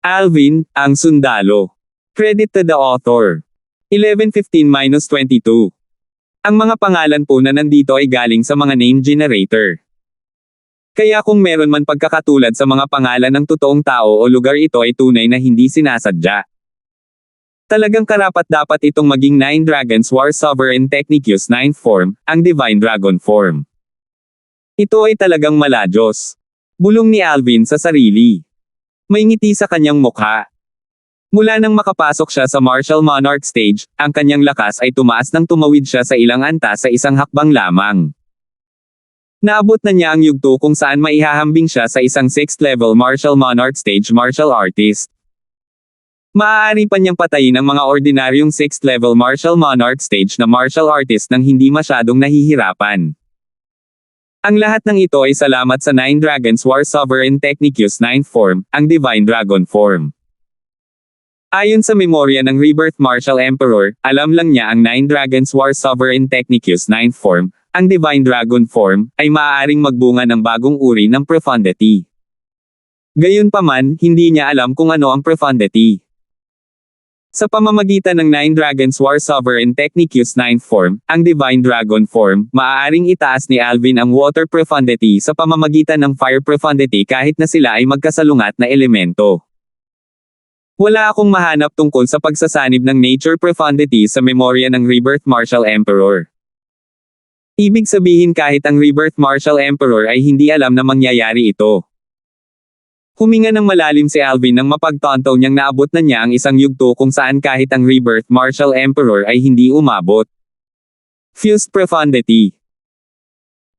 Alvin, ang sundalo. Credit to the author. 1115-22. Ang mga pangalan po na nandito ay galing sa mga name generator. Kaya kung meron man pagkakatulad sa mga pangalan ng totoong tao o lugar, ito ay tunay na hindi sinasadya. Talagang karapat-dapat itong maging Nine Dragons War Sovereign Technicus 9th form, ang Divine Dragon form. Ito ay talagang maladyos. Bulong ni Alvin sa sarili. May ngiti sa kanyang mukha. Mula nang makapasok siya sa Martial Monarch stage, ang kanyang lakas ay tumaas nang tumawid siya sa ilang antas sa isang hakbang lamang. Naabot na niya ang yugto kung saan maihahambing siya sa isang 6th level Martial Monarch stage martial artist. Maaari pa niyang patayin ang mga ordinaryong 6th level Martial Monarch stage na martial artist nang hindi masyadong nahihirapan. Ang lahat ng ito ay salamat sa Nine Dragons War Sovereign Technicus 9th form, ang Divine Dragon form. Ayon sa memorya ng Rebirth Martial Emperor, alam lang niya ang Nine Dragons War Sovereign Technicus 9th form, ang Divine Dragon form, ay maaaring magbunga ng bagong uri ng profundity. Gayunpaman, hindi niya alam kung ano ang profundity. Sa pamamagitan ng Nine Dragons War Sovereign Technicus 9th form, ang Divine Dragon form, maaaring itaas ni Alvin ang water profundity sa pamamagitan ng fire profundity kahit na sila ay magkasalungat na elemento. Wala akong mahanap tungkol sa pagsasanib ng nature profundity sa memorya ng Rebirth Martial Emperor. Ibig sabihin kahit ang Rebirth Martial Emperor ay hindi alam na mangyayari ito. Huminga ng malalim si Alvin nang mapagtanto niyang naabot na niya ang isang yugto kung saan kahit ang Rebirth Martial Emperor ay hindi umabot. Fused profundity.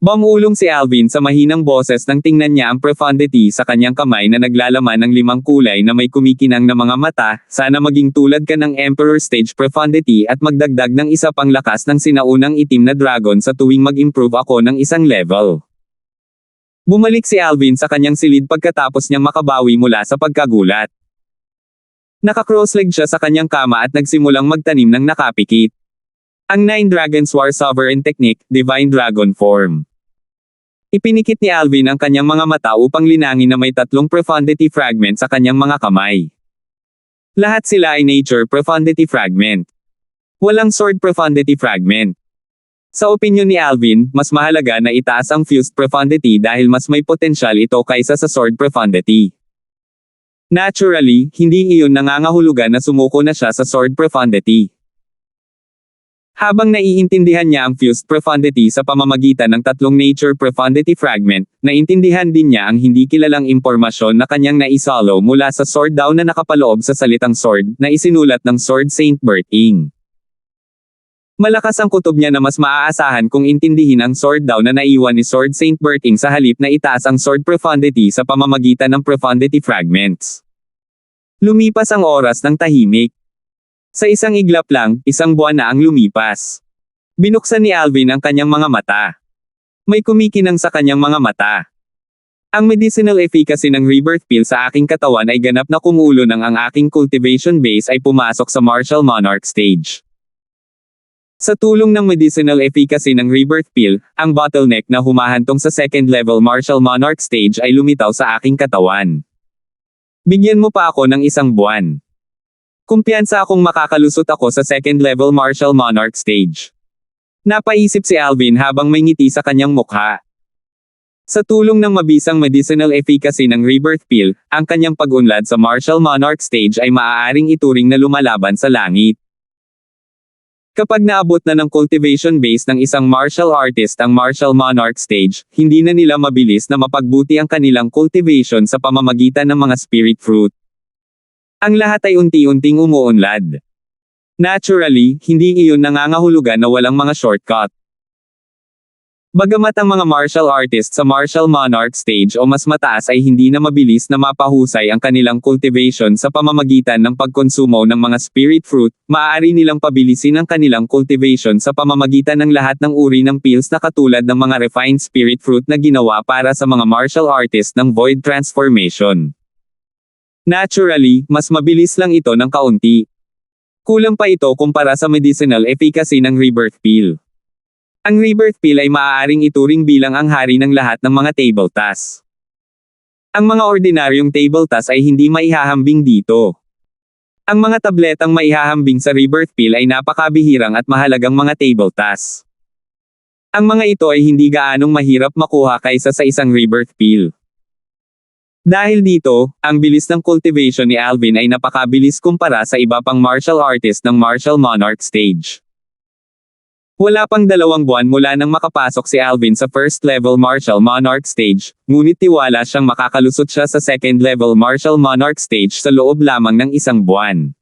Bumulong si Alvin sa mahinang boses nang tingnan niya ang profundity sa kanyang kamay na naglalaman ng 5 kulay na may kumikinang na mga mata. Sana maging tulad ka ng Emperor Stage profundity at magdagdag ng isa pang lakas ng sinaunang itim na dragon sa tuwing mag-improve ako ng isang level. Bumalik si Alvin sa kanyang silid pagkatapos niyang makabawi mula sa pagkagulat. Naka-crossleg siya sa kanyang kama at nagsimulang magtanim ng nakapikit. Ang Nine Dragons War Sovereign Technique, Divine Dragon form. Ipinikit ni Alvin ang kanyang mga mata upang linangin na may 3 profundity fragment sa kanyang mga kamay. Lahat sila ay nature profundity fragment. Walang sword profundity fragment. Sa opinyon ni Alvin, mas mahalaga na itaas ang fused profundity dahil mas may potensyal ito kaysa sa sword profundity. Naturally, hindi iyon nangangahulugan na sumuko na siya sa sword profundity. Habang naiintindihan niya ang fused profundity sa pamamagitan ng 3 nature profundity fragment, naintindihan din niya ang hindi kilalang impormasyon na kanyang naisalo mula sa sword daw na nakapaloob sa salitang sword na isinulat ng Sword Saint Berting. Malakas ang kutob niya na mas maaasahan kung intindihin ang sword daw na naiwan ni Sword Saint Berting sa halip na itaas ang sword profundity sa pamamagitan ng profundity fragments. Lumipas ang oras ng tahimik. Sa isang iglap lang, 1 buwan na ang lumipas. Binuksan ni Alvin ang kanyang mga mata. May kumikinang sa kanyang mga mata. Ang medicinal efficacy ng Rebirth Pill sa aking katawan ay ganap na kumulo nang ang aking cultivation base ay pumasok sa Martial Monarch stage. Sa tulong ng medicinal efficacy ng Rebirth Pill, ang bottleneck na humahantong sa 2nd level Martial Monarch stage ay lumitaw sa aking katawan. Bigyan mo pa ako ng 1 buwan. Kumpiyansa akong makakalusot ako sa 2nd level Martial Monarch stage. Napaisip si Alvin habang may ngiti sa kanyang mukha. Sa tulong ng mabisang medicinal efficacy ng Rebirth Pill, ang kanyang pag-unlad sa Martial Monarch stage ay maaaring ituring na lumalaban sa langit. Kapag naabot na ng cultivation base ng isang martial artist ang Martial Monarch stage, hindi na nila mabilis na mapagbuti ang kanilang cultivation sa pamamagitan ng mga spirit fruit. Ang lahat ay unti-unting umuunlad. Naturally, hindi iyon nangangahulugan na walang mga shortcut. Bagamat ang mga martial artists sa Martial Monarch stage o mas mataas ay hindi na mabilis na mapahusay ang kanilang cultivation sa pamamagitan ng pagkonsumo ng mga spirit fruit, maaari nilang pabilisin ang kanilang cultivation sa pamamagitan ng lahat ng uri ng pills na katulad ng mga refined spirit fruit na ginawa para sa mga martial artists ng void transformation. Naturally, mas mabilis lang ito ng kaunti. Kulang pa ito kumpara sa medicinal efficacy ng Rebirth Pill. Ang Rebirth Pill ay maaaring ituring bilang ang hari ng lahat ng mga table tasks. Ang mga ordinaryong table task ay hindi maihahambing dito. Ang mga tabletang maihahambing sa rebirth pill ay napakabihirang at mahalagang mga table tasks. Ang mga ito ay hindi gaanong mahirap makuha kaysa sa isang rebirth pill. Dahil dito, ang bilis ng cultivation ni Alvin ay napakabilis kumpara sa iba pang martial artist ng martial monarch stage. Wala pang 2 buwan mula nang makapasok si Alvin sa first level martial monarch stage, ngunit tiwala siyang makakalusot siya sa second level martial monarch stage sa loob lamang ng 1 buwan.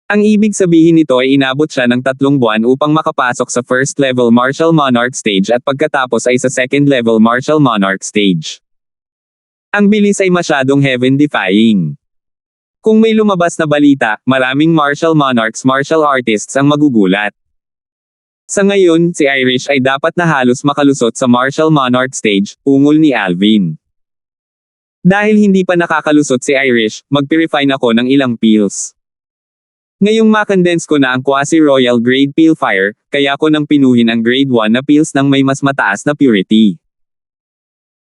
Ang ibig sabihin nito ay inabot siya ng 3 buwan upang makapasok sa first level martial monarch stage at pagkatapos ay sa second level martial monarch stage. Ang bilis ay masyadong heaven-defying. Kung may lumabas na balita, maraming martial monarchs martial artists ang magugulat. Sa ngayon, si Irish ay dapat na halos makalusot sa martial monarch stage, ungol ni Alvin. Dahil hindi pa nakakalusot si Irish, mag-purify ako ng ilang pills. Ngayong makondense ko na ang quasi-royal grade pill fire, kaya ko nang pinuhin ang grade 1 na pills ng may mas mataas na purity.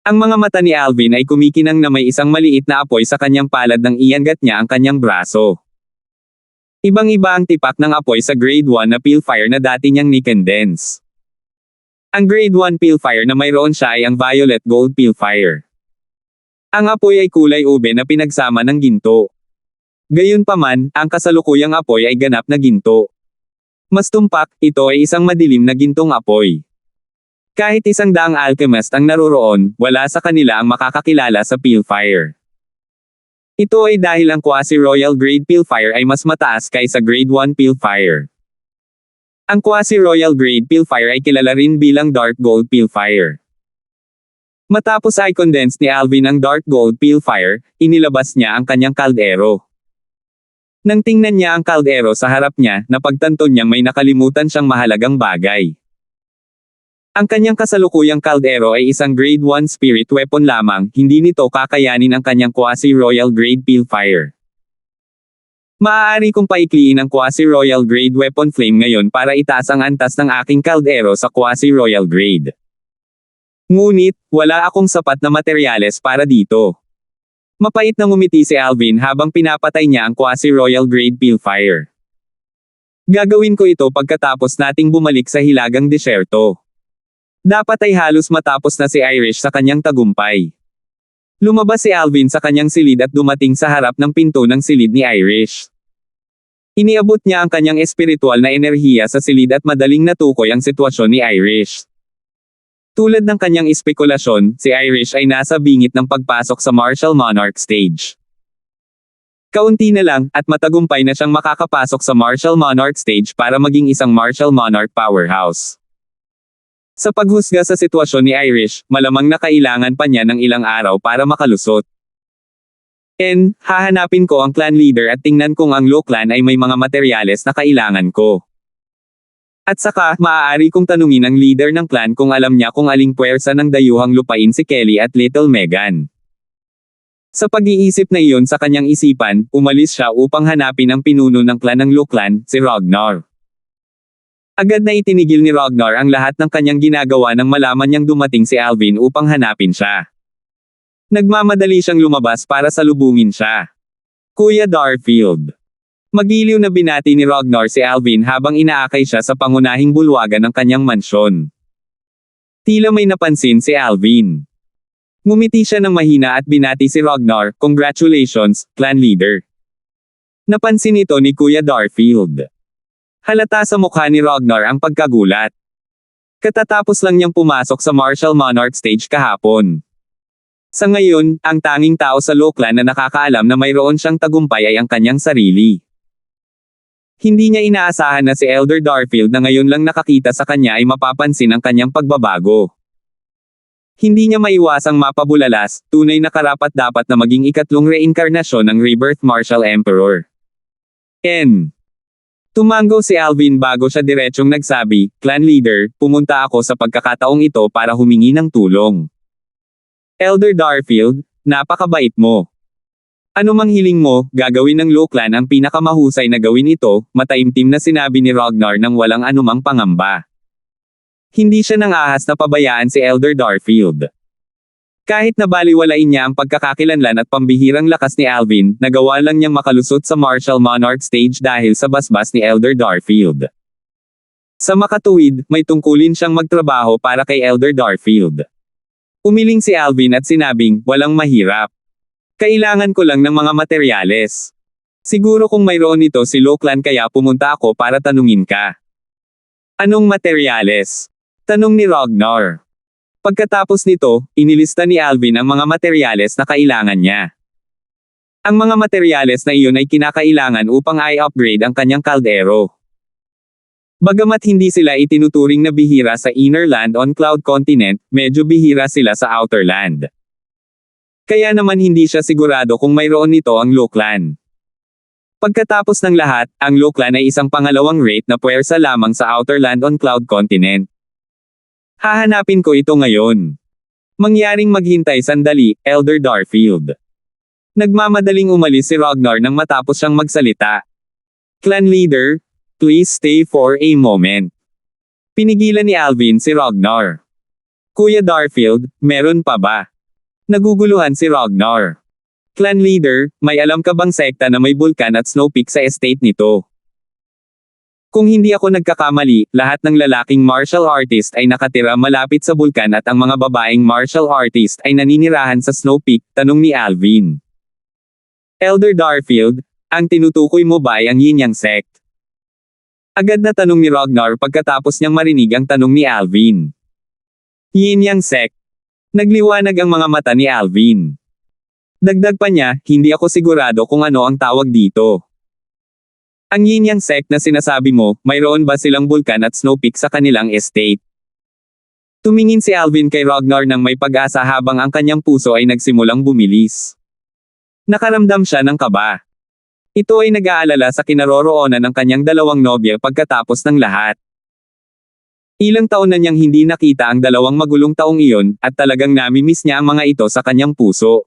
Ang mga mata ni Alvin ay kumikinang na may isang maliit na apoy sa kanyang palad nang iangat niya ang kanyang braso. Ibang-iba ang tipak ng apoy sa grade 1 na pill fire na dati niyang ni-condense. Ang grade 1 pill fire na mayroon siya ay ang violet gold pill fire. Ang apoy ay kulay ube na pinagsama ng ginto. Gayunpaman, ang kasalukuyang apoy ay ganap na ginto. Mas tumpak, ito ay isang madilim na gintong apoy. Kahit 100 alchemist ang naroroon, wala sa kanila ang makakakilala sa pill fire. Ito ay dahil ang quasi-royal grade pill fire ay mas mataas kaysa grade 1 pill fire. Ang quasi-royal grade pill fire ay kilala rin bilang dark gold pill fire. Matapos ay condense ni Alvin ang dark gold pill fire, inilabas niya ang kanyang kaldero. Nang tingnan niya ang kaldero sa harap niya, napagtanto niyang may nakalimutan siyang mahalagang bagay. Ang kanyang kasalukuyang kaldero ay isang grade 1 spirit weapon lamang, hindi nito kakayanin ang kanyang quasi-royal grade pill fire. Maaari kong paikliin ang quasi-royal grade weapon flame ngayon para itaas ang antas ng aking kaldero sa quasi-royal grade. Ngunit, wala akong sapat na materyales para dito. Mapait na ngumiti si Alvin habang pinapatay niya ang quasi-royal grade pill fire. Gagawin ko ito pagkatapos nating bumalik sa hilagang disyerto. Dapat ay halos matapos na si Irish sa kanyang tagumpay. Lumabas si Alvin sa kanyang silid at dumating sa harap ng pinto ng silid ni Irish. Iniabot niya ang kanyang espiritual na enerhiya sa silid at madaling natukoy ang sitwasyon ni Irish. Tulad ng kanyang espekulasyon, si Irish ay nasa bingit ng pagpasok sa martial monarch stage. Kaunti na lang, at matagumpay na siyang makakapasok sa martial monarch stage para maging isang martial monarch powerhouse. Sa paghusga sa sitwasyon ni Irish, malamang na kailangan pa niya ng ilang araw para makalusot. Hahanapin ko ang clan leader at tingnan kung ang Lo clan ay may mga materyales na kailangan ko. At saka, maaari kong tanungin ang leader ng clan kung alam niya kung aling puwersa ng dayuhang lupain si Kelly at Little Megan. Sa pag-iisip na iyon sa kanyang isipan, umalis siya upang hanapin ang pinuno ng clan ng Lo clan, si Ragnar. Agad na itinigil ni Ragnar ang lahat ng kanyang ginagawa nang malaman niyang dumating si Alvin upang hanapin siya. Nagmamadali siyang lumabas para salubungin siya. Kuya Darfield. Magiliw na binati ni Ragnar si Alvin habang inaakay siya sa pangunahing bulwagan ng kanyang mansyon. Tila may napansin si Alvin. Ngumiti siya ng mahina at binati si Ragnar, "Congratulations, clan leader." Napansin ito ni Kuya Darfield. Halata sa mukha ni Ragnar ang pagkagulat. Katatapos lang niyang pumasok sa martial monarch stage kahapon. Sa ngayon, ang tanging tao sa Lo clan na nakakaalam na mayroon siyang tagumpay ay ang kanyang sarili. Hindi niya inaasahan na si Elder Darfield na ngayon lang nakakita sa kanya ay mapapansin ang kanyang pagbabago. Hindi niya maiwasang mapabulalas, tunay na karapat-dapat na maging ikatlong reinkarnasyon ng Rebirth Martial Emperor. Tumango si Alvin bago siya diretsong nagsabi, "Clan leader, pumunta ako sa pagkakataong ito para humingi ng tulong." Elder Darfield, napakabait mo. Ano mang hiling mo, gagawin ng Lo clan ang pinakamahusay na gawin ito, mataimtim na sinabi ni Ragnar nang walang anumang pangamba. Hindi siya nang ahas na pabayaan si Elder Darfield. Kahit na baliwalain niya ang pagkakakilanlan at pambihirang lakas ni Alvin, nagawa lang niyang makalusot sa Martial Monarch stage dahil sa basbas ni Elder Darfield. Sa makatuwid, may tungkulin siyang magtrabaho para kay Elder Darfield. Umiling si Alvin at sinabing, walang mahirap. Kailangan ko lang ng mga materyales. Siguro kung mayroon nito si Loklan kaya pumunta ako para tanungin ka. Anong materyales? Tanong ni Ragnar. Pagkatapos nito, inilista ni Alvin ang mga materyales na kailangan niya. Ang mga materyales na iyon ay kinakailangan upang i-upgrade ang kanyang kaldero. Bagamat hindi sila itinuturing na bihira sa Inner Land on Cloud Continent, medyo bihira sila sa Outer Land. Kaya naman hindi siya sigurado kung mayroon nito ang Loklan. Pagkatapos ng lahat, ang Loklan ay isang pangalawang rate na puwersa lamang sa Outer Land on Cloud Continent. Hahanapin ko ito ngayon. Mangyaring maghintay sandali, Elder Darfield. Nagmamadaling umalis si Ragnar nang matapos siyang magsalita. Clan leader, please stay for a moment. Pinigilan ni Alvin si Ragnar. Kuya Darfield, meron pa ba? Naguguluhan si Ragnar. Clan leader, may alam ka bang sekta na may bulkan at snow peak sa estate nito? Kung hindi ako nagkakamali, lahat ng lalaking martial artist ay nakatira malapit sa bulkan at ang mga babaeng martial artist ay naninirahan sa Snow Peak, tanong ni Alvin. Elder Darfield, ang tinutukoy mo ba ay ang Yin Yang sect? Agad na tanong ni Ragnar pagkatapos niyang marinig ang tanong ni Alvin. Yin Yang sect. Nagliwanag ang mga mata ni Alvin. Dagdag pa niya, hindi ako sigurado kung ano ang tawag dito. Ang Yin Yang sect na sinasabi mo, mayroon ba silang bulkan at snow peak sa kanilang estate? Tumingin si Alvin kay Ragnar nang may pag-asa habang ang kanyang puso ay nagsimulang bumilis. Nakaramdam siya ng kaba. Ito ay nag-aalala sa kinaroroonan ng kanyang dalawang nobya pagkatapos ng lahat. Ilang taon na niyang hindi nakita ang dalawang magulong taong iyon, at talagang namimiss niya ang mga ito sa kanyang puso.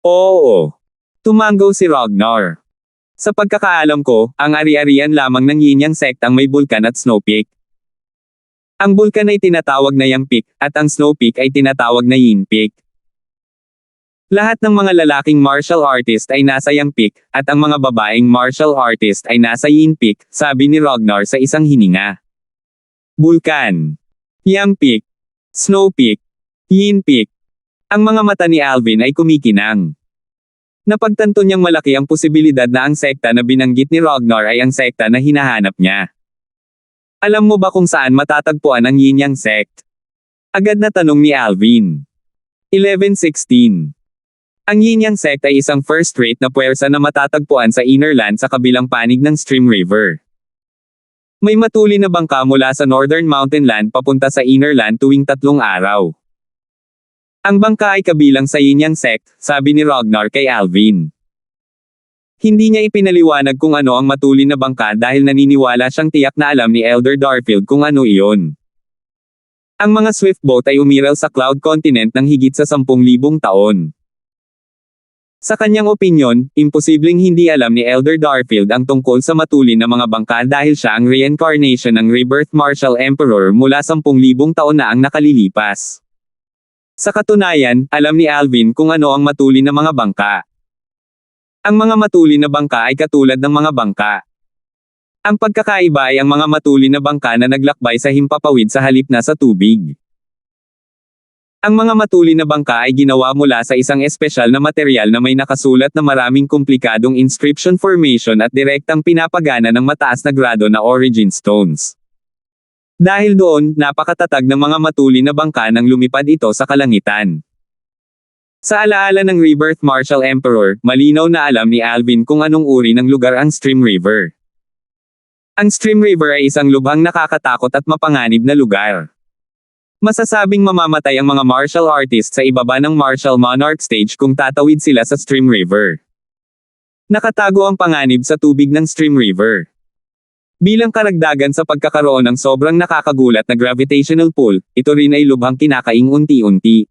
Oo. Tumanggaw si Ragnar. Sa pagkakaalam ko, ang ari-arian lamang ng Yin Yang sect ang may bulkan at snow peak. Ang bulkan ay tinatawag na Yang Peak, at ang snow peak ay tinatawag na Yin Peak. Lahat ng mga lalaking martial artist ay nasa Yang Peak, at ang mga babaeng martial artist ay nasa Yin Peak, sabi ni Ragnar sa isang hininga. Bulkan, Yang Peak, Snow Peak, Yin Peak. Ang mga mata ni Alvin ay kumikinang. Napagtanto niyang malaki ang posibilidad na ang sekta na binanggit ni Ragnar ay ang sekta na hinahanap niya. Alam mo ba kung saan matatagpuan ang Yin Yang sect? Agad na tanong ni Alvin. 1116. Ang Yin Yang sect ay isang first-rate na puwersa na matatagpuan sa Inner Land sa kabilang panig ng Stream River. May matuli na bangka mula sa Northern Mountain Land papunta sa Inner Land tuwing 3 araw. Ang bangka ay kabilang sa Yin Yang sect, sabi ni Ragnar kay Alvin. Hindi niya ipinaliwanag kung ano ang matuli na bangka dahil naniniwala siyang tiyak na alam ni Elder Darfield kung ano iyon. Ang mga swift boat ay umiral sa Cloud Continent ng higit sa 10,000 taon. Sa kanyang opinyon, imposibleng hindi alam ni Elder Darfield ang tungkol sa matuli na mga bangka dahil siya ang reincarnation ng Rebirth Martial Emperor mula 10,000 taon na ang nakalilipas. Sa katunayan, alam ni Alvin kung ano ang matuli na mga bangka. Ang mga matuli na bangka ay katulad ng mga bangka. Ang pagkakaiba ay ang mga matuli na bangka na naglakbay sa himpapawid sa halip na sa tubig. Ang mga matuli na bangka ay ginawa mula sa isang espesyal na material na may nakasulat na maraming komplikadong inscription formation at direktang pinapagana ng mataas na grado na origin stones. Dahil doon, napakatatag ng mga matuli na bangka nang lumipad ito sa kalangitan. Sa alaala ng Rebirth Martial Emperor, malinaw na alam ni Alvin kung anong uri ng lugar ang Stream River. Ang Stream River ay isang lubhang nakakatakot at mapanganib na lugar. Masasabing mamamatay ang mga martial artists sa ibaba ng Martial Monarch stage kung tatawid sila sa Stream River. Nakatago ang panganib sa tubig ng Stream River. Bilang karagdagan sa pagkakaroon ng sobrang nakakagulat na gravitational pull, ito rin ay lubhang kinakaing unti-unti.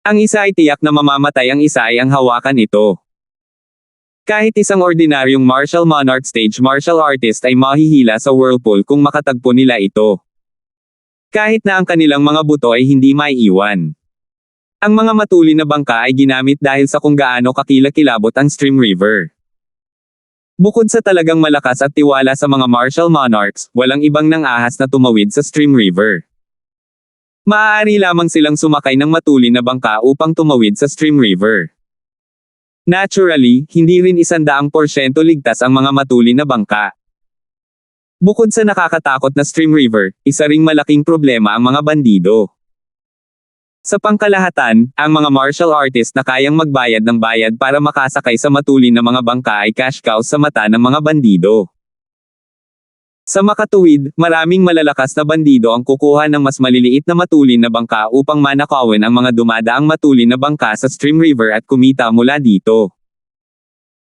Ang isa ay tiyak na mamamatay, ang isa ay ang hawakan ito. Kahit isang ordinaryong martial monarch stage martial artist ay mahihila sa whirlpool kung makatagpo nila ito. Kahit na ang kanilang mga buto ay hindi maiiwan. Ang mga matulin na bangka ay ginamit dahil sa kung gaano kakilakilabot ang Stream River. Bukod sa talagang malakas at tiwala sa mga martial monarchs, walang ibang nang-ahas na tumawid sa Stream River. Maaari lamang silang sumakay ng matulin na bangka upang tumawid sa Stream River. Naturally, hindi rin 100% ligtas ang mga matulin na bangka. Bukod sa nakakatakot na Stream River, isa ring malaking problema ang mga bandido. Sa pangkalahatan, ang mga martial artist na kayang magbayad ng bayad para makasakay sa matulin na mga bangka ay cash cows sa mata ng mga bandido. Sa makatuwid, maraming malalakas na bandido ang kukuha ng mas maliliit na matulin na bangka upang manakawin ang mga dumadaang matulin na bangka sa Stream River at kumita mula dito.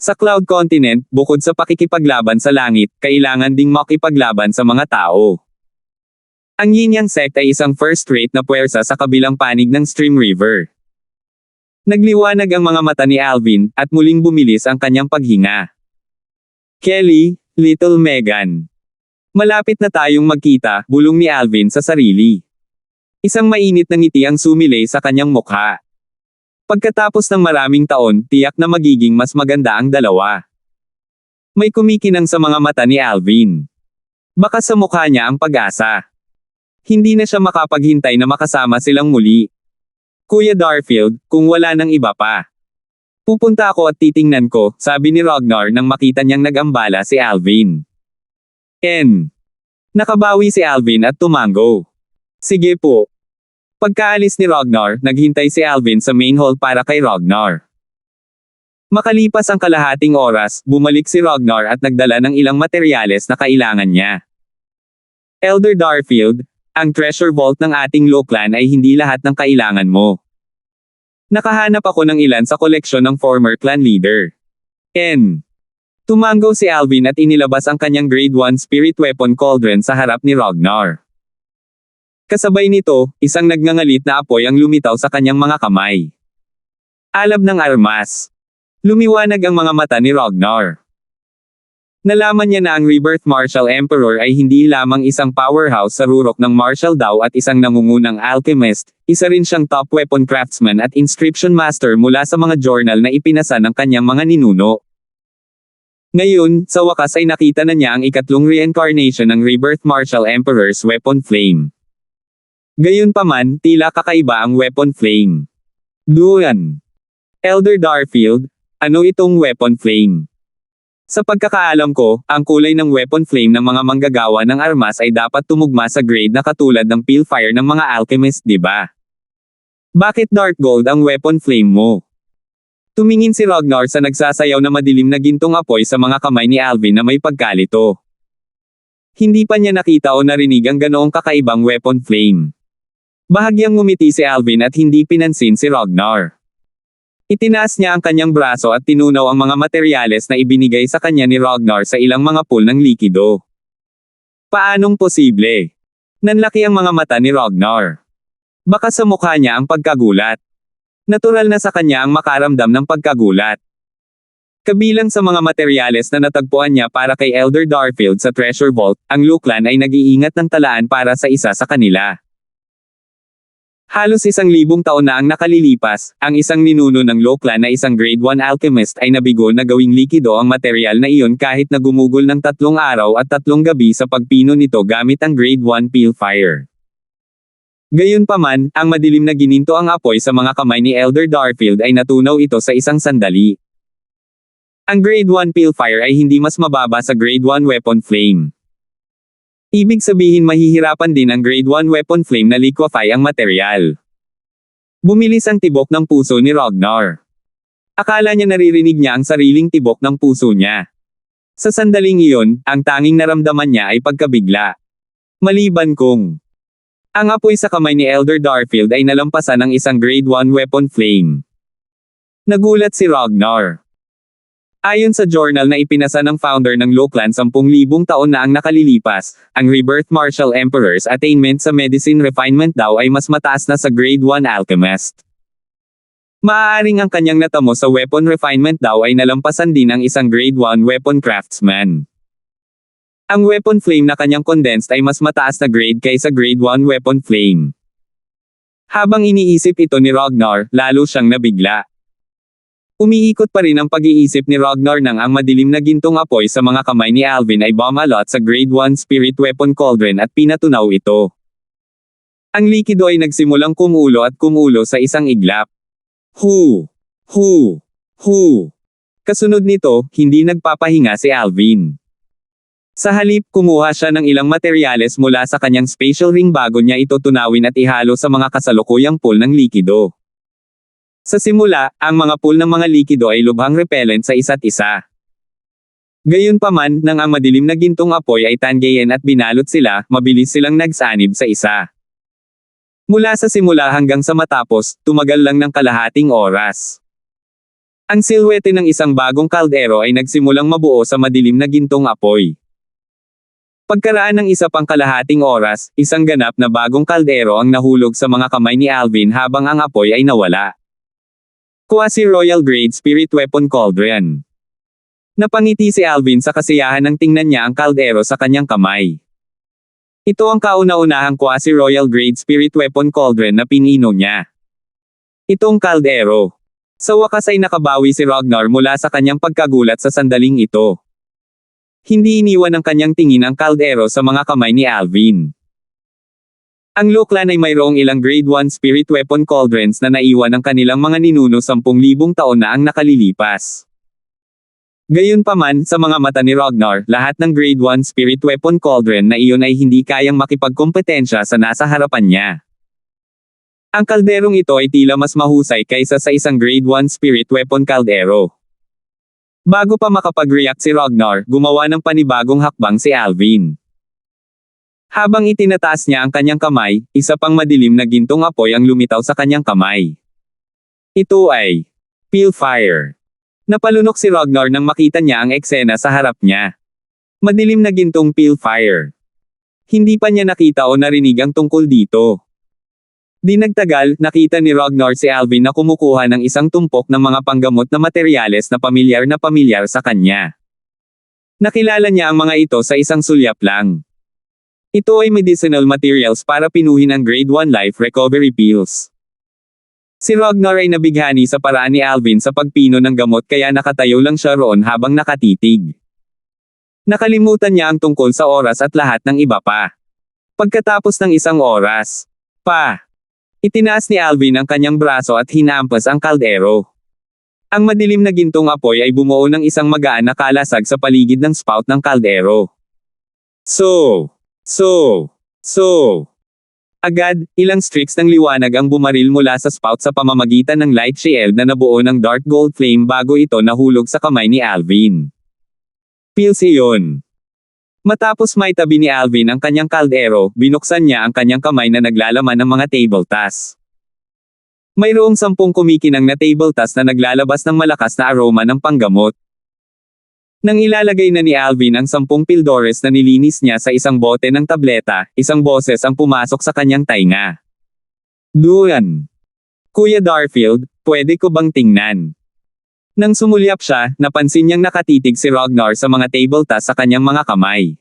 Sa Cloud Continent, bukod sa pakikipaglaban sa langit, kailangan ding makipaglaban sa mga tao. Ang Yin Yang sect ay isang first-rate na puwersa sa kabilang panig ng Stream River. Nagliwanag ang mga mata ni Alvin, at muling bumilis ang kanyang paghinga. Kelly, Little Megan. Malapit na tayong magkita, bulong ni Alvin sa sarili. Isang mainit na ngiti ang sumilay sa kanyang mukha. Pagkatapos ng maraming taon, tiyak na magiging mas maganda ang dalawa. May kumikinang sa mga mata ni Alvin. Baka sa mukha niya ang pag-asa. Hindi na siya makapaghintay na makasama silang muli. Kuya Darfield, kung wala nang iba pa. Pupunta ako at titingnan ko, sabi ni Ragnar nang makita niyang nag-ambala si Alvin. Nakabawi si Alvin at tumango. Sige po. Pagkaalis ni Ragnar, naghintay si Alvin sa main hall para kay Ragnar. Makalipas ang kalahating oras, bumalik si Ragnar at nagdala ng ilang materyales na kailangan niya. Elder Darfield, ang treasure vault ng ating Lo clan ay hindi lahat ng kailangan mo. Nakahanap ako ng ilan sa koleksyon ng former clan leader. Tumango si Alvin at inilabas ang kanyang grade 1 spirit weapon cauldron sa harap ni Ragnar. Kasabay nito, isang nagngangalit na apoy ang lumitaw sa kanyang mga kamay. Alab ng armas. Lumiwanag ang mga mata ni Ragnar. Nalaman niya na ang Rebirth Martial Emperor ay hindi lamang isang powerhouse sa rurok ng martial Dao at isang nangungunang alchemist, isa rin siyang top weapon craftsman at inscription master mula sa mga journal na ipinasa ng kanyang mga ninuno. Ngayon, sa wakas ay nakita na niya ang ikatlong reincarnation ng Rebirth Martial Emperor's Weapon Flame. Gayunpaman, tila kakaiba ang Weapon Flame. Duan. Elder Darfield, ano itong Weapon Flame? Sa pagkakaalam ko, ang kulay ng weapon flame ng mga manggagawa ng armas ay dapat tumugma sa grade na katulad ng pale fire ng mga alchemist, di ba? Bakit dark gold ang weapon flame mo? Tumingin si Ragnar sa nagsasayaw na madilim na gintong apoy sa mga kamay ni Alvin na may pagkalito. Hindi pa niya nakita o narinig ang ganoong kakaibang weapon flame. Bahagyang ngumiti si Alvin at hindi pinansin si Ragnar. Itinaas niya ang kanyang braso at tinunaw ang mga materyales na ibinigay sa kanya ni Ragnar sa ilang mga pool ng likido. Paanong posible? Nanlaki ang mga mata ni Ragnar. Baka sa mukha niya ang pagkagulat. Natural na sa kanya ang makaramdam ng pagkagulat. Kabilang sa mga materyales na natagpuan niya para kay Elder Darfield sa Treasure Vault, ang Lo clan ay nag-iingat ng talaan para sa isa sa kanila. Halos 1,000 taon na ang nakalilipas, ang isang ninuno ng Lo clan na isang grade 1 alchemist ay nabigo na gawing likido ang materyal na iyon kahit na gumugol ng 3 araw at 3 gabi sa pagpino nito gamit ang grade 1 pale fire. Gayunpaman, ang madilim na gininto ang apoy sa mga kamay ni Elder Darfield ay natunaw ito sa isang sandali. Ang grade 1 pale fire ay hindi mas mababa sa grade 1 weapon flame. Ibig sabihin mahihirapan din ang grade 1 weapon flame na liquefy ang material. Bumilis ang tibok ng puso ni Ragnar. Akala niya naririnig niya ang sariling tibok ng puso niya. Sa sandaling iyon, ang tanging naramdaman niya ay pagkabigla. Maliban kung ang apoy sa kamay ni Elder Darfield ay nalampasan ng isang grade 1 weapon flame. Nagulat si Ragnar. Ayon sa journal na ipinasa ng founder ng Lo clan 10,000 taon na ang nakalilipas, ang Rebirth Martial Emperor's attainment sa medicine refinement daw ay mas mataas na sa grade 1 alchemist. Maaaring ang kanyang natamo sa weapon refinement daw ay nalampasan din ang isang grade 1 weapon craftsman. Ang weapon flame na kanyang condensed ay mas mataas na grade kaysa grade 1 weapon flame. Habang iniisip ito ni Ragnar, lalo siyang nabigla. Umiikot pa rin ang pag-iisip ni Ragnar nang ang madilim na gintong apoy sa mga kamay ni Alvin ay bumalot sa Grade 1 Spirit Weapon Cauldron at pinatunaw ito. Ang likido ay nagsimulang kumulo at kumulo sa isang iglap. Hu! Hu! Hu! Kasunod nito, hindi nagpapahinga si Alvin. Sa halip, kumuha siya ng ilang materyales mula sa kanyang spatial ring bago niya ito tunawin at ihalo sa mga kasalukuyang pool ng likido. Sa simula, ang mga pool ng mga likido ay lubhang repellent sa isa't isa. Gayunpaman, nang ang madilim na gintong apoy ay tanggayin at binalot sila, mabilis silang nagsanib sa isa. Mula sa simula hanggang sa matapos, tumagal lang ng kalahating oras. Ang silhwete ng isang bagong kaldero ay nagsimulang mabuo sa madilim na gintong apoy. Pagkaraan ng isa pang kalahating oras, isang ganap na bagong kaldero ang nahulog sa mga kamay ni Alvin habang ang apoy ay nawala. Quasi-Royal Grade Spirit Weapon Cauldron. Napangiti si Alvin sa kasiyahan nang tingnan niya ang kaldero sa kanyang kamay. Ito ang kauna-unahang Quasi-Royal Grade Spirit Weapon Cauldron na pinino niya. Itong kaldero. Sa wakas ay nakabawi si Ragnar mula sa kanyang pagkagulat sa sandaling ito. Hindi iniwan ng kanyang tingin ang kaldero sa mga kamay ni Alvin. Ang Loklan ay mayroong ilang Grade 1 Spirit Weapon Cauldrons na naiwan ng kanilang mga ninuno 10,000 taon na ang nakalilipas. Gayunpaman, sa mga mata ni Ragnar, lahat ng Grade 1 Spirit Weapon Cauldron na iyon ay hindi kayang makipagkompetensya sa nasa harapan niya. Ang kalderong ito ay tila mas mahusay kaysa sa isang Grade 1 Spirit Weapon Caldero. Bago pa makapag-react si Ragnar, gumawa ng panibagong hakbang si Alvin. Habang itinataas niya ang kanyang kamay, isa pang madilim na gintong apoy ang lumitaw sa kanyang kamay. Ito ay Pale Fire. Napalunok si Ragnar nang makita niya ang eksena sa harap niya. Madilim na gintong Pale Fire. Hindi pa niya nakita o narinig ang tungkol dito. Di nagtagal, nakita ni Ragnar si Alvin na kumukuha ng isang tumpok ng mga panggamot na materyales na pamilyar sa kanya. Nakilala niya ang mga ito sa isang sulyap lang. Ito ay medicinal materials para pinuhin ang Grade 1 Life Recovery Pills. Si Ragnar ay nabighani sa paraan ni Alvin sa pagpino ng gamot kaya nakatayo lang siya roon habang nakatitig. Nakalimutan niya ang tungkol sa oras at lahat ng iba pa. Pagkatapos ng isang oras, itinaas ni Alvin ang kanyang braso at hinampas ang kaldero. Ang madilim na gintong apoy ay bumuo ng isang magaan na kalasag sa paligid ng spout ng kaldero. Agad, ilang streaks ng liwanag ang bumaril mula sa spout sa pamamagitan ng light shield na nabuo ng dark gold flame bago ito nahulog sa kamay ni Alvin. Pills iyon. Matapos maitabi ni Alvin ang kanyang kaldero, binuksan niya ang kanyang kamay na naglalaman ng mga table tasks. Mayroong 10 kumikinang na table tasks na naglalabas ng malakas na aroma ng panggamot. Nang ilalagay na ni Alvin ang 10 pildores na nilinis niya sa isang bote ng tableta, isang boses ang pumasok sa kanyang tainga. Duan. Kuya Darfield, pwede ko bang tingnan? Nang sumulyap siya, napansin niyang nakatitig si Ragnar sa mga table tasks sa kanyang mga kamay.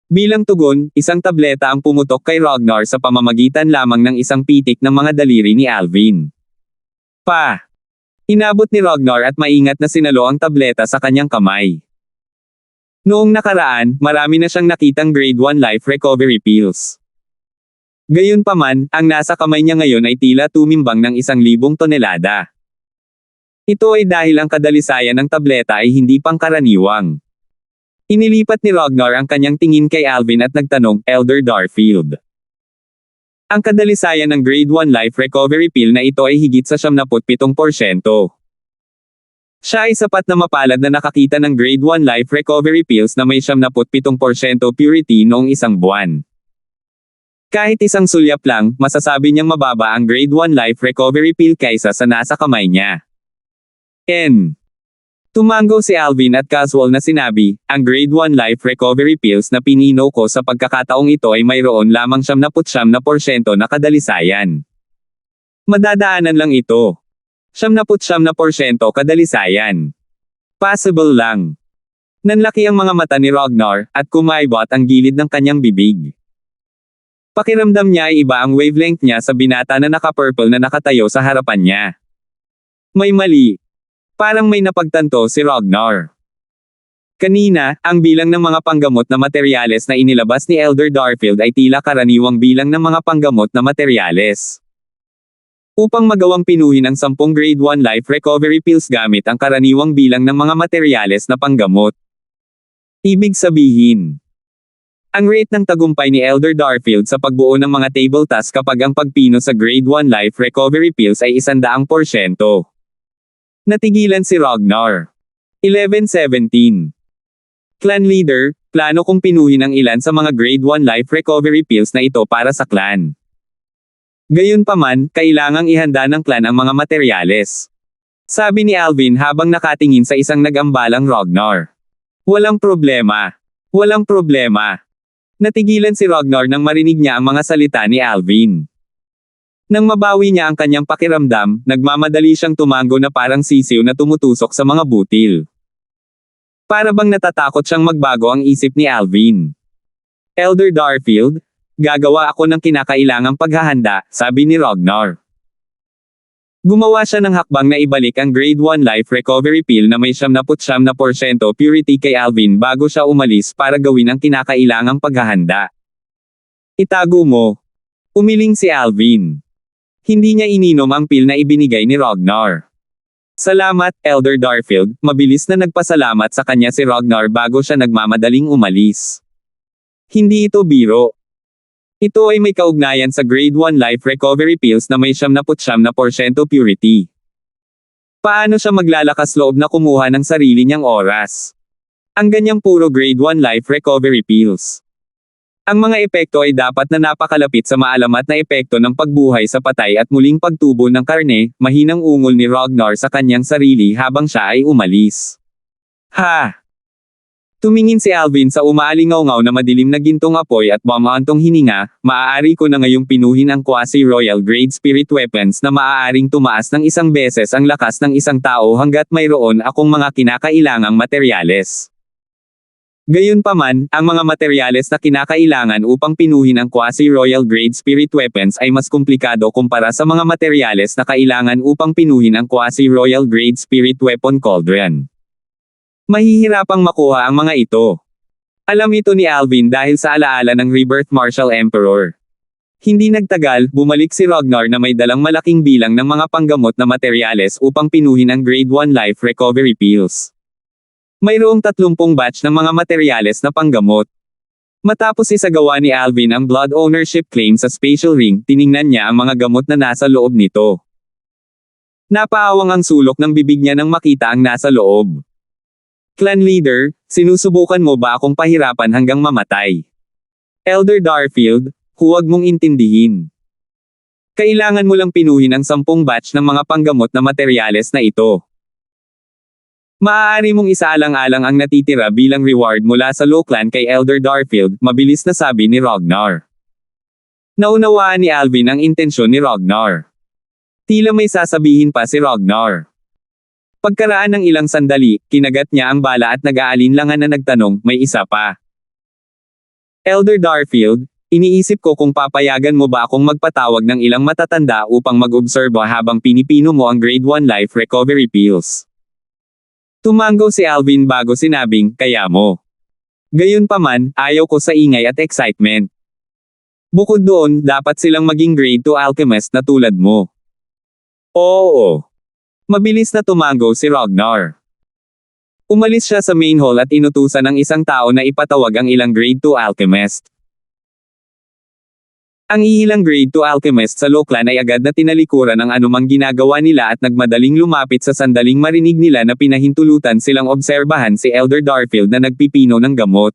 Bilang tugon, isang tableta ang pumutok kay Ragnar sa pamamagitan lamang ng isang pitik ng mga daliri ni Alvin. Inabot ni Ragnar at maingat na sinalo ang tableta sa kanyang kamay. Noong nakaraan, marami na siyang nakitang Grade 1 Life Recovery Pills. Gayunpaman, ang nasa kamay niya ngayon ay tila tumimbang ng 1,000 tonelada. Ito ay dahil ang kadalisayan ng tableta ay hindi pangkaraniwang. Inilipat ni Ragnar ang kanyang tingin kay Alvin at nagtanong, Elder Darfield. Ang kadalisayan ng Grade 1 Life Recovery Pill na ito ay higit sa 77%. Siya ay sapat na mapalad na nakakita ng Grade 1 Life Recovery Pills na may 77% purity noong isang buwan. Kahit isang sulyap lang, masasabi niyang mababa ang Grade 1 Life Recovery Pill kaysa sa nasa kamay niya. Tumango si Alvin at casual na sinabi, ang Grade 1 Life Recovery Pills na pinino ko sa pagkakataong ito ay mayroon lamang 79% na kadalisayan. Madadaanan lang ito. 79% kadalisayan. Possible lang. Nanlaki ang mga mata ni Ragnar, at kumaibot ang gilid ng kanyang bibig. Pakiramdam niya ay iba ang wavelength niya sa binata na naka-purple na nakatayo sa harapan niya. May mali. Parang may napagtanto si Ragnar. Kanina, ang bilang ng mga panggamot na materyales na inilabas ni Elder Darfield ay tila karaniwang bilang ng mga panggamot na materyales. Upang magawang pinuhin ang 10 Grade 1 Life Recovery Pills gamit ang karaniwang bilang ng mga materyales na panggamot. Ibig sabihin, ang rate ng tagumpay ni Elder Darfield sa pagbuo ng mga table task kapag ang pagpino sa Grade 1 Life Recovery Pills ay 100%. Natigilan si Ragnar. 11:17. Clan Leader, plano kong pinuhin ang ilan sa mga Grade 1 Life Recovery Pills na ito para sa clan. Gayunpaman, kailangang ihanda ng clan ang mga materyales. Sabi ni Alvin habang nakatingin sa isang nagambalang Ragnar. Walang problema. Walang problema. Natigilan si Ragnar nang marinig niya ang mga salita ni Alvin. Nang mabawi niya ang kanyang pakiramdam, nagmamadali siyang tumango na parang sisiw na tumutusok sa mga butil. Para bang natatakot siyang magbago ang isip ni Alvin. Elder Darfield, gagawa ako ng kinakailangang paghahanda, sabi ni Ragnar. Gumawa siya ng hakbang na ibalik ang Grade 1 Life Recovery Pill na may 79% purity kay Alvin bago siya umalis para gawin ang kinakailangang paghahanda. Itago mo. Umiling si Alvin. Hindi niya ininom ang pill na ibinigay ni Ragnar. Salamat, Elder Darfield, mabilis na nagpasalamat sa kanya si Ragnar bago siya nagmamadaling umalis. Hindi ito biro. Ito ay may kaugnayan sa Grade 1 Life Recovery Pills na may 79% purity. Paano siya maglalakas loob na kumuha ng sarili niyang oras? Ang ganyang puro Grade 1 Life Recovery Pills. Ang mga epekto ay dapat na napakalapit sa maalamat na epekto ng pagbuhay sa patay at muling pagtubo ng karne, mahinang ungol ni Ragnar sa kanyang sarili habang siya ay umalis. Ha! Tumingin si Alvin sa umaalingaw-ngaw na madilim na gintong apoy at bumaantong hininga, maaari ko na ngayong pinuhin ang quasi-royal grade spirit weapons na maaaring tumaas ng 1 beses ang lakas ng isang tao hanggat mayroon akong mga kinakailangang materyales. Gayunpaman, ang mga materyales na kinakailangan upang pinuhin ang quasi-royal grade spirit weapons ay mas komplikado kumpara sa mga materyales na kailangan upang pinuhin ang quasi-royal grade spirit weapon cauldron. Mahihirapang makuha ang mga ito. Alam ito ni Alvin dahil sa alaala ng Rebirth Martial Emperor. Hindi nagtagal, bumalik si Ragnar na may dalang malaking bilang ng mga panggamot na materyales upang pinuhin ang Grade 1 Life Recovery Pills. Mayroong 30 batch ng mga materyales na panggamot. Matapos isagawa ni Alvin ang blood ownership claim sa Spatial Ring, tiningnan niya ang mga gamot na nasa loob nito. Napaawang ang sulok ng bibig niya nang makita ang nasa loob. Clan Leader, sinusubukan mo ba akong pahirapan hanggang mamatay? Elder Darfield, huwag mong intindihin. Kailangan mo lang pinuhin ang 10 batch ng mga panggamot na materyales na ito. Maaari mong isaalang-alang ang natitira bilang reward mula sa Low Clan kay Elder Darfield, mabilis na sabi ni Ragnar. Naunawaan ni Alvin ang intensyon ni Ragnar. Tila may sasabihin pa si Ragnar. Pagkaraan ng ilang sandali, kinagat niya ang bala at nag-aalinlangan na nagtanong, may isa pa. Elder Darfield, iniisip ko kung papayagan mo ba akong magpatawag ng ilang matatanda upang mag-obserba habang pinipino mo ang Grade 1 Life Recovery Pills. Tumango si Alvin bago sinabing, kaya mo. Gayunpaman, ayaw ko sa ingay at excitement. Bukod doon, dapat silang maging Grade 2 alchemist na tulad mo. Oo. Mabilis na tumango si Ragnar. Umalis siya sa main hall at inutusan ng isang tao na ipatawag ang ilang Grade 2 alchemist. Ang ilang Grade 2 alchemist sa Low Clan ay agad na tinalikuran ang anumang ginagawa nila at nagmadaling lumapit sa sandaling marinig nila na pinahintulutan silang obserbahan si Elder Darfield na nagpipino ng gamot.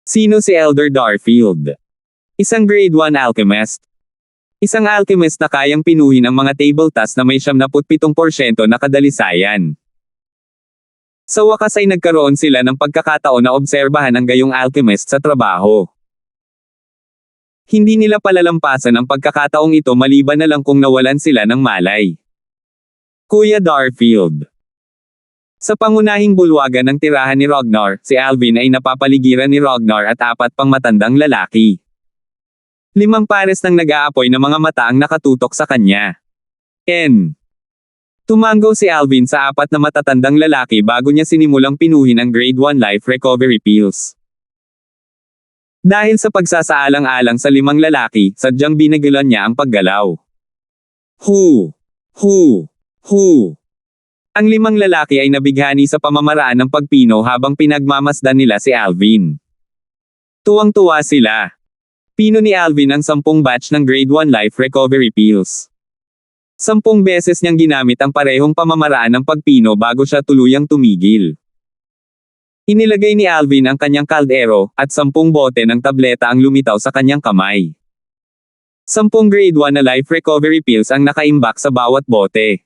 Sino si Elder Darfield? Isang Grade 1 alchemist. Isang alchemist na kayang pinuhin ang mga table tasks na may 77% na kadalisayan. Sa wakas ay nagkaroon sila ng pagkakataon na obserbahan ang gayong alchemist sa trabaho. Hindi nila palalampasan ang pagkakataong ito maliban na lang kung nawalan sila ng malay. Kuya Darfield. Sa pangunahing bulwagan ng tirahan ni Ragnar, si Alvin ay napapaligiran ni Ragnar at 4 pang matandang lalaki. 5 pares ng nag-aapoy na mga mata ang nakatutok sa kanya. Tumango si Alvin sa 4 na matatandang lalaki bago niya sinimulang pinuhin ang Grade 1 Life Recovery Pills. Dahil sa pagsasaalang-alang sa 5 lalaki, sadyang binigilan niya ang paggalaw. Hu! Hu! Hu! Ang 5 lalaki ay nabighani sa pamamaraan ng pagpino habang pinagmamasdan nila si Alvin. Tuwang-tuwa sila. Pino ni Alvin ang 10 batch ng Grade 1 Life Recovery Pills. 10 beses niyang ginamit ang parehong pamamaraan ng pagpino bago siya tuluyang tumigil. Inilagay ni Alvin ang kanyang kaldero, at 10 bote ng tableta ang lumitaw sa kanyang kamay. 10 Grade 1 na Life Recovery Pills ang nakaimbak sa bawat bote.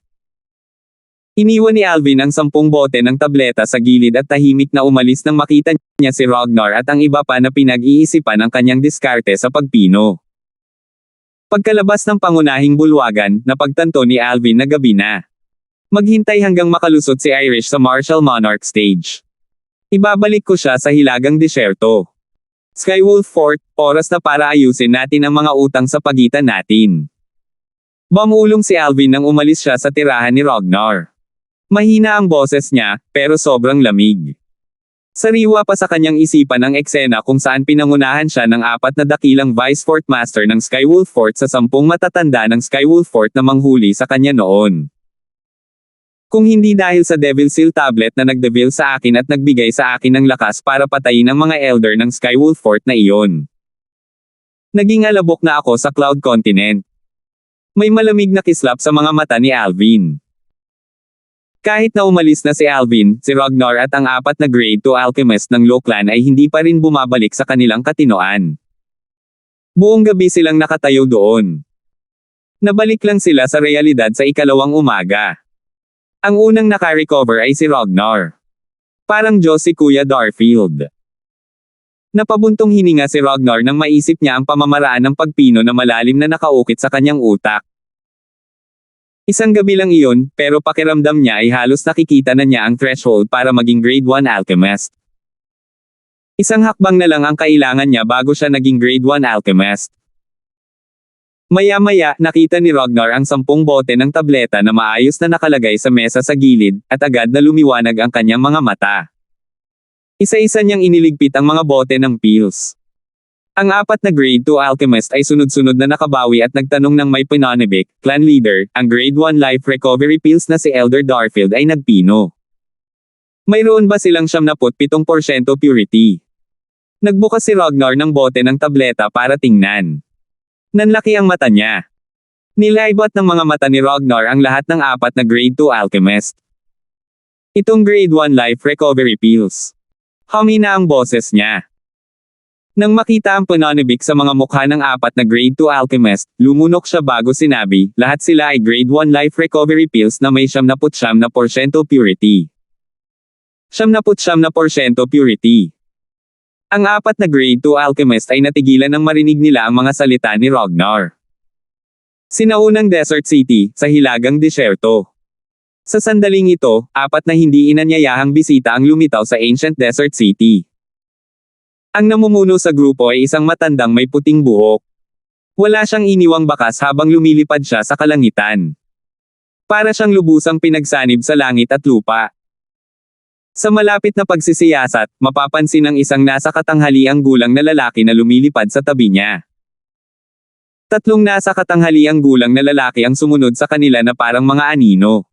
Iniwan ni Alvin ang 10 bote ng tableta sa gilid at tahimik na umalis nang makita niya si Ragnar at ang iba pa na pinag-iisipan ang kanyang diskarte sa pagpino. Pagkalabas ng pangunahing bulwagan, napagtanto ni Alvin na gabi na. Maghintay hanggang makalusot si Irish sa Martial Monarch stage. Ibabalik ko siya sa hilagang disyerto. Skywolf Fort, oras na para ayusin natin ang mga utang sa pagitan natin. Bumulong si Alvin nang umalis siya sa tirahan ni Ragnar. Mahina ang boses niya, pero sobrang lamig. Sariwa pa sa kanyang isipan ang eksena kung saan pinangunahan siya ng 4 na dakilang Vice Fort Master ng Skywolf Fort sa 10 matatanda ng Skywolf Fort na manghuli sa kanya noon. Kung hindi dahil sa Devil Seal Tablet na nagdevil sa akin at nagbigay sa akin ng lakas para patayin ang mga Elder ng Skywolf Fort na iyon. Naging alabok na ako sa Cloud Continent. May malamig na kislap sa mga mata ni Alvin. Kahit na umalis na si Alvin, si Ragnar at ang 4 na Grade 2 Alchemist ng Lochlan ay hindi pa rin bumabalik sa kanilang katinoan. Buong gabi silang nakatayo doon. Nabalik lang sila sa realidad sa ikalawang umaga. Ang unang naka-recover ay si Ragnar. Parang Diyos si Kuya Darfield. Napabuntong hininga si Ragnar nang maisip niya ang pamamaraan ng pagpino na malalim na nakaukit sa kanyang utak. Isang gabi lang iyon, pero pakiramdam niya ay halos nakikita na niya ang threshold para maging Grade 1 Alchemist. Isang hakbang na lang ang kailangan niya bago siya naging Grade 1 Alchemist. Maya-maya, nakita ni Ragnar ang 10 bote ng tableta na maayos na nakalagay sa mesa sa gilid, at agad na lumiwanag ang kanyang mga mata. Isa-isa niyang iniligpit ang mga bote ng pills. Ang 4 na Grade 2 Alchemist ay sunod-sunod na nakabawi at nagtanong ng may Pinonibik, clan leader, ang Grade 1 Life Recovery Pills na si Elder Darfield ay nagpino. Mayroon ba silang 77% purity? Nagbukas si Ragnar ng bote ng tableta para tingnan. Nanlaki ang mata niya. Nilaybot ng mga mata ni Ragnar ang lahat ng 4 na Grade 2 Alchemist. Itong Grade 1 Life Recovery Pills. Humina ang boses niya. Nang makita ang Pinonibik sa mga mukha ng 4 na Grade 2 Alchemist, lumunok siya bago sinabi, lahat sila ay Grade 1 Life Recovery Pills na may 79% purity. 79% purity. Ang 4 na Grade 2 Alchemist ay natigilan nang marinig nila ang mga salita ni Ragnar. Sinaunang Desert City, sa hilagang disyerto. Sa sandaling ito, 4 na hindi inanyayahang bisita ang lumitaw sa Ancient Desert City. Ang namumuno sa grupo ay isang matandang may puting buhok. Wala siyang iniwang bakas habang lumilipad siya sa kalangitan. Para siyang lubusang pinagsanib sa langit at lupa. Sa malapit na pagsisiyasat, mapapansin ang isang nasa katanghaliang gulang na lalaki na lumilipad sa tabi niya. 3 nasa katanghaliang gulang na lalaki ang sumunod sa kanila na parang mga anino.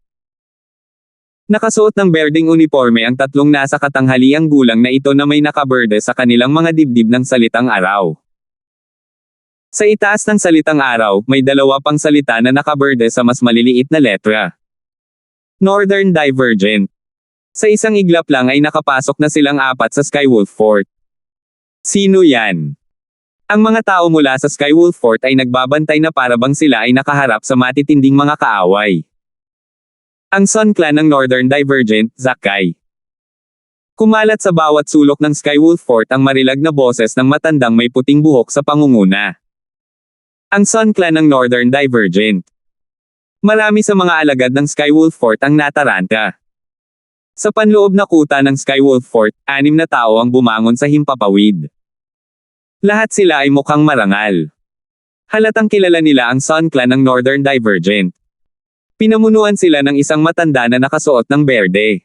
Nakasuot ng berdeng uniforme ang 3 nasa katanghaliang gulang na ito na may nakaberde sa kanilang mga dibdib ng salitang araw. Sa itaas ng salitang araw, may 2 pang salita na nakaberde sa mas maliliit na letra. Northern Divergent. Sa isang iglap lang ay nakapasok na silang 4 sa Skywolf Fort. Sino yan? Ang mga tao mula sa Skywolf Fort ay nagbabantay na parabang sila ay nakaharap sa matitinding mga kaaway. Ang Sun Clan ng Northern Divergent, Zakai. Kumalat sa bawat sulok ng Skywolf Fort ang marilag na boses ng matandang may puting buhok sa pangunguna. Ang Sun Clan ng Northern Divergent. Marami sa mga alagad ng Skywolf Fort ang nataranta. Sa panloob na kuta ng Skywolf Fort, 6 na tao ang bumangon sa himpapawid. Lahat sila ay mukhang marangal. Halatang kilala nila ang Sun Clan ng Northern Divergent. Pinamunuan sila ng isang matanda na nakasuot ng berde.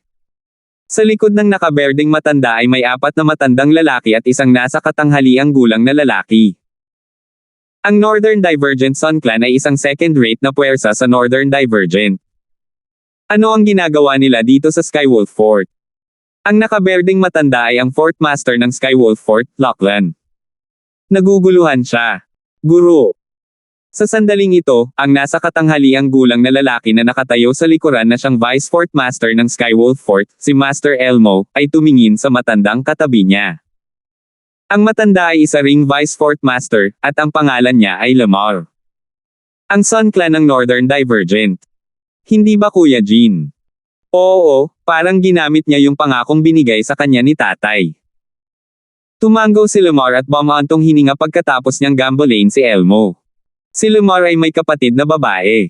Sa likod ng nakaberdeng matanda ay may 4 na matandang lalaki at isang nasa katanghaliang gulang na lalaki. Ang Northern Divergent Sun Clan ay isang second-rate na puwersa sa Northern Divergent. Ano ang ginagawa nila dito sa Skywolf Fort? Ang nakaberdeng matanda ay ang Fort Master ng Skywolf Fort, Lachlan. Naguguluhan siya. Guro. Sa sandaling ito, ang nasa katanghaliang gulang na lalaki na nakatayo sa likuran na siyang Vice Fort Master ng Skywolf Fort, si Master Elmo, ay tumingin sa matandang katabi niya. Ang matanda ay isa ring Vice Fort Master, at ang pangalan niya ay Lamar. Ang Sun Clan ng Northern Divergent. Hindi ba Kuya Jean? Oo, parang ginamit niya yung pangakong binigay sa kanya ni tatay. Tumango si Lamar at bumantong hininga pagkatapos niyang gambolain si Elmo. Si Lamar ay may kapatid na babae.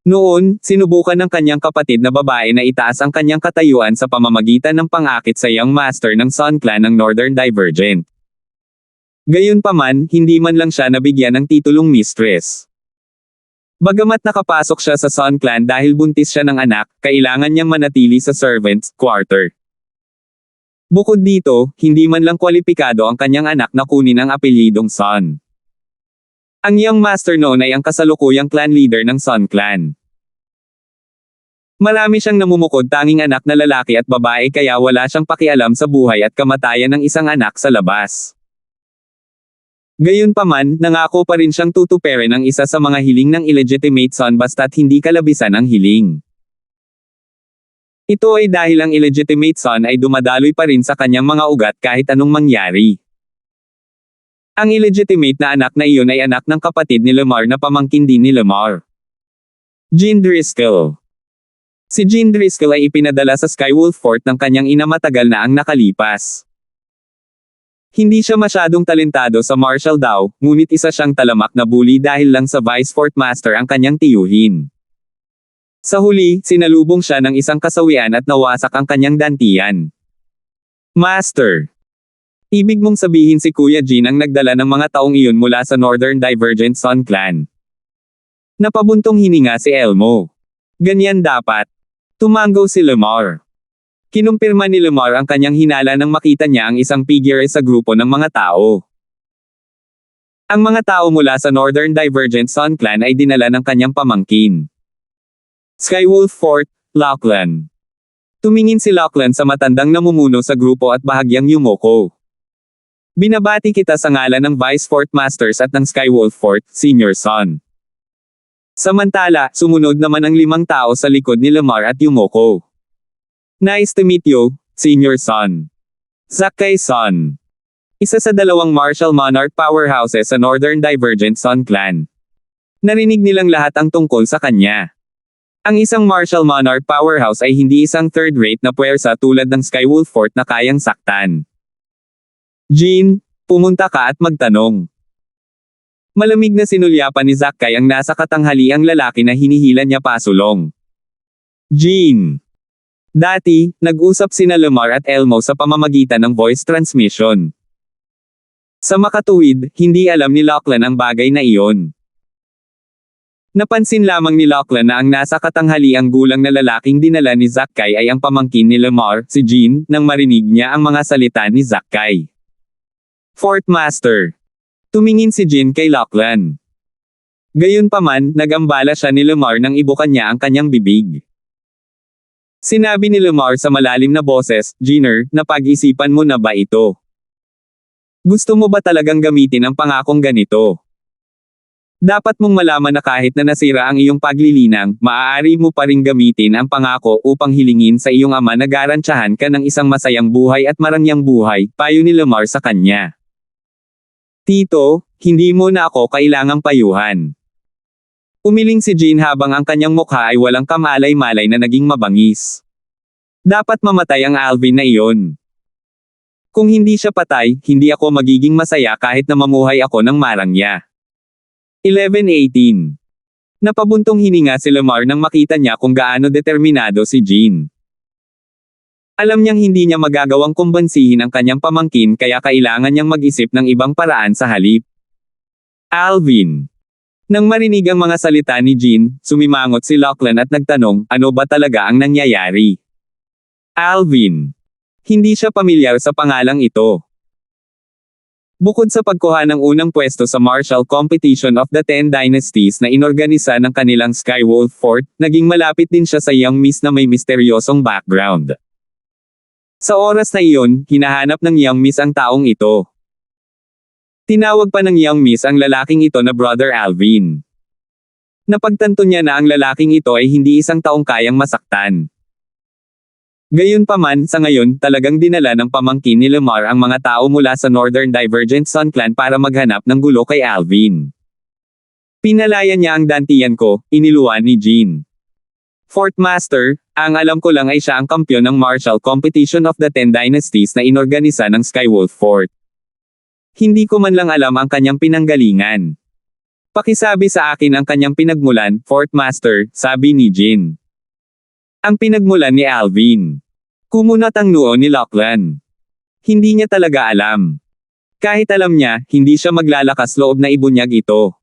Noon, sinubukan ng kanyang kapatid na babae na itaas ang kanyang katayuan sa pamamagitan ng pang-akit sa Young Master ng Sun Clan ng Northern Divergent. Gayunpaman, hindi man lang siya nabigyan ng titulong mistress. Bagamat nakapasok siya sa Sun Clan dahil buntis siya ng anak, kailangan niyang manatili sa servants' quarter. Bukod dito, hindi man lang kwalipikado ang kanyang anak na kunin ang apelyidong Sun. Ang Young Master noon ay ang kasalukuyang clan leader ng Sun Clan. Marami siyang namumukod tanging anak na lalaki at babae kaya wala siyang pakialam sa buhay at kamatayan ng isang anak sa labas. Gayunpaman, nangako pa rin siyang tutuperin ang isa sa mga hiling ng illegitimate son basta't hindi kalabisan ang hiling. Ito ay dahil ang illegitimate son ay dumadaloy pa rin sa kanyang mga ugat kahit anong mangyari. Ang illegitimate na anak na iyon ay anak ng kapatid ni Lamar na pamangkin din ni Lamar. Jean Driscoll. Si Jean Driscoll ay ipinadala sa Skywolf Fort ng kanyang ina matagal na ang nakalipas. Hindi siya masyadong talentado sa martial daw, ngunit isa siyang talamak na bully dahil lang sa Vice Fort Master ang kanyang tiyuhin. Sa huli, sinalubong siya ng isang kasawian at nawasak ang kanyang dantian. Master. Ibig mong sabihin si Kuya Jean ang nagdala ng mga taong iyon mula sa Northern Divergent Sun Clan. Napabuntong hininga si Elmo. Ganyan dapat. Tumango si Lamar. Kinumpirma ni Lamar ang kanyang hinala nang makita niya ang isang figure sa grupo ng mga tao. Ang mga tao mula sa Northern Divergent Sun Clan ay dinala ng kanyang pamangkin. Skywolf Fort, Lachlan. Tumingin si Lachlan sa matandang namumuno sa grupo at bahagyang yumoko. Binabati kita sa ngalan ng Vice Fort Masters at ng Skywolf Fort, Senior Son. Samantala, sumunod naman ang 5 tao sa likod ni Lamar at yumoko. Nice to meet you, Senior Son. Zackay Son. Isa sa 2 martial monarch powerhouses sa Northern Divergent Sun Clan. Narinig nilang lahat ang tungkol sa kanya. Ang isang martial monarch powerhouse ay hindi isang third-rate na puwersa tulad ng Skywolf Fort na kayang saktan. Jean, pumunta ka at magtanong. Malamig na sinulyapan ni Zackay ang nasa katanghaliang lalaki na hinihila niya pasulong. Jean. Dati, nag-usap sina Lamar at Elmo sa pamamagitan ng voice transmission. Sa makatuwid, hindi alam ni Lachlan ang bagay na iyon. Napansin lamang ni Lachlan na ang nasa katanghaliang gulang na lalaking dinala ni Zackay ay ang pamangkin ni Lamar, si Jean, nang marinig niya ang mga salita ni Zackay. Fort Master. Tumingin si Jean kay Lachlan. Gayunpaman, nagambala siya ni Lamar nang ibukan niya ang kanyang bibig. Sinabi ni Lamar sa malalim na boses, Jeaner, napag-isipan mo na ba ito? Gusto mo ba talagang gamitin ang pangakong ganito? Dapat mong malaman na kahit na nasira ang iyong paglilinang, maaari mo pa ring gamitin ang pangako upang hilingin sa iyong ama na garantyahan ka ng isang masayang buhay at marangyang buhay, payo ni Lamar sa kanya. Tito, hindi mo na ako kailangang payuhan. Umiling si Jean habang ang kanyang mukha ay walang kamalay-malay na naging mabangis. Dapat mamatay ang Alvin na iyon. Kung hindi siya patay, hindi ako magiging masaya kahit na mamuhay ako ng marangya. 11:18. Napabuntong hininga si Lamar nang makita niya kung gaano determinado si Jean. Alam niyang hindi niya magagawang kumbansihin ang kanyang pamangkin kaya kailangan niyang mag-isip ng ibang paraan sa halip. Alvin. Nang marinig ang mga salita ni Jean, sumimangot si Lachlan at nagtanong, ano ba talaga ang nangyayari? Alvin. Hindi siya pamilyar sa pangalang ito. Bukod sa pagkuha ng unang pwesto sa Martial Competition of the Ten Dynasties na inorganisa ng kanilang Skywolf Fort, naging malapit din siya sa Young Miss na may misteryosong background. Sa oras na iyon, hinahanap ng Young Miss ang taong ito. Tinawag pa ng Young Miss ang lalaking ito na Brother Alvin. Napagtanto niya na ang lalaking ito ay hindi isang taong kayang masaktan. Gayunpaman, sa ngayon, talagang dinala ng pamangkin ni Lamar ang mga tao mula sa Northern Divergent Sun Clan para maghanap ng gulo kay Alvin. Pinalaya niya ang dantiyan ko, iniluan ni Jean. Fort Master, ang alam ko lang ay siya ang kampyon ng Martial Competition of the Ten Dynasties na inorganisa ng Skywolf Fort. Hindi ko man lang alam ang kanyang pinanggalingan. Pakisabi sa akin ang kanyang pinagmulan, Fort Master, sabi ni Jean. Ang pinagmulan ni Alvin. Kumunat ang noo ni Lachlan. Hindi niya talaga alam. Kahit alam niya, hindi siya maglalakas loob na ibunyag ito.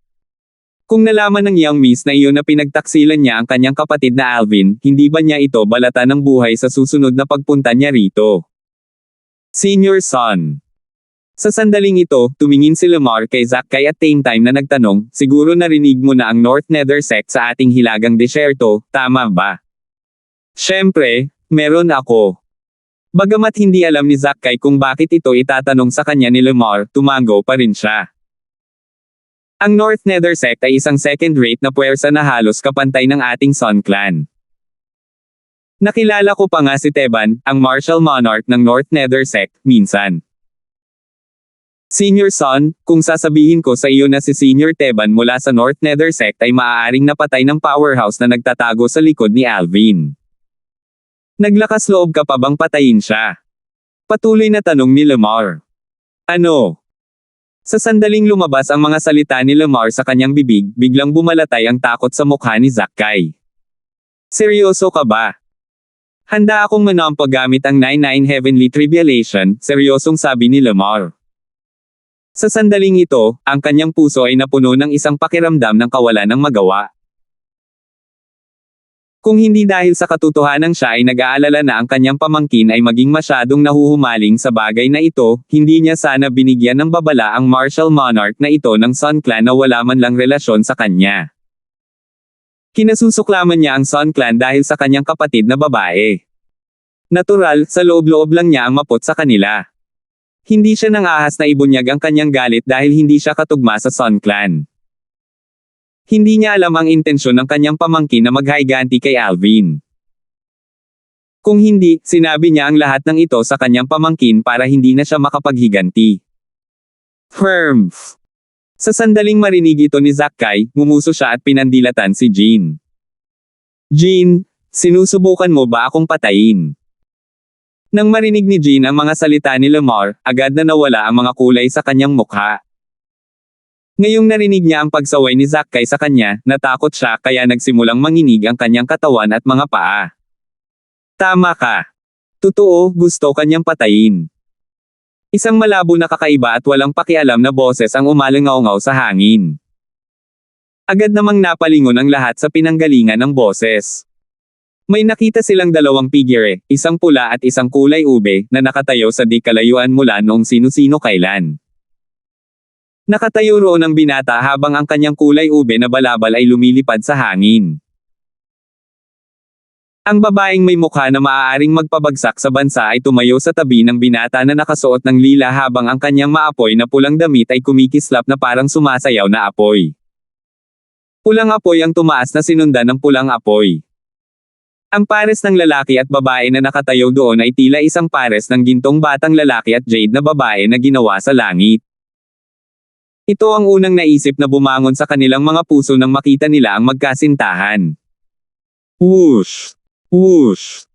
Kung nalaman ng Young Miss na iyon na pinagtaksilan niya ang kanyang kapatid na Alvin, hindi ba niya ito balata ng buhay sa susunod na pagpunta niya rito? Senior Son. Sa sandaling ito, tumingin si Lamar kay Zackay at same time na nagtanong, siguro narinig mo na ang North Nether Sect sa ating hilagang desyerto, tama ba? Siyempre, meron ako. Bagamat hindi alam ni Zackay kung bakit ito itatanong sa kanya ni Lamar, tumango pa rin siya. Ang North Nether Sect ay isang second-rate na puwersa na halos kapantay ng ating Sun Clan. Nakilala ko pa nga si Teban, ang martial monarch ng North Nether Sect, minsan. Senior Son, kung sasabihin ko sa iyo na si Senior Teban mula sa North Nether Sect ay maaaring napatay ng powerhouse na nagtatago sa likod ni Alvin. Naglakas loob ka pa bang patayin siya? Patuloy na tanong ni Lamar. Ano? Sa sandaling lumabas ang mga salita ni Lamar sa kanyang bibig, biglang bumalatay ang takot sa mukha ni Zackay. Seryoso ka ba? Handa akong manampo gamit ang 99 Heavenly Tribulation, seryosong sabi ni Lamar. Sa sandaling ito, ang kanyang puso ay napuno ng isang pakiramdam ng kawalan ng magawa. Kung hindi dahil sa katotohanan siya ay nag-aalala na ang kanyang pamangkin ay maging masyadong nahuhumaling sa bagay na ito, hindi niya sana binigyan ng babala ang martial monarch na ito ng Sun Clan na wala man lang relasyon sa kanya. Kinasusuklaman niya ang Sun Clan dahil sa kanyang kapatid na babae. Natural, sa loob-loob lang niya ang mapot sa kanila. Hindi siya nang ahas na ibunyag ang kanyang galit dahil hindi siya katugma sa Sun Clan. Hindi niya alam ang intensyon ng kanyang pamangkin na maghaiganti kay Alvin. Kung hindi, sinabi niya ang lahat ng ito sa kanyang pamangkin para hindi na siya makapaghiganti. Firms. Sa sandaling marinig ito ni Zackay, ngumuso siya at pinandilatan si Jean. Jean, sinusubukan mo ba akong patayin? Nang marinig ni Jean ang mga salita ni Lamar, agad na nawala ang mga kulay sa kanyang mukha. Ngayong narinig niya ang pagsaway ni Zackay sa kanya, natakot siya kaya nagsimulang manginig ang kanyang katawan at mga paa. Tama ka. Totoo, gusto kanyang patayin. Isang malabo na kakaiba at walang pakialam na boses ang umalingaw-ngaw sa hangin. Agad namang napalingon ang lahat sa pinanggalingan ng boses. May nakita silang dalawang figure, isang pula at isang kulay ube, na nakatayo sa di kalayuan mula noong sino-sino kailan. Nakatayo roon ang binata habang ang kanyang kulay ube na balabal ay lumilipad sa hangin. Ang babaeng may mukha na maaaring magpabagsak sa bansa ay tumayo sa tabi ng binata na nakasuot ng lila habang ang kanyang maapoy na pulang damit ay kumikislap na parang sumasayaw na apoy. Pulang apoy ang tumaas na sinundan ng pulang apoy. Ang pares ng lalaki at babae na nakatayo doon ay tila isang pares ng gintong batang lalaki at jade na babae na ginawa sa langit. Ito ang unang naisip na bumangon sa kanilang mga puso nang makita nila ang magkasintahan. Whoosh! Whoosh!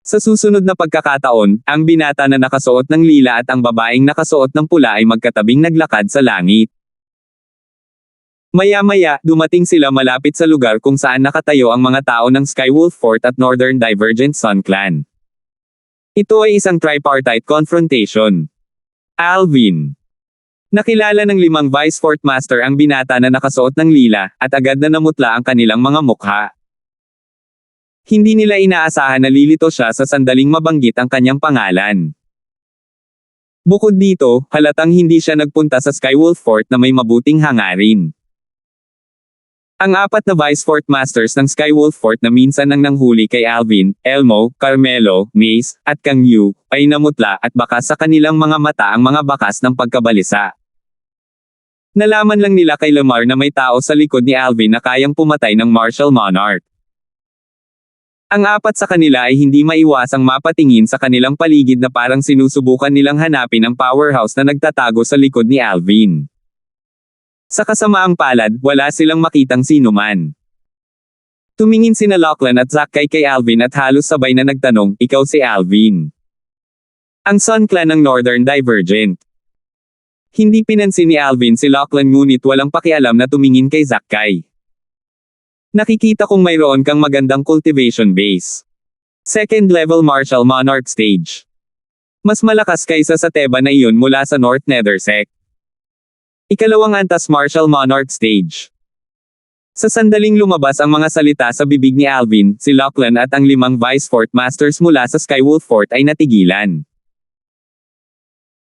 Sa susunod na pagkakataon, ang binata na nakasuot ng lila at ang babaeng nakasuot ng pula ay magkatabing naglakad sa langit. Maya-maya, dumating sila malapit sa lugar kung saan nakatayo ang mga tao ng Skywolf Fort at Northern Divergent Sun Clan. Ito ay isang tripartite confrontation. Alvin. Nakilala ng 5 Vice Fort Master ang binata na nakasuot ng lila, at agad na namutla ang kanilang mga mukha. Hindi nila inaasahan na lilito siya sa sandaling mabanggit ang kanyang pangalan. Bukod dito, halatang hindi siya nagpunta sa Skywolf Fort na may mabuting hangarin. Ang 4 na Vice Fort Masters ng Skywolf Fort na minsan nang nanghuli kay Alvin, Elmo, Carmelo, Mace, at Kang Yu, ay namutla at bakas sa kanilang mga mata ang mga bakas ng pagkabalisa. Nalaman lang nila kay Lamar na may tao sa likod ni Alvin na kayang pumatay ng Martial Monarch. Ang 4 sa kanila ay hindi maiwasang mapatingin sa kanilang paligid na parang sinusubukan nilang hanapin ang powerhouse na nagtatago sa likod ni Alvin. Sa kasamaang palad, wala silang makitang sinuman. Tumingin sina Lachlan at Zack kay Alvin at halos sabay na nagtanong, "Ikaw si Alvin?" Ang Sun Clan ng Northern Divergent. Hindi pinansin ni Alvin si Lachlan ngunit walang pakialam na tumingin kay Zack. Nakikita kong mayroon kang magandang cultivation base. Second level Martial Monarch Stage. Mas malakas kaysa sa teba na iyon mula sa North Nether Sect. Ikalawang antas Martial Monarch Stage. Sa sandaling lumabas ang mga salita sa bibig ni Alvin, si Lachlan at ang 5 Vice Fort Masters mula sa Skywolf Fort ay natigilan.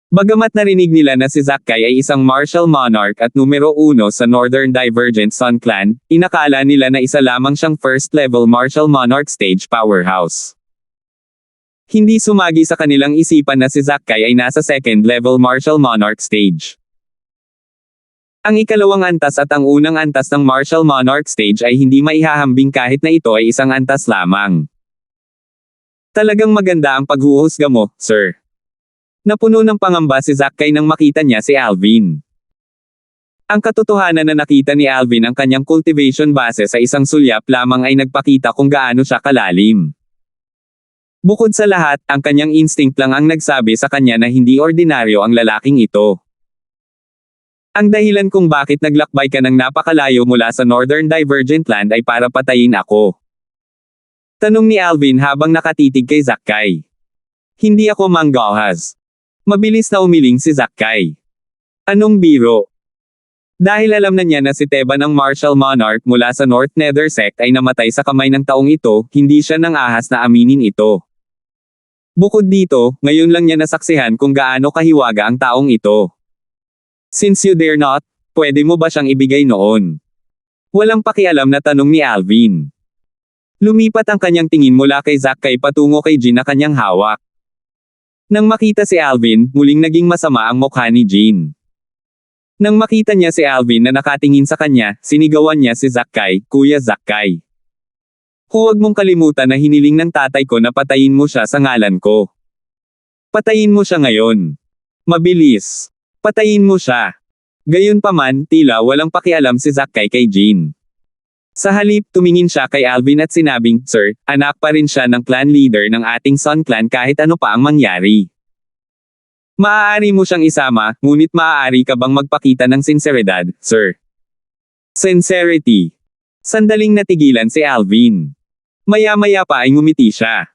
Bagamat narinig nila na si Zack ay isang Martial Monarch at numero 1 sa Northern Divergent Sun Clan, inakala nila na isa lamang siyang first level Martial Monarch Stage powerhouse. Hindi sumagi sa kanilang isipan na si Zack ay nasa second level Martial Monarch Stage. Ang ikalawang antas at ang unang antas ng Martial Monarch Stage ay hindi maihahambing kahit na ito ay isang antas lamang. Talagang maganda ang paghuhusga mo, sir. Napuno ng pangamba si Zack nang makita niya si Alvin. Ang katotohanan na nakita ni Alvin ang kanyang cultivation base sa isang sulyap lamang ay nagpakita kung gaano siya kalalim. Bukod sa lahat, ang kanyang instinct lang ang nagsabi sa kanya na hindi ordinaryo ang lalaking ito. Ang dahilan kung bakit naglakbay ka ng napakalayo mula sa Northern Divergent Land ay para patayin ako. Tanong ni Alvin habang nakatitig kay Zack. Hindi ako manggahas. Mabilis na umiling si Zack. Anong biro? Dahil alam na niya na si Teba ng Martial Monarch mula sa North Nether Sect ay namatay sa kamay ng taong ito, hindi siya nang ahas na aminin ito. Bukod dito, ngayon lang niya nasaksihan kung gaano kahiwaga ang taong ito. Since you dare not, pwede mo ba siyang ibigay noon? Walang pakialam na tanong ni Alvin. Lumipat ang kanyang tingin mula kay Zack patungo kay Jean na kanyang hawak. Nang makita si Alvin, muling naging masama ang mukha ni Jean. Nang makita niya si Alvin na nakatingin sa kanya, sinigawan niya si Zack. Kuya Zack. Huwag mong kalimutan na hiniling ng tatay ko na patayin mo siya sa ngalan ko. Patayin mo siya ngayon. Mabilis. Patayin mo siya. Gayunpaman, tila walang pakialam si Zack kay Jean. Sa halip, tumingin siya kay Alvin at sinabing, "Sir, anak pa rin siya ng clan leader ng ating Sun Clan kahit ano pa ang mangyari. Maaari mo siyang isama, ngunit maaari ka bang magpakita ng sinseridad, sir?" Sincerity. Sandaling natigilan si Alvin. Maya-maya pa ay ngumiti siya.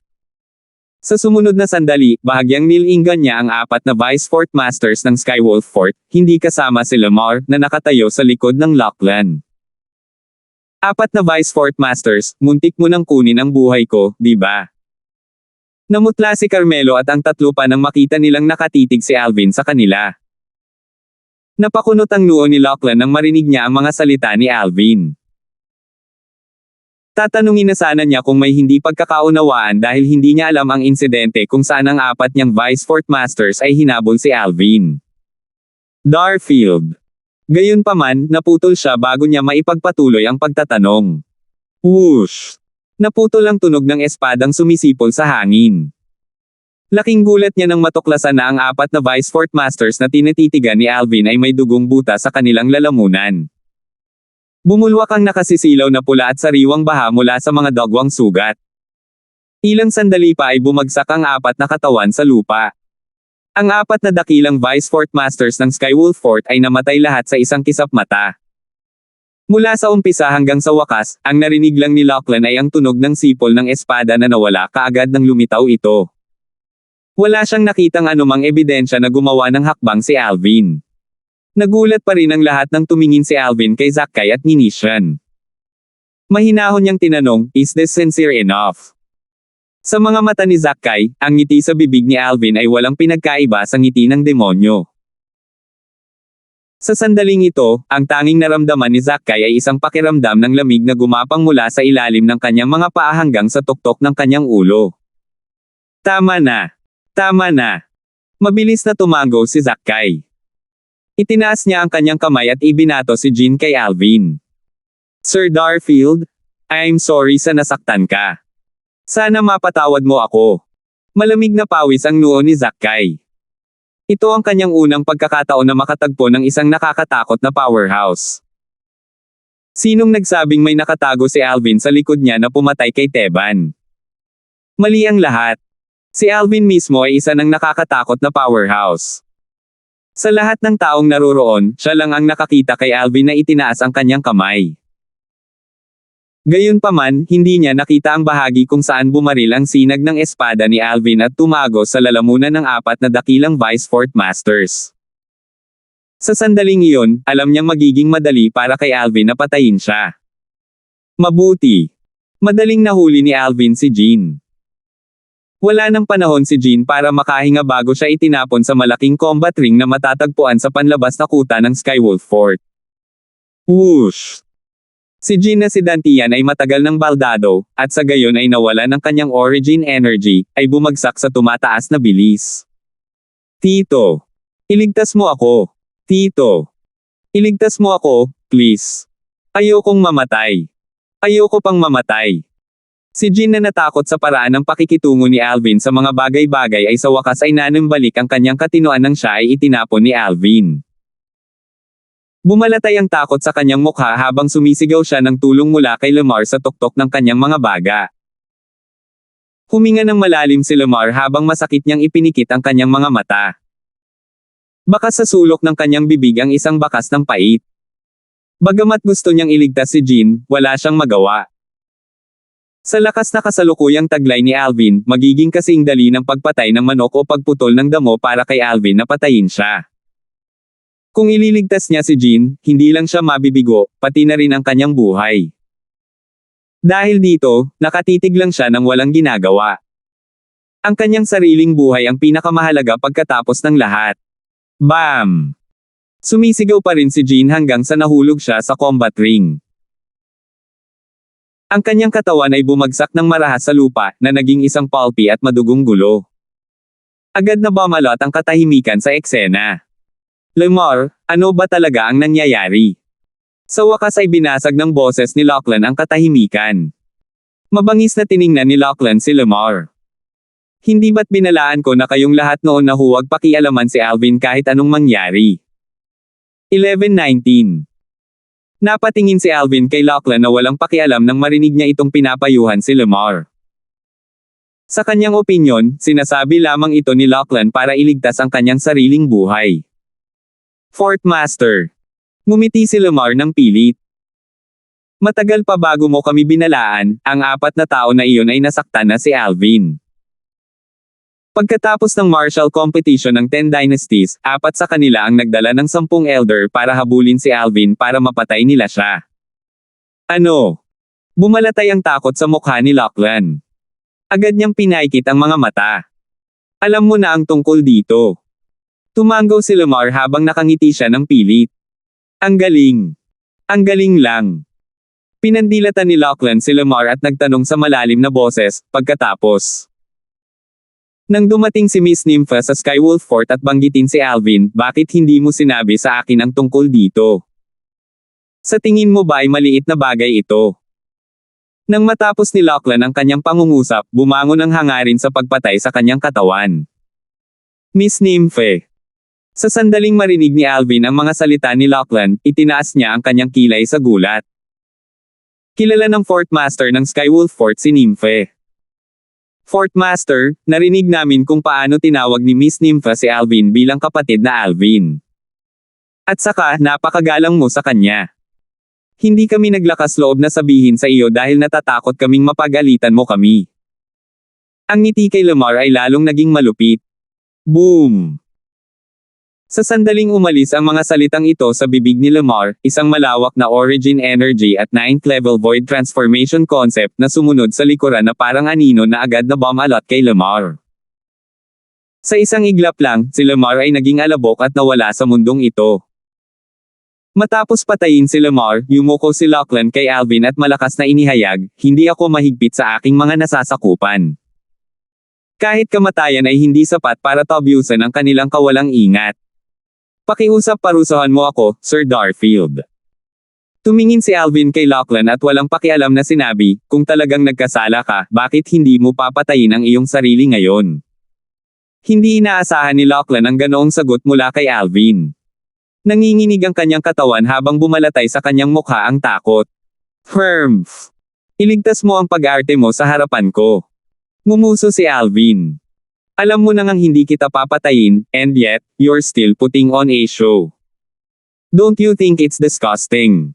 Sa sumunod na sandali, bahagyang nilinggan niya ang 4 na Vice Fort Masters ng Skywolf Fort, hindi kasama si Lamar na nakatayo sa likod ng Lachlan. 4 na Vice Fort Masters, muntik mo nang kunin ang buhay ko, di ba? Namutla si Carmelo at ang 3 pa nang makita nilang nakatitig si Alvin sa kanila. Napakunot ang noo ni Lachlan nang marinig niya ang mga salita ni Alvin. Tatanungin na sana niya kung may hindi pagkakaunawaan dahil hindi niya alam ang insidente kung saan ang 4 niyang Vice Fort Masters ay hinabol si Alvin. Darfield. Gayunpaman, naputol siya bago niya maipagpatuloy ang pagtatanong. Whoosh! Naputol ang tunog ng espadang sumisipol sa hangin. Laking gulat niya nang matuklasan na ang 4 na Vice Fort Masters na tinititigan ni Alvin ay may dugong buta sa kanilang lalamunan. Bumulwak ang nakasisilaw na pula at sariwang baha mula sa mga dagwang sugat. Ilang sandali pa ay bumagsak ang 4 na katawan sa lupa. Ang 4 na dakilang Vice Fort Masters ng Skywolf Fort ay namatay lahat sa isang kisap mata. Mula sa umpisa hanggang sa wakas, ang narinig lang ni Lachlan ay ang tunog ng sipol ng espada na nawala kaagad nang lumitaw ito. Wala siyang nakitang anumang ebidensya na gumawa ng hakbang si Alvin. Nagulat pa rin ang lahat nang tumingin si Alvin kay Zackay at nginisyan. Mahinahon niyang tinanong, "Is this sincere enough?" Sa mga mata ni Zackay, ang ngiti sa bibig ni Alvin ay walang pinagkaiba sa ngiti ng demonyo. Sa sandaling ito, ang tanging naramdaman ni Zackay ay isang pakiramdam ng lamig na gumapang mula sa ilalim ng kanyang mga paa hanggang sa tuktok ng kanyang ulo. Tama na. Tama na. Mabilis na tumango si Zackay. Itinaas niya ang kanyang kamay at ibinato si Jean kay Alvin. "Sir Darfield, I'm sorry sa nasaktan ka. Sana mapatawad mo ako." Malamig na pawis ang noo ni Zackay. Ito ang kanyang unang pagkakataon na makatagpo ng isang nakakatakot na powerhouse. Sinong nagsabing may nakatago si Alvin sa likod niya na pumatay kay Teban? Mali ang lahat. Si Alvin mismo ay isa ng nakakatakot na powerhouse. Sa lahat ng taong naroroon, siya lang ang nakakita kay Alvin na itinaas ang kanyang kamay. Gayunpaman, hindi niya nakita ang bahagi kung saan bumaril ang sinag ng espada ni Alvin at tumagos sa lalamunan ng 4 na dakilang Vice Fort Masters. Sa sandaling iyon, alam niyang magiging madali para kay Alvin na patayin siya. Mabuti. Madaling nahuli ni Alvin si Jean. Wala nang panahon si Jean para makahinga bago siya itinapon sa malaking combat ring na matatagpuan sa panlabas na kuta ng Skywolf Fort. Whoosh! Si Jean na si Dantian ay matagal ng baldado, at sa gayon ay nawala ng kanyang origin energy, ay bumagsak sa tumataas na bilis. "Tito! Iligtas mo ako! Tito! Iligtas mo ako, please! Ayokong mamatay! Ayoko pang mamatay!" Si Jean na natakot sa paraan ng pakikitungo ni Alvin sa mga bagay-bagay ay sa wakas ay nanumbalik ang kanyang katinoan nang siya ay itinapon ni Alvin. Bumalatay ang takot sa kanyang mukha habang sumisigaw siya ng tulong mula kay Lamar sa tuktok ng kanyang mga baga. Huminga ng malalim si Lamar habang masakit niyang ipinikit ang kanyang mga mata. Bakas sa sulok ng kanyang bibig ang isang bakas ng pait. Bagamat gusto niyang iligtas si Jean, wala siyang magawa. Sa lakas na kasalukuyang taglay ni Alvin, magiging kasing dali ng pagpatay ng manok o pagputol ng damo para kay Alvin na patayin siya. Kung ililigtas niya si Jean, hindi lang siya mabibigo, pati na rin ang kanyang buhay. Dahil dito, nakatitig lang siya nang walang ginagawa. Ang kanyang sariling buhay ang pinakamahalaga pagkatapos ng lahat. Bam! Sumisigaw pa rin si Jean hanggang sa nahulog siya sa combat ring. Ang kanyang katawan ay bumagsak ng marahas sa lupa, na naging isang pulpy at madugong gulo. Agad na bumalot ang katahimikan sa eksena. "Lamar, ano ba talaga ang nangyayari?" Sa wakas ay binasag ng boses ni Lachlan ang katahimikan. Mabangis na tiningnan ni Lachlan si Lamar. "Hindi ba't binalaan ko na kayong lahat noon na huwag pakialaman si Alvin kahit anong mangyari?" 11:19 Napatingin si Alvin kay Lachlan na walang pakialam nang marinig niya itong pinapayuhan si Lamar. Sa kanyang opinyon, sinasabi lamang ito ni Lachlan para iligtas ang kanyang sariling buhay. "Fort Master." Ngumiti si Lamar ng pilit. "Matagal pa bago mo kami binalaan, ang 4 na tao na iyon ay nasaktan na si Alvin. Pagkatapos ng martial competition ng 10 Dynasties, 4 sa kanila ang nagdala ng 10 elder para habulin si Alvin para mapatay nila siya." Ano? Bumalatay ang takot sa mukha ni Lachlan. Agad niyang pinaikit ang mga mata. "Alam mo na ang tungkol dito." Tumango si Lamar habang nakangiti siya ng pilit. "Ang galing. Ang galing lang." Pinandilatan ni Lachlan si Lamar at nagtanong sa malalim na boses, pagkatapos. "Nang dumating si Miss Nympha sa Skywolf Fort at banggitin si Alvin, bakit hindi mo sinabi sa akin ang tungkol dito? Sa tingin mo ba ay maliit na bagay ito?" Nang matapos ni Lachlan ang kanyang pangungusap, bumangon ang hangarin sa pagpatay sa kanyang katawan. "Miss Nymphe." Sa sandaling marinig ni Alvin ang mga salita ni Lachlan, itinaas niya ang kanyang kilay sa gulat. Kilala ng Fort Master ng Skywolf Fort si Nymphe. "Fort Master, narinig namin kung paano tinawag ni Miss Nympha si Alvin bilang kapatid na Alvin. At saka, napakagalang mo sa kanya. Hindi kami naglakas loob na sabihin sa iyo dahil natatakot kaming mapagalitan mo kami." Ang ngiti kay Lamar ay lalong naging malupit. Boom! Sa sandaling umalis ang mga salitang ito sa bibig ni Lamar, isang malawak na origin energy at 9th level void transformation concept na sumunod sa likuran na parang anino na agad na bumalot kay Lamar. Sa isang iglap lang, si Lamar ay naging alabok at nawala sa mundong ito. Matapos patayin si Lamar, yumuko si Lachlan kay Alvin at malakas na inihayag, "Hindi ako mahigpit sa aking mga nasasakupan. Kahit kamatayan ay hindi sapat para tabyusan ang kanilang kawalang ingat. Pakiusap parusahan mo ako, Sir Darfield." Tumingin si Alvin kay Lachlan at walang pakialam na sinabi, "Kung talagang nagkasala ka, bakit hindi mo papatayin ang iyong sarili ngayon?" Hindi inaasahan ni Lachlan ang ganoong sagot mula kay Alvin. Nanginginig ang kanyang katawan habang bumalatay sa kanyang mukha ang takot. "Hermf! Iligtas mo ang pag-arte mo sa harapan ko." Ngumuso si Alvin. "Alam mo nang hindi kita papatayin, and yet, you're still putting on a show. Don't you think it's disgusting?"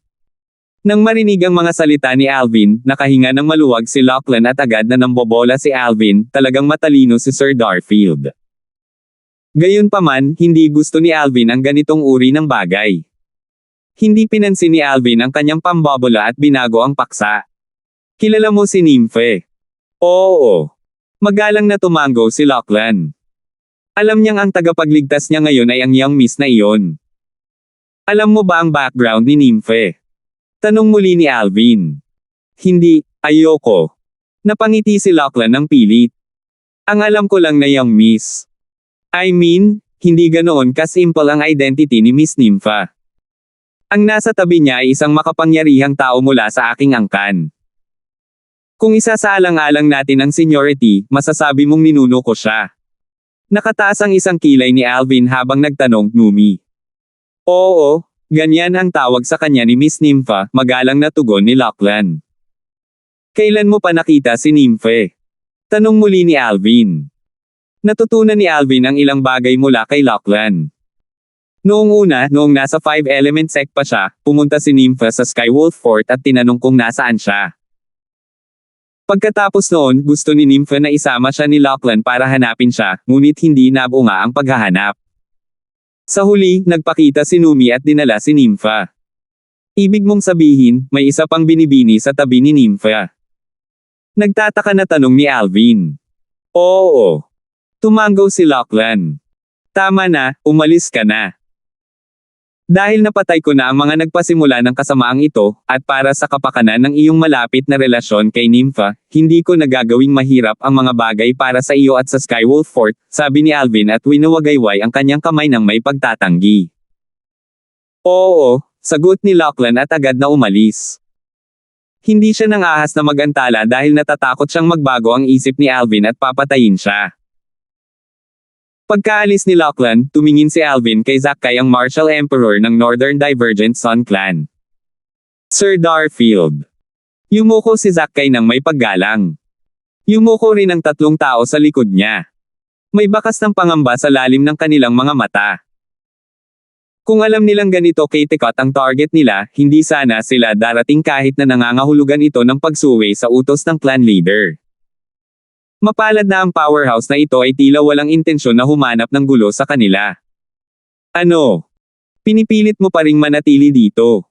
Nang marinig ang mga salita ni Alvin, nakahinga ng maluwag si Lachlan at agad na nambobola si Alvin, talagang matalino si Sir Darfield. Gayunpaman, hindi gusto ni Alvin ang ganitong uri ng bagay. Hindi pinansin ni Alvin ang kanyang pambobola at binago ang paksa. "Kilala mo si Nymphe?" "Oo." Magalang na tumango si Lachlan. Alam niyang ang tagapagligtas niya ngayon ay ang young miss na iyon. "Alam mo ba ang background ni Nymphe?" Tanong muli ni Alvin. "Hindi, ayoko." Napangiti si Lachlan ng pilit. "Ang alam ko lang na young miss. I mean, hindi ganoon ka-simple ang identity ni Miss Nympha. Ang nasa tabi niya ay isang makapangyarihang tao mula sa aking angkan. Kung isasaalang-alang natin ang seniority, masasabi mong ninuno ko siya." Nakataas ang isang kilay ni Alvin habang nagtanong, "Numi?" "Oo, ganyan ang tawag sa kanya ni Miss Nympha," magalang na tugon ni Lachlan. "Kailan mo pa nakita si Nymphe?" Tanong muli ni Alvin. Natutunan ni Alvin ang ilang bagay mula kay Lachlan. Noong una, noong nasa 5-element sect pa siya, pumunta si Nympha sa Skywolf Fort at tinanong kung nasaan siya. Pagkatapos noon, gusto ni Nympha na isama siya ni Lachlan para hanapin siya, ngunit hindi nabunga ang paghahanap. Sa huli, nagpakita si Numi at dinala si Nympha. Ibig mong sabihin, may isa pang binibini sa tabi ni Nympha? Nagtataka na tanong ni Alvin. "Oo." Tumango si Lachlan. "Tama na, umalis ka na. Dahil napatay ko na ang mga nagpasimula ng kasamaang ito, at para sa kapakanan ng iyong malapit na relasyon kay Nympha, hindi ko nagagawing mahirap ang mga bagay para sa iyo at sa Skywolf Fort," sabi ni Alvin at winawagayway ang kanyang kamay ng may pagtatanggi. "Oo," sagot ni Lachlan at agad na umalis. Hindi siya nangahas na magantala dahil natatakot siyang magbago ang isip ni Alvin at papatayin siya. Pagkaalis ni Lachlan, tumingin si Alvin kay Zakai, ang Martial Emperor ng Northern Divergent Sun Clan. "Sir Darfield." Yumuko si Zakai ng may paggalang. Yumuko rin ang tatlong tao sa likod niya. May bakas ng pangamba sa lalim ng kanilang mga mata. Kung alam nilang ganito kay-tikot ang target nila, hindi sana sila darating kahit na nangangahulugan ito ng pagsuway sa utos ng clan leader. Mapalad na ang powerhouse na ito ay tila walang intensyon na humanap ng gulo sa kanila. "Ano? Pinipilit mo pa ring manatili dito?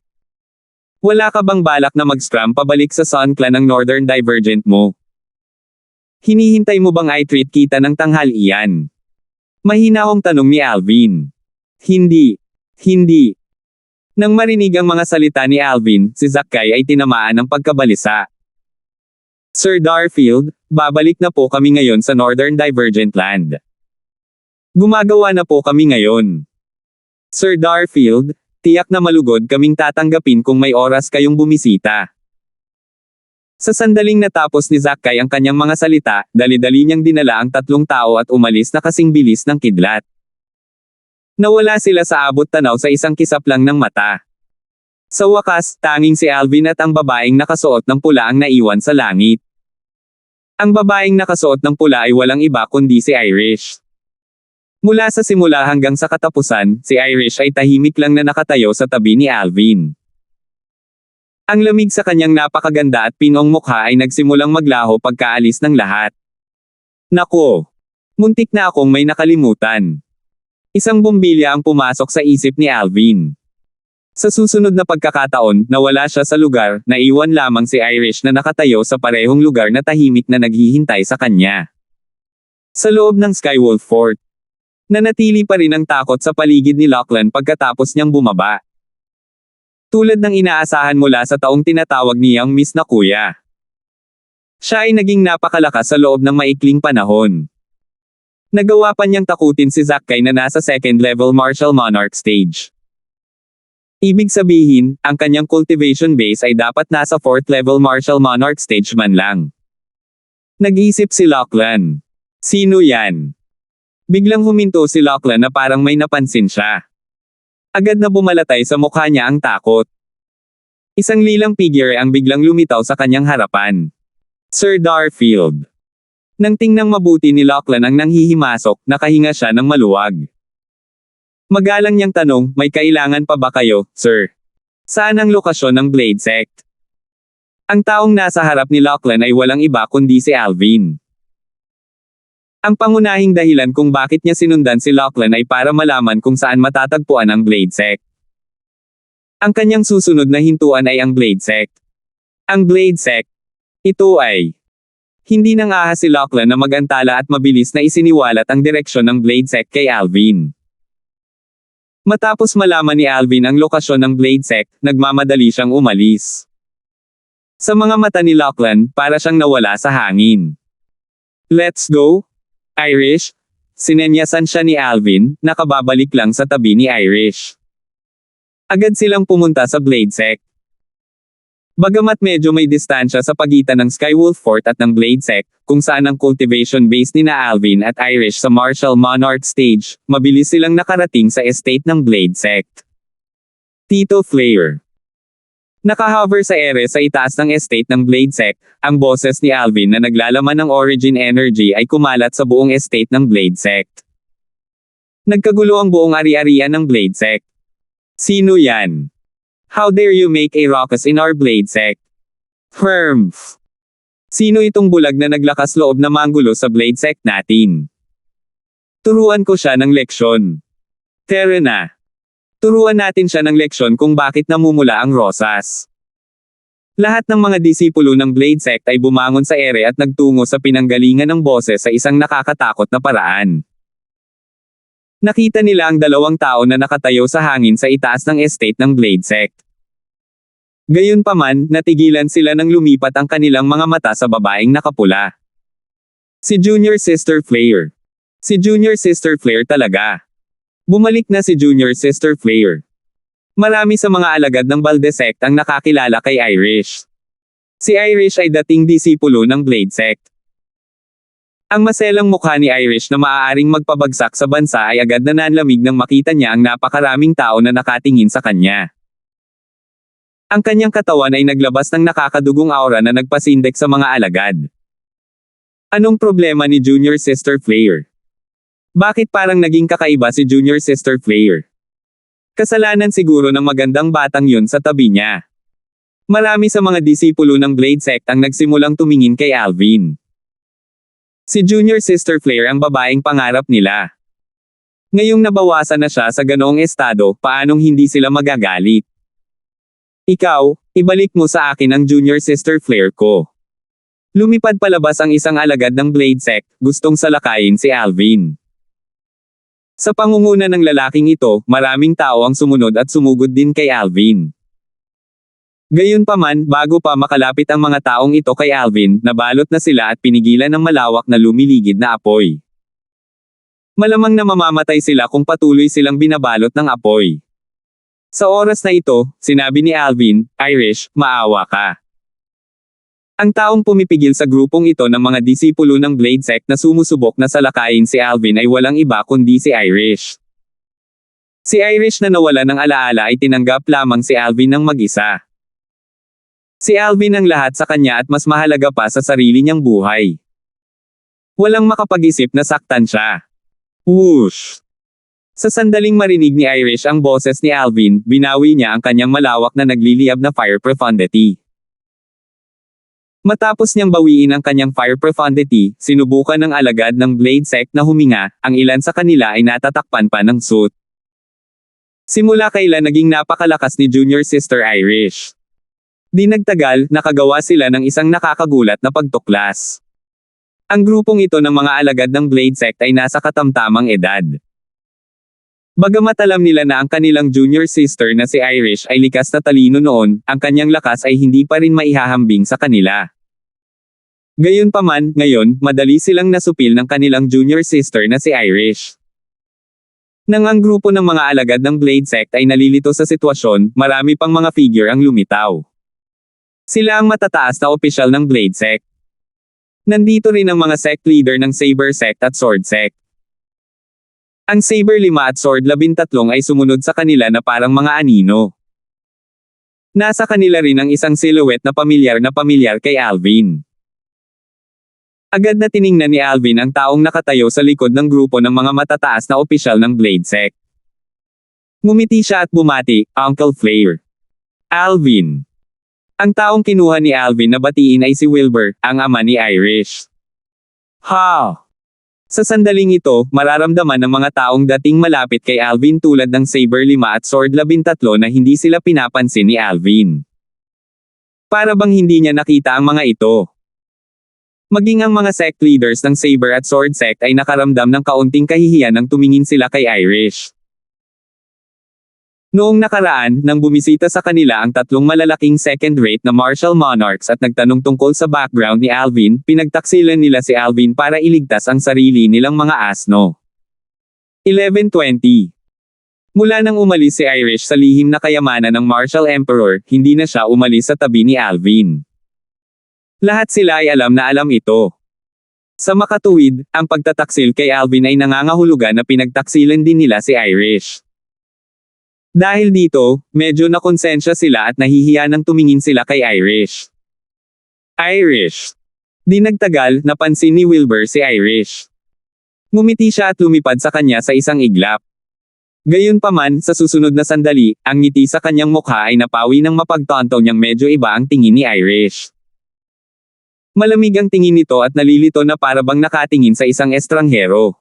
Wala ka bang balak na mag-scram pabalik sa Sun Clan ng Northern Divergent mo? Hinihintay mo bang i-treat kita ng tanghalian?" Mahinahong tanong ni Alvin. Hindi. Hindi." Nang marinig ang mga salita ni Alvin, si Zakai ay tinamaan ng pagkabalisa. "Sir Darfield, babalik na po kami ngayon sa Northern Divergent Land. Gumagawa na po kami ngayon. Sir Darfield, tiyak na malugod kaming tatanggapin kung may oras kayong bumisita." Sa sandaling natapos ni Zakai ang kanyang mga salita, dali-dali niyang dinala ang tatlong tao at umalis na kasing bilis ng kidlat. Nawala sila sa abot tanaw sa isang kisap lang ng mata. Sa wakas, tanging si Alvin at ang babaeng nakasuot ng pula ang naiwan sa langit. Ang babaeng nakasuot ng pula ay walang iba kundi si Irish. Mula sa simula hanggang sa katapusan, si Irish ay tahimik lang na nakatayo sa tabi ni Alvin. Ang lamig sa kanyang napakaganda at pinong mukha ay nagsimulang maglaho pagkaalis ng lahat. Nako! Muntik na akong may nakalimutan. Isang bumbilya ang pumasok sa isip ni Alvin. Sa susunod na pagkakataon, nawala siya sa lugar, naiwan lamang si Irish na nakatayo sa parehong lugar na tahimik na naghihintay sa kanya. Sa loob ng Skywolf Fort, nanatili pa rin ang takot sa paligid ni Lachlan pagkatapos niyang bumaba. Tulad ng inaasahan mula sa taong tinatawag niyang Miss na Kuya. Siya ay naging napakalakas sa loob ng maikling panahon. Nagawa pa niyang takutin si Zackay na nasa second level Martial Monarch stage. Ibig sabihin, ang kanyang cultivation base ay dapat nasa 4th level Martial Monarch stage man lang. Nag-isip si Lachlan. Sino yan? Biglang huminto si Lachlan na parang may napansin siya. Agad na bumalatay sa mukha niya ang takot. Isang lilang figure ang biglang lumitaw sa kanyang harapan. Sir Darfield. Nang tingnang mabuti ni Lachlan ang nanghihimasok, nakahinga siya ng maluwag. Magalang niyang tanong, may kailangan pa ba kayo, sir? Saan ang lokasyon ng Blade Sect? Ang taong nasa harap ni Lachlan ay walang iba kundi si Alvin. Ang pangunahing dahilan kung bakit niya sinundan si Lachlan ay para malaman kung saan matatagpuan ang Blade Sect. Ang kanyang susunod na hintuan ay ang Blade Sect. Ang Blade Sect. Ito ay hindi nang ahas si Lachlan na magantala at mabilis na isiniwalat ang direksyon ng Blade Sect kay Alvin. Matapos malaman ni Alvin ang lokasyon ng Blade Sect, nagmamadali siyang umalis. Sa mga mata ni Lachlan, para siyang nawala sa hangin. Let's go, Irish. Sinenyasan siya ni Alvin, nakababalik lang sa tabi ni Irish. Agad silang pumunta sa Blade Sect. Bagamat medyo may distansya sa pagitan ng Skywolf Fort at ng Blade Sect, kung saan ang cultivation base ni na Alvin at Irish sa Martial Monarch stage, mabilis silang nakarating sa estate ng Blade Sect. Tito Flair. Nakahover sa ere sa itaas ng estate ng Blade Sect, ang boses ni Alvin na naglalaman ng origin energy ay kumalat sa buong estate ng Blade Sect. Nagkagulo ang buong ari-arian ng Blade Sect. Sino yan? How dare you make a ruckus in our Blade Sect? Firms. Sino itong bulag na naglakas loob na manggulo sa Blade Sect natin? Turuan ko siya ng leksyon. Tara na. Turuan natin siya ng leksyon kung bakit namumula ang rosas. Lahat ng mga disipulo ng Blade Sect ay bumangon sa ere at nagtungo sa pinanggalingan ng boses sa isang nakakatakot na paraan. Nakita nila ang dalawang tao na nakatayo sa hangin sa itaas ng estate ng Blade Sect. Gayunpaman, natigilan sila nang lumipat ang kanilang mga mata sa babaeng nakapula. Si Junior Sister Flair. Si Junior Sister Flair talaga. Bumalik na si Junior Sister Flair. Marami sa mga alagad ng Balde Sect ang nakakilala kay Irish. Si Irish ay dating disipulo ng Blade Sect. Ang maselang mukha ni Irish na maaaring magpabagsak sa bansa ay agad na nanlamig nang makita niya ang napakaraming tao na nakatingin sa kanya. Ang kanyang katawan ay naglabas ng nakakadugong aura na nagpasindek sa mga alagad. Anong problema ni Junior Sister Flair? Bakit parang naging kakaiba si Junior Sister Flair? Kasalanan siguro ng magandang batang yun sa tabi niya. Marami sa mga disipulo ng Blade Sect ang nagsimulang tumingin kay Alvin. Si Junior Sister Flair ang babaeng pangarap nila. Ngayong nabawasan na siya sa ganoong estado, paanong hindi sila magagalit? Ikaw, ibalik mo sa akin ang Junior Sister Flair ko. Lumipad palabas ang isang alagad ng Blade Sect, gustong salakayin si Alvin. Sa pangunguna ng lalaking ito, maraming tao ang sumunod at sumugod din kay Alvin. Gayunpaman, bago pa makalapit ang mga taong ito kay Alvin, nabalot na sila at pinigilan ng malawak na lumiligid na apoy. Malamang na mamamatay sila kung patuloy silang binabalot ng apoy. Sa oras na ito, sinabi ni Alvin, Irish, maawa ka. Ang taong pumipigil sa grupong ito ng mga disipulo ng Blade Sect na sumusubok na salakayin si Alvin ay walang iba kundi si Irish. Si Irish na nawala ng alaala ay tinanggap lamang si Alvin ng mag-isa. Si Alvin ang lahat sa kanya at mas mahalaga pa sa sarili niyang buhay. Walang makapag-isip na saktan siya. Whoosh! Sa sandaling marinig ni Irish ang boses ni Alvin, binawi niya ang kanyang malawak na nagliliyab na fire profundity. Matapos niyang bawiin ang kanyang fire profundity, sinubukan ng alagad ng Blade Sect na huminga, ang ilan sa kanila ay natatakpan pa ng suit. Simula kailan naging napakalakas ni Junior Sister Irish. Di nagtagal, nakagawa sila ng isang nakakagulat na pagtuklas. Ang grupong ito ng mga alagad ng Blade Sect ay nasa katamtamang edad. Bagamat alam nila na ang kanilang junior sister na si Irish ay likas na talino noon, ang kanyang lakas ay hindi pa rin maihahambing sa kanila. Gayunpaman, ngayon, madali silang nasupil ng kanilang junior sister na si Irish. Nang ang grupo ng mga alagad ng Blade Sect ay nalilito sa sitwasyon, marami pang mga figure ang lumitaw. Sila ang matataas na opisyal ng Blade Sect. Nandito rin ang mga sect leader ng Saber Sect at Sword Sect. Ang Saber 5 at Sword 13 ay sumunod sa kanila na parang mga anino. Nasa kanila rin ang isang silhouette na pamilyar kay Alvin. Agad na tiningnan ni Alvin ang taong nakatayo sa likod ng grupo ng mga matataas na opisyal ng Blade Sect. Ngumiti siya at bumati, Uncle Flare. Alvin. Ang taong kinuha ni Alvin na batiin ay si Wilbur, ang ama ni Irish. Ha! Sa sandaling ito, mararamdaman ng mga taong dating malapit kay Alvin tulad ng Saber 5 at Sword 13 na hindi sila pinapansin ni Alvin. Para bang hindi niya nakita ang mga ito. Maging ang mga sect leaders ng Saber at Sword Sect ay nakaramdam ng kaunting kahihiyan nang tumingin sila kay Irish. Noong nakaraan, nang bumisita sa kanila ang tatlong malalaking second-rate na martial monarchs at nagtanong tungkol sa background ni Alvin, pinagtaksilan nila si Alvin para iligtas ang sarili nilang mga asno. 11:20. Mula nang umalis si Irish sa lihim na kayamanan ng Martial Emperor, hindi na siya umalis sa tabi ni Alvin. Lahat sila ay alam na alam ito. Sa makatuwid, ang pagtataksil kay Alvin ay nangangahulugan na pinagtaksilan din nila si Irish. Dahil dito, medyo nakonsensya sila at nahihiya nang tumingin sila kay Irish. Irish. Di nagtagal, napansin ni Wilbur si Irish. Ngumiti siya at lumipad sa kanya sa isang iglap. Gayunpaman, sa susunod na sandali, ang ngiti sa kanyang mukha ay napawi ng mapagtanto niyang medyo iba ang tingin ni Irish. Malamig ang tingin nito at nalilito na parabang nakatingin sa isang estranghero.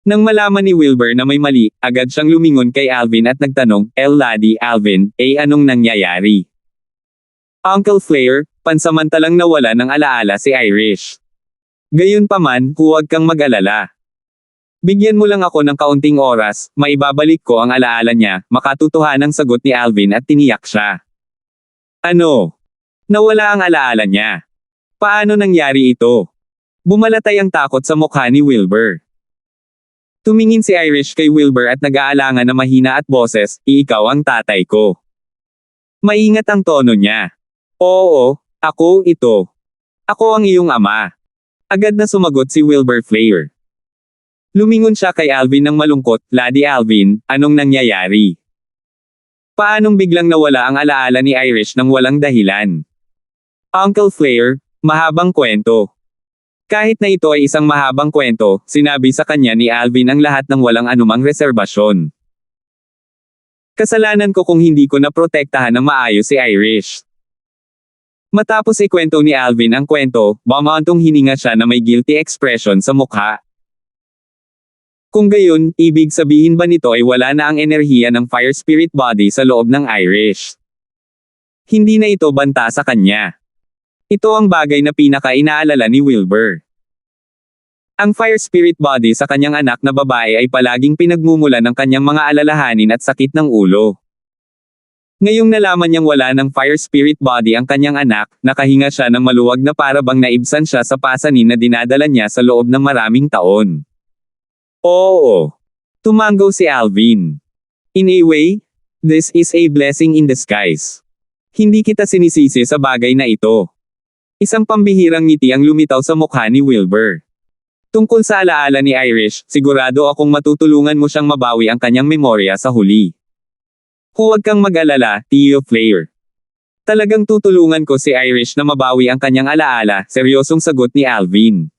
Nang malaman ni Wilbur na may mali, agad siyang lumingon kay Alvin at nagtanong, Laddie Alvin, anong nangyayari? Uncle Flare, pansamantalang nawala ng alaala si Irish. Gayunpaman, huwag kang mag-alala. Bigyan mo lang ako ng kaunting oras, maibabalik ko ang alaala niya, makatutuhanang sagot ni Alvin at tiniyak siya. Ano? Nawala ang alaala niya. Paano nangyari ito? Bumalatay ang takot sa mukha ni Wilbur. Tumingin si Irish kay Wilbur at nag-aalangan na mahina at boses, ikaw ang tatay ko. Maingat ang tono niya. Oo, ako ito. Ako ang iyong ama. Agad na sumagot si Wilbur Flare. Lumingon siya kay Alvin ng malungkot, Laddie Alvin, anong nangyayari? Paanong biglang nawala ang alaala ni Irish nang walang dahilan? Uncle Flare, mahabang kwento. Kahit na ito ay isang mahabang kwento, sinabi sa kanya ni Alvin ang lahat ng walang anumang reserbasyon. Kasalanan ko kung hindi ko naprotektahan ng maayos si Irish. Matapos ikwento ni Alvin ang kwento, bumantong hininga siya na may guilty expression sa mukha. Kung gayon, ibig sabihin ba nito ay wala na ang enerhiya ng fire spirit body sa loob ng Irish? Hindi na ito banta sa kanya. Ito ang bagay na pinaka-inaalala ni Wilbur. Ang fire spirit body sa kanyang anak na babae ay palaging pinagmumulan ng kanyang mga alalahanin at sakit ng ulo. Ngayong nalaman niyang wala ng fire spirit body ang kanyang anak, nakahinga siya ng maluwag na parabang naibsan siya sa pasanin na dinadala niya sa loob ng maraming taon. Oo. Tumango si Alvin. In a way, this is a blessing in disguise. Hindi kita sinisisi sa bagay na ito. Isang pambihirang ngiti ang lumitaw sa mukha ni Wilbur. Tungkol sa alaala ni Irish, sigurado akong matutulungan mo siyang mabawi ang kanyang memorya sa huli. Huwag kang mag-alala, Tio Flare. Talagang tutulungan ko si Irish na mabawi ang kanyang alaala, seryosong sagot ni Alvin.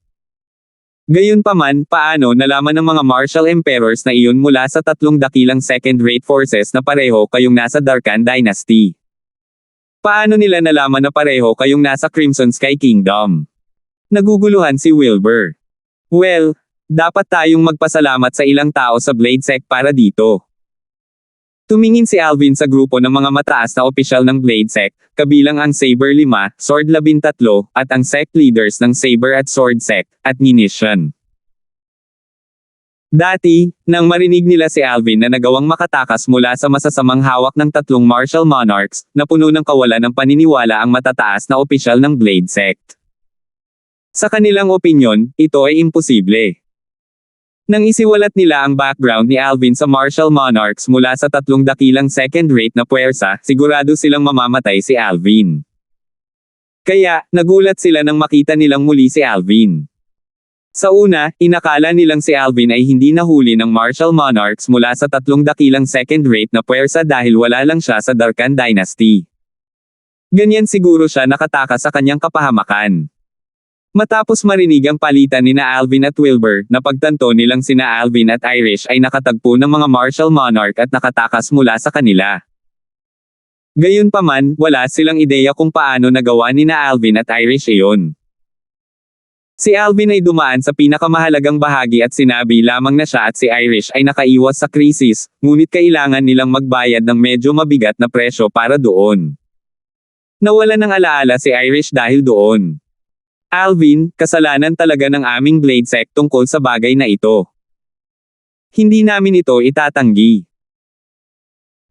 Gayunpaman, paano nalaman ng mga martial emperors na iyon mula sa tatlong dakilang second-rate forces na pareho kayong nasa Darkan Dynasty? Paano nila nalaman na pareho kayong nasa Crimson Sky Kingdom? Naguguluhan si Wilbur. Well, dapat tayong magpasalamat sa ilang tao sa Blade Sect para dito. Tumingin si Alvin sa grupo ng mga mataas na opisyal ng Blade Sect, kabilang ang Saber 5, Sword 13, at ang sect leaders ng Saber at Sword Sect, at Munition. Dati, nang marinig nila si Alvin na nagawang makatakas mula sa masasamang hawak ng tatlong martial monarchs, napuno ng kawalan ng paniniwala ang matataas na opisyal ng Blade Sect. Sa kanilang opinyon, ito ay imposible. Nang isiwalat nila ang background ni Alvin sa martial monarchs mula sa tatlong dakilang second-rate na puwersa, sigurado silang mamamatay si Alvin. Kaya, nagulat sila nang makita nilang muli si Alvin. Sa una, inakala nilang si Alvin ay hindi nahuli ng martial monarchs mula sa tatlong dakilang second-rate na puwersa dahil wala lang siya sa Darkan Dynasty. Ganyan siguro siya nakatakas sa kanyang kapahamakan. Matapos marinig ang palitan nina Alvin at Wilbur, napagtanto nilang sina Alvin at Irish ay nakatagpo ng mga martial monarch at nakatakas mula sa kanila. Gayunpaman, wala silang ideya kung paano nagawa nina Alvin at Irish iyon. Si Alvin ay dumaan sa pinakamahalagang bahagi at sinabi lamang na siya at si Irish ay nakaiwas sa krisis, ngunit kailangan nilang magbayad ng medyo mabigat na presyo para doon. Nawalan ng alaala si Irish dahil doon. Alvin, kasalanan talaga ng aming Blade Sect tungkol sa bagay na ito. Hindi namin ito itatanggi.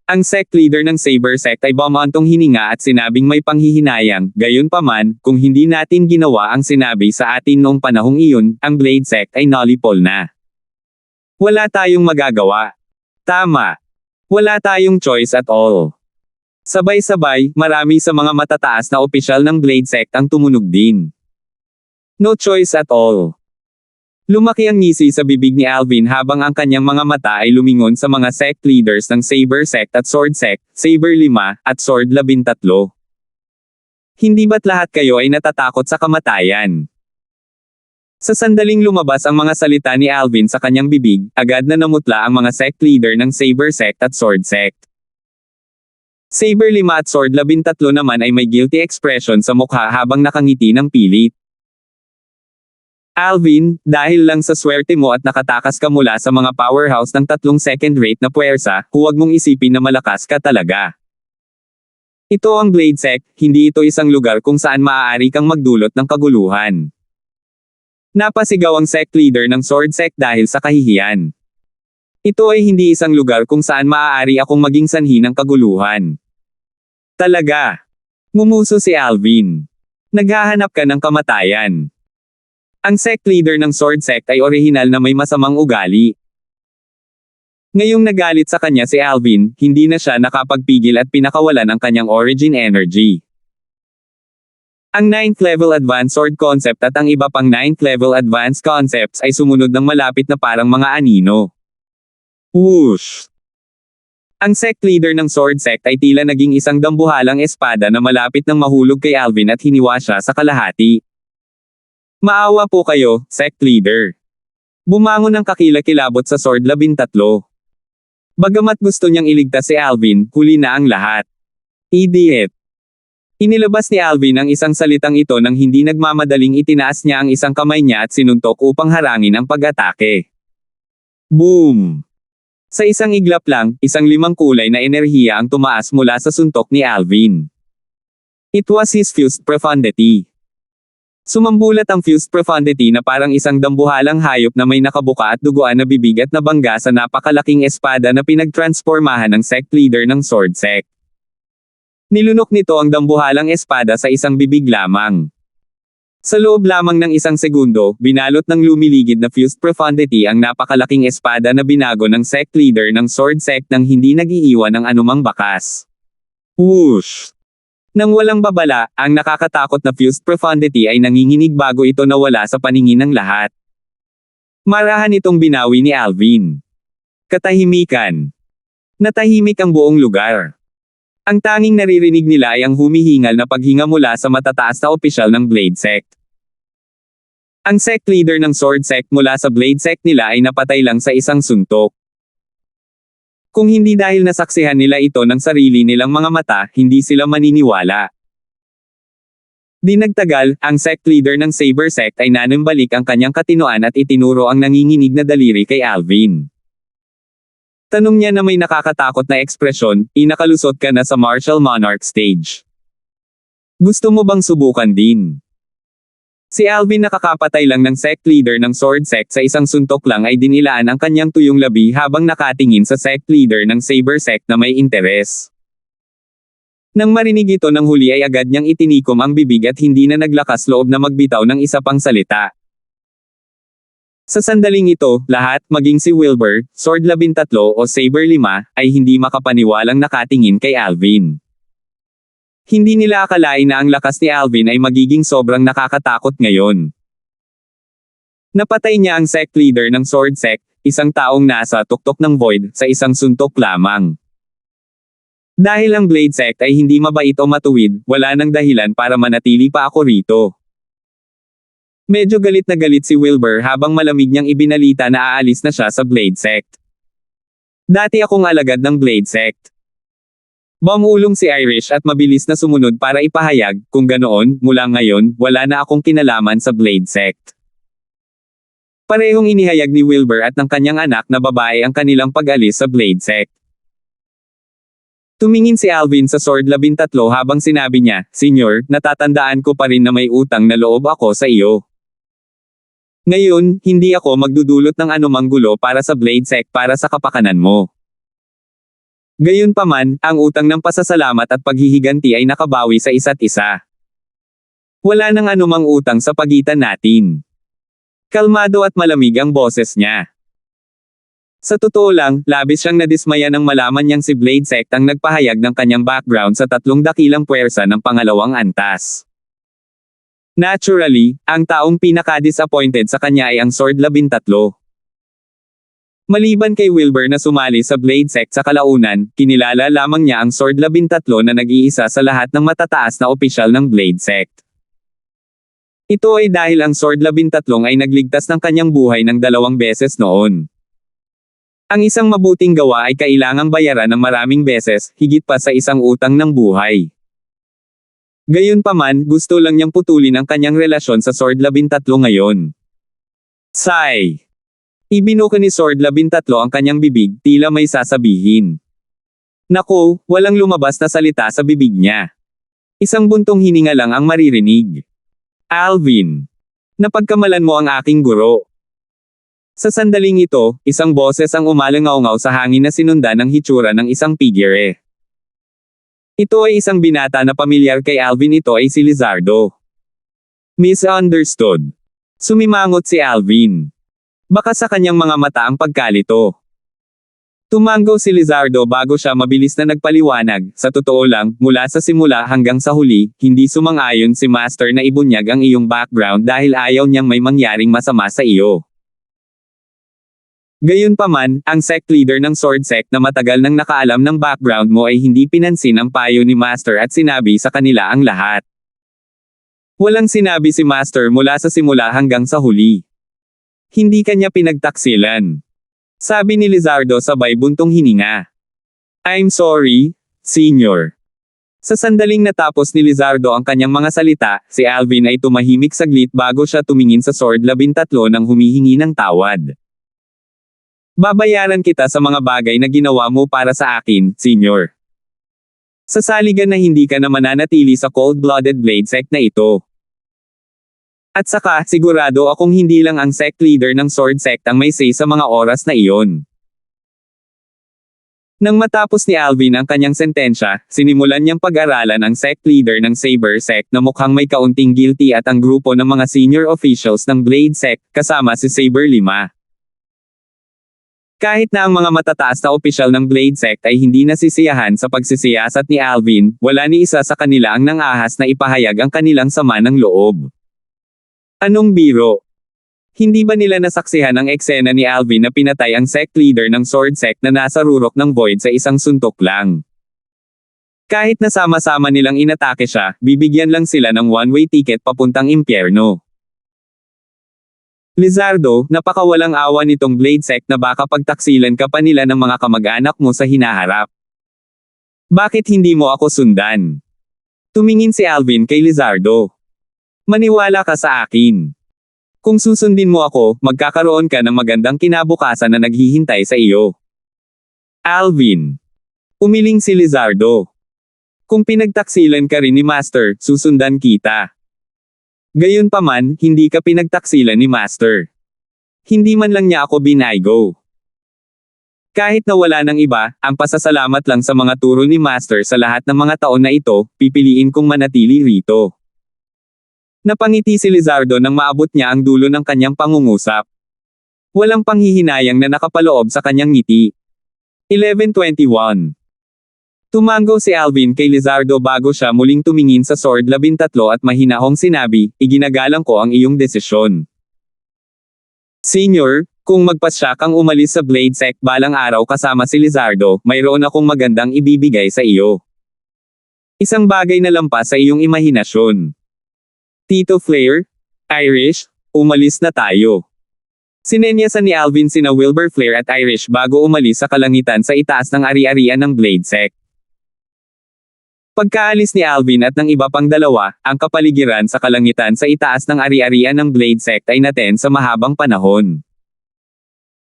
Ang sect leader ng Saber Sect ay bumantong hininga at sinabing may panghihinayang, gayunpaman, kung hindi natin ginawa ang sinabi sa atin noong panahong iyon, ang Blade Sect ay nullify na. Wala tayong magagawa. Tama. Wala tayong choice at all. Sabay-sabay, marami sa mga matataas na opisyal ng Blade Sect ang tumunog din. No choice at all. Lumaki ang ngisi sa bibig ni Alvin habang ang kanyang mga mata ay lumingon sa mga sect leaders ng Saber Sect at Sword Sect, Saber 5, at Sword 13. Hindi ba't lahat kayo ay natatakot sa kamatayan? Sa sandaling lumabas ang mga salita ni Alvin sa kanyang bibig, agad na namutla ang mga sect leader ng Saber Sect at Sword Sect. Saber 5 at Sword 13 naman ay may guilty expression sa mukha habang nakangiti ng pilit. Alvin, dahil lang sa swerte mo at nakatakas ka mula sa mga powerhouse ng tatlong second-rate na puwersa, huwag mong isipin na malakas ka talaga. Ito ang Blade Sect, hindi ito isang lugar kung saan maaari kang magdulot ng kaguluhan. Napasigaw ang sect leader ng Sword Sect dahil sa kahihiyan. Ito ay hindi isang lugar kung saan maaari akong maging sanhi ng kaguluhan. Talaga. Ngumuso si Alvin. Naghahanap ka ng kamatayan. Ang sect leader ng Sword Sect ay orihinal na may masamang ugali. Ngayong nagalit sa kanya si Alvin, hindi na siya nakapagpigil at pinakawalan ang kanyang origin energy. Ang 9th level advanced sword concept at ang iba pang 9th level advanced concepts ay sumunod ng malapit na parang mga anino. Whoosh! Ang sect leader ng Sword Sect ay tila naging isang dambuhalang espada na malapit nang mahulog kay Alvin at hiniwa siya sa kalahati. Maawa po kayo, sect leader. Bumangon ang kakilakilabot sa Sword 13. Bagamat gusto niyang iligtas si Alvin, huli na ang lahat. Idiot. Inilabas ni Alvin ang isang salitang ito nang hindi nagmamadaling itinaas niya ang isang kamay niya at sinuntok upang harangin ang pag-atake. Boom! Sa isang iglap lang, isang 5 kulay na enerhiya ang tumaas mula sa suntok ni Alvin. It was his fused profundity. Sumambulat ang fused profundity na parang isang dambuhalang hayop na may nakabuka at duguan na bibig at nabangga sa napakalaking espada na pinagtransformahan ng sect leader ng Sword Sect. Nilunok nito ang dambuhalang espada sa isang bibig lamang. Sa loob lamang ng isang segundo, binalot ng lumiligid na fused profundity ang napakalaking espada na binago ng sect leader ng Sword Sect nang hindi nag-iiwan ng anumang bakas. Whoosh! Nang walang babala, ang nakakatakot na fused profundity ay nanginginig bago ito nawala sa paningin ng lahat. Marahan itong binawi ni Alvin. Katahimikan. Natahimik ang buong lugar. Ang tanging naririnig nila ay ang humihingal na paghinga mula sa matataas na opisyal ng Blade Sect. Ang sect leader ng Sword Sect mula sa Blade Sect nila ay napatay lang sa isang suntok. Kung hindi dahil nasaksihan nila ito ng sarili nilang mga mata, hindi sila maniniwala. Di nagtagal, ang sect leader ng Saber Sect ay nanumbalik ang kanyang katinoan at itinuro ang nanginginig na daliri kay Alvin. Tanong niya na may nakakatakot na ekspresyon, inakalusot ka na sa martial monarch stage. Gusto mo bang subukan din? Si Alvin nakakapatay lang ng sect leader ng Sword Sect sa isang suntok lang ay dinilaan ang kanyang tuyong labi habang nakatingin sa sect leader ng Saber Sect na may interes. Nang marinig ito ng huli ay agad niyang itinikom ang bibig at hindi na naglakas loob na magbitaw ng isa pang salita. Sa sandaling ito, lahat, maging si Wilbur, Sword 13 o Saber 5, ay hindi makapaniwalang nakatingin kay Alvin. Hindi nila akalain na ang lakas ni Alvin ay magiging sobrang nakakatakot ngayon. Napatay niya ang sect leader ng Sword Sect, isang taong nasa tuktok ng Void, sa isang suntok lamang. Dahil ang Blade Sect ay hindi mabait o matuwid, wala nang dahilan para manatili pa ako rito. Medyo galit na galit si Wilbur habang malamig niyang ibinalita na aalis na siya sa Blade Sect. Dati akong alagad ng Blade Sect. Bumulong si Irish at mabilis na sumunod para ipahayag, kung ganoon, mula ngayon, wala na akong kinalaman sa Blade Sect. Parehong inihayag ni Wilbur at ng kanyang anak na babae ang kanilang pag-alis sa Blade Sect. Tumingin si Alvin sa Sword 13 habang sinabi niya, "Senyor, natatandaan ko pa rin na may utang na loob ako sa iyo. Ngayon, hindi ako magdudulot ng anumang gulo para sa Blade Sect para sa kapakanan mo." Gayunpaman, ang utang ng pasasalamat at paghihiganti ay nakabawi sa isa't isa. Wala nang anumang utang sa pagitan natin. Kalmado at malamig ang boses niya. Sa totoo lang, labis siyang nadismaya nang malaman niyang si Blade Sect ang nagpahayag ng kanyang background sa 3 dakilang puwersa ng pangalawang antas. Naturally, ang taong pinaka-disappointed sa kanya ay ang Sword 13. Maliban kay Wilbur na sumali sa Blade Sect sa kalaunan, kinilala lamang niya ang Sword 13 na nag-iisa sa lahat ng matataas na opisyal ng Blade Sect. Ito ay dahil ang Sword 13 ay nagligtas ng kanyang buhay ng 2 beses noon. Ang isang mabuting gawa ay kailangang bayaran ng maraming beses, higit pa sa isang utang ng buhay. Gayunpaman, gusto lang niyang putulin ang kanyang relasyon sa Sword 13 ngayon. Sigh. Ibinuka ni Sword 13 ang kanyang bibig, tila may sasabihin. Naku, walang lumabas na salita sa bibig niya. Isang buntong hininga lang ang maririnig. Alvin. Napagkamalan mo ang aking guro. Sa sandaling ito, isang boses ang umalangaw-ngaw sa hangin na sinundan ng hitsura ng isang figure. Ito ay isang binata na pamilyar kay Alvin, ito ay si Lizardo. Misunderstood. Sumimangot si Alvin. Baka sa kanyang mga mata ang pagkalito. Tumango si Lizardo bago siya mabilis na nagpaliwanag, sa totoo lang, mula sa simula hanggang sa huli, hindi sumang-ayon si Master na ibunyag ang iyong background dahil ayaw niyang may mangyaring masama sa iyo. Gayunpaman, ang sect leader ng Sword Sect na matagal nang nakaalam ng background mo ay hindi pinansin ang payo ni Master at sinabi sa kanila ang lahat. Walang sinabi si Master mula sa simula hanggang sa huli. Hindi kanya pinagtaksilan. Sabi ni Lizardo sabay buntong hininga. I'm sorry, Senior. Sa sandaling natapos ni Lizardo ang kanyang mga salita, si Alvin ay tumahimik saglit bago siya tumingin sa Sword 13 nang humihingi ng tawad. Babayaran kita sa mga bagay na ginawa mo para sa akin, Senior. Sa saligan na hindi ka na mananatili sa cold-blooded Blade Sect na ito. At saka, sigurado akong hindi lang ang sect leader ng Sword Sect ang may say sa mga oras na iyon. Nang matapos ni Alvin ang kanyang sentensya, sinimulan niyang pag-aralan ang sect leader ng Saber Sect na mukhang may kaunting guilty at ang grupo ng mga senior officials ng Blade Sect, kasama si Saber 5. Kahit na ang mga matataas na opisyal ng Blade Sect ay hindi nasisiyahan sa pagsisiyasat ni Alvin, wala ni isa sa kanila ang nangahas na ipahayag ang kanilang sama ng loob. Anong biro? Hindi ba nila nasaksihan ang eksena ni Alvin na pinatay ang sect leader ng Sword Sect na nasa rurok ng Void sa isang suntok lang? Kahit na sama-sama nilang inatake siya, bibigyan lang sila ng one-way ticket papuntang impyerno. Lizardo, napakawalang awa nitong Blade Sect na baka pagtaksilan ka pa nila ng mga kamag-anak mo sa hinaharap. Bakit hindi mo ako sundan? Tumingin si Alvin kay Lizardo. Maniwala ka sa akin. Kung susundin mo ako, magkakaroon ka ng magandang kinabukasan na naghihintay sa iyo. Alvin. Umiling si Lizardo. Kung pinagtaksilan ka rin ni Master, susundan kita. Gayunpaman, hindi ka pinagtaksilan ni Master. Hindi man lang niya ako binaygo. Kahit na wala ng iba, ang pasasalamat lang sa mga turo ni Master sa lahat ng mga taon na ito, pipiliin kong manatili rito. Napangiti si Lizardo nang maabot niya ang dulo ng kanyang pangungusap. Walang panghihinayang na nakapaloob sa kanyang ngiti. 11:21. Tumango si Alvin kay Lizardo bago siya muling tumingin sa Sword 13 at mahinahong sinabi, iginagalang ko ang iyong desisyon. Senior, kung magpasya kang umalis sa Blade Sect balang araw kasama si Lizardo, mayroon akong magandang ibibigay sa iyo. Isang bagay na lampas sa iyong imahinasyon. Tito Flair, Irish, umalis na tayo. Sinenyasan ni Alvin sina Wilbur Flair at Irish bago umalis sa kalangitan sa itaas ng ari-arian ng Blade Sect. Pagkaalis ni Alvin at ng iba pang dalawa, ang kapaligiran sa kalangitan sa itaas ng ari-arian ng Blade Sect ay naten sa mahabang panahon.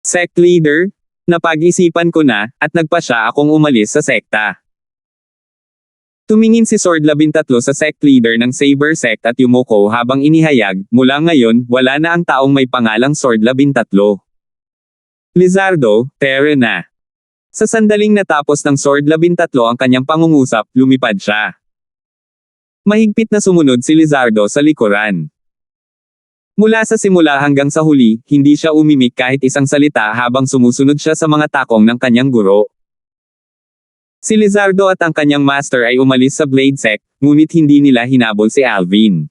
Sect Leader, napag-isipan ko na, at nagpasya akong umalis sa sekta. Tumingin si Sword 13 sa Sect Leader ng Saber Sect at yumuko habang inihayag, mula ngayon, wala na ang taong may pangalang Sword 13. Lizardo, tere na. Sa sandaling natapos ng Sword 13 ang kanyang pangungusap, lumipad siya. Mahigpit na sumunod si Lizardo sa likuran. Mula sa simula hanggang sa huli, hindi siya umimik kahit isang salita habang sumusunod siya sa mga takong ng kanyang guro. Si Lizardo at ang kanyang master ay umalis sa Blade Sect, ngunit hindi nila hinabol si Alvin.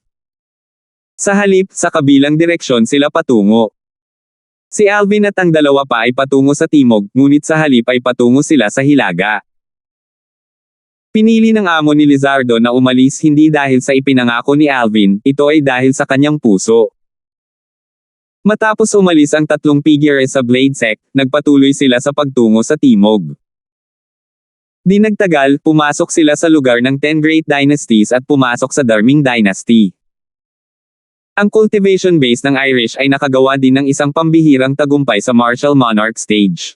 Sa halip, sa kabilang direksyon sila patungo. Si Alvin at ang dalawa pa ay patungo sa timog, ngunit sa halip ay patungo sila sa hilaga. Pinili ng amo ni Lizardo na umalis hindi dahil sa ipinangako ni Alvin, ito ay dahil sa kanyang puso. Matapos umalis ang tatlong figure sa Blade Sect, nagpatuloy sila sa pagtungo sa timog. Di nagtagal, pumasok sila sa lugar ng 10 Great Dynasties at pumasok sa Darming Dynasty. Ang cultivation base ng Irish ay nakagawa din ng isang pambihirang tagumpay sa Martial Monarch stage.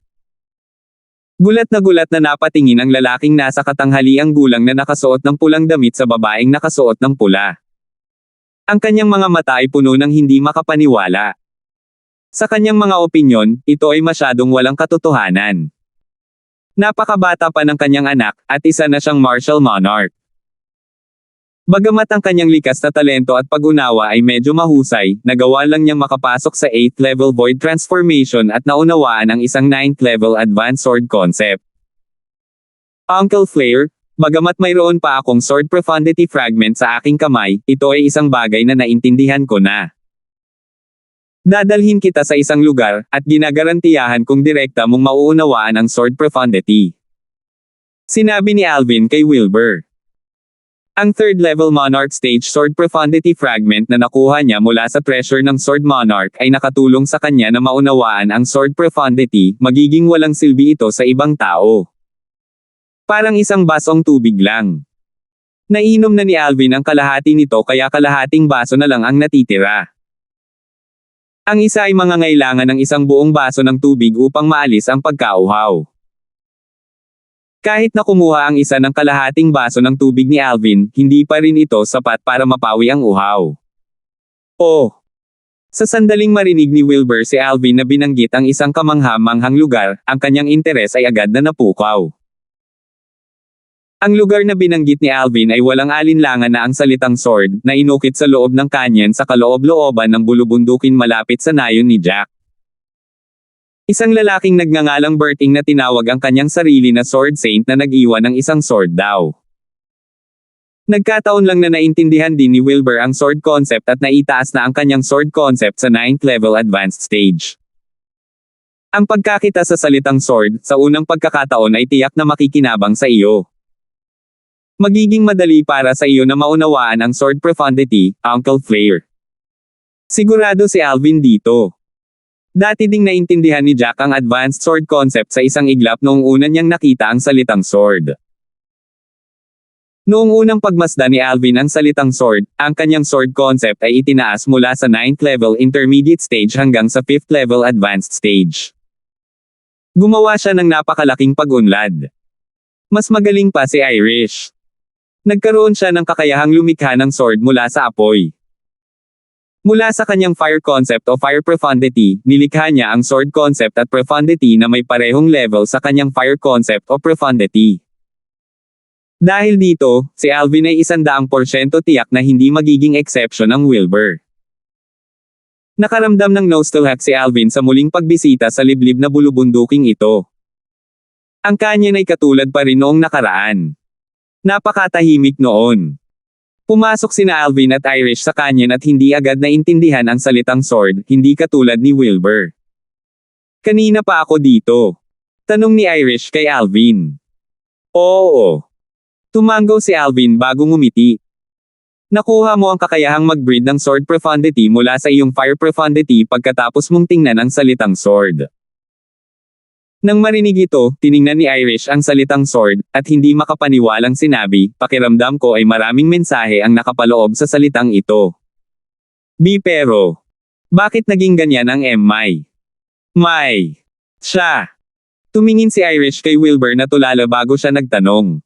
Gulat na napatingin ang lalaking nasa katanghaliang gulang na nakasuot ng pulang damit sa babaeng nakasuot ng pula. Ang kanyang mga mata ay puno ng hindi makapaniwala. Sa kanyang mga opinyon, ito ay masyadong walang katotohanan. Napakabata pa ng kanyang anak, at isa na siyang Martial Monarch. Bagamat ang kanyang likas na talento at pag-unawa ay medyo mahusay, nagawa lang niyang makapasok sa 8th level Void Transformation at naunawaan ang isang 9th level Advanced Sword concept. Uncle Flair, bagamat mayroon pa akong Sword Profundity Fragment sa aking kamay, ito ay isang bagay na naintindihan ko na. Dadalhin kita sa isang lugar, at ginagarantiyahan kung direkta mong mauunawaan ang Sword Profundity. Sinabi ni Alvin kay Wilbur. Ang 3rd level Monarch Stage Sword Profundity Fragment na nakuha niya mula sa treasure ng Sword Monarch ay nakatulong sa kanya na maunawaan ang Sword Profundity, magiging walang silbi ito sa ibang tao. Parang isang basong tubig lang. Nainom na ni Alvin ang kalahati nito kaya kalahating baso na lang ang natitira. Ang isa ay mangangailangan ng isang buong baso ng tubig upang maalis ang pagkauhaw. Kahit na kumuha ang isa ng kalahating baso ng tubig ni Alvin, hindi pa rin ito sapat para mapawi ang uhaw. Oh! Sa sandaling marinig ni Wilbur si Alvin na binanggit ang isang kamangha-manghang lugar, ang kanyang interes ay agad na napukaw. Ang lugar na binanggit ni Alvin ay walang alinlangan na ang salitang sword, na inukit sa loob ng kanyon sa kaloob-looban ng bulubundukin malapit sa nayon ni Jack. Isang lalaking nagngangalang Berting na tinawag ang kanyang sarili na Sword Saint na nag-iwan ng isang sword daw. Nagkataon lang na naintindihan din ni Wilbur ang sword concept at naitaas na ang kanyang sword concept sa 9th level advanced stage. Ang pagkakita sa salitang sword, sa unang pagkakataon ay tiyak na makikinabang sa iyo. Magiging madali para sa iyo na maunawaan ang Sword Profundity, Uncle Flair. Sigurado si Alvin dito. Dati ding naintindihan ni Jack ang advanced sword concept sa isang iglap noong una niyang nakita ang salitang sword. Noong unang pagmasdan ni Alvin ang salitang sword, ang kanyang sword concept ay itinaas mula sa 9th level intermediate stage hanggang sa 5th level advanced stage. Gumawa siya ng napakalaking pag-unlad. Mas magaling pa si Irish. Nagkaroon siya ng kakayahang lumikha ng sword mula sa apoy. Mula sa kanyang fire concept o fire profundity, nilikha niya ang sword concept at profundity na may parehong level sa kanyang fire concept o profundity. Dahil dito, si Alvin ay 100% tiyak na hindi magiging exception ang Wilbur. Nakaramdam ng nostalgia si Alvin sa muling pagbisita sa liblib na bulubunduking ito. Ang canyon ay katulad pa rin noong nakaraan. Napakatahimik noon. Pumasok sina Alvin at Irish sa canyon at hindi agad naintindihan ang salitang sword, hindi katulad ni Wilbur. Kanina pa ako dito. Tanong ni Irish kay Alvin. Oo. Tumango si Alvin bago ngumiti. Nakuha mo ang kakayahang mag-breed ng sword profundity mula sa iyong fire profundity pagkatapos mong tingnan ang salitang sword. Nang marinig ito, tiningnan ni Irish ang salitang sword, at hindi makapaniwalang sinabi, pakiramdam ko ay maraming mensahe ang nakapaloob sa salitang ito. Pero, bakit naging ganyan ang May? Siya. Tumingin si Irish kay Wilbur na tulala bago siya nagtanong.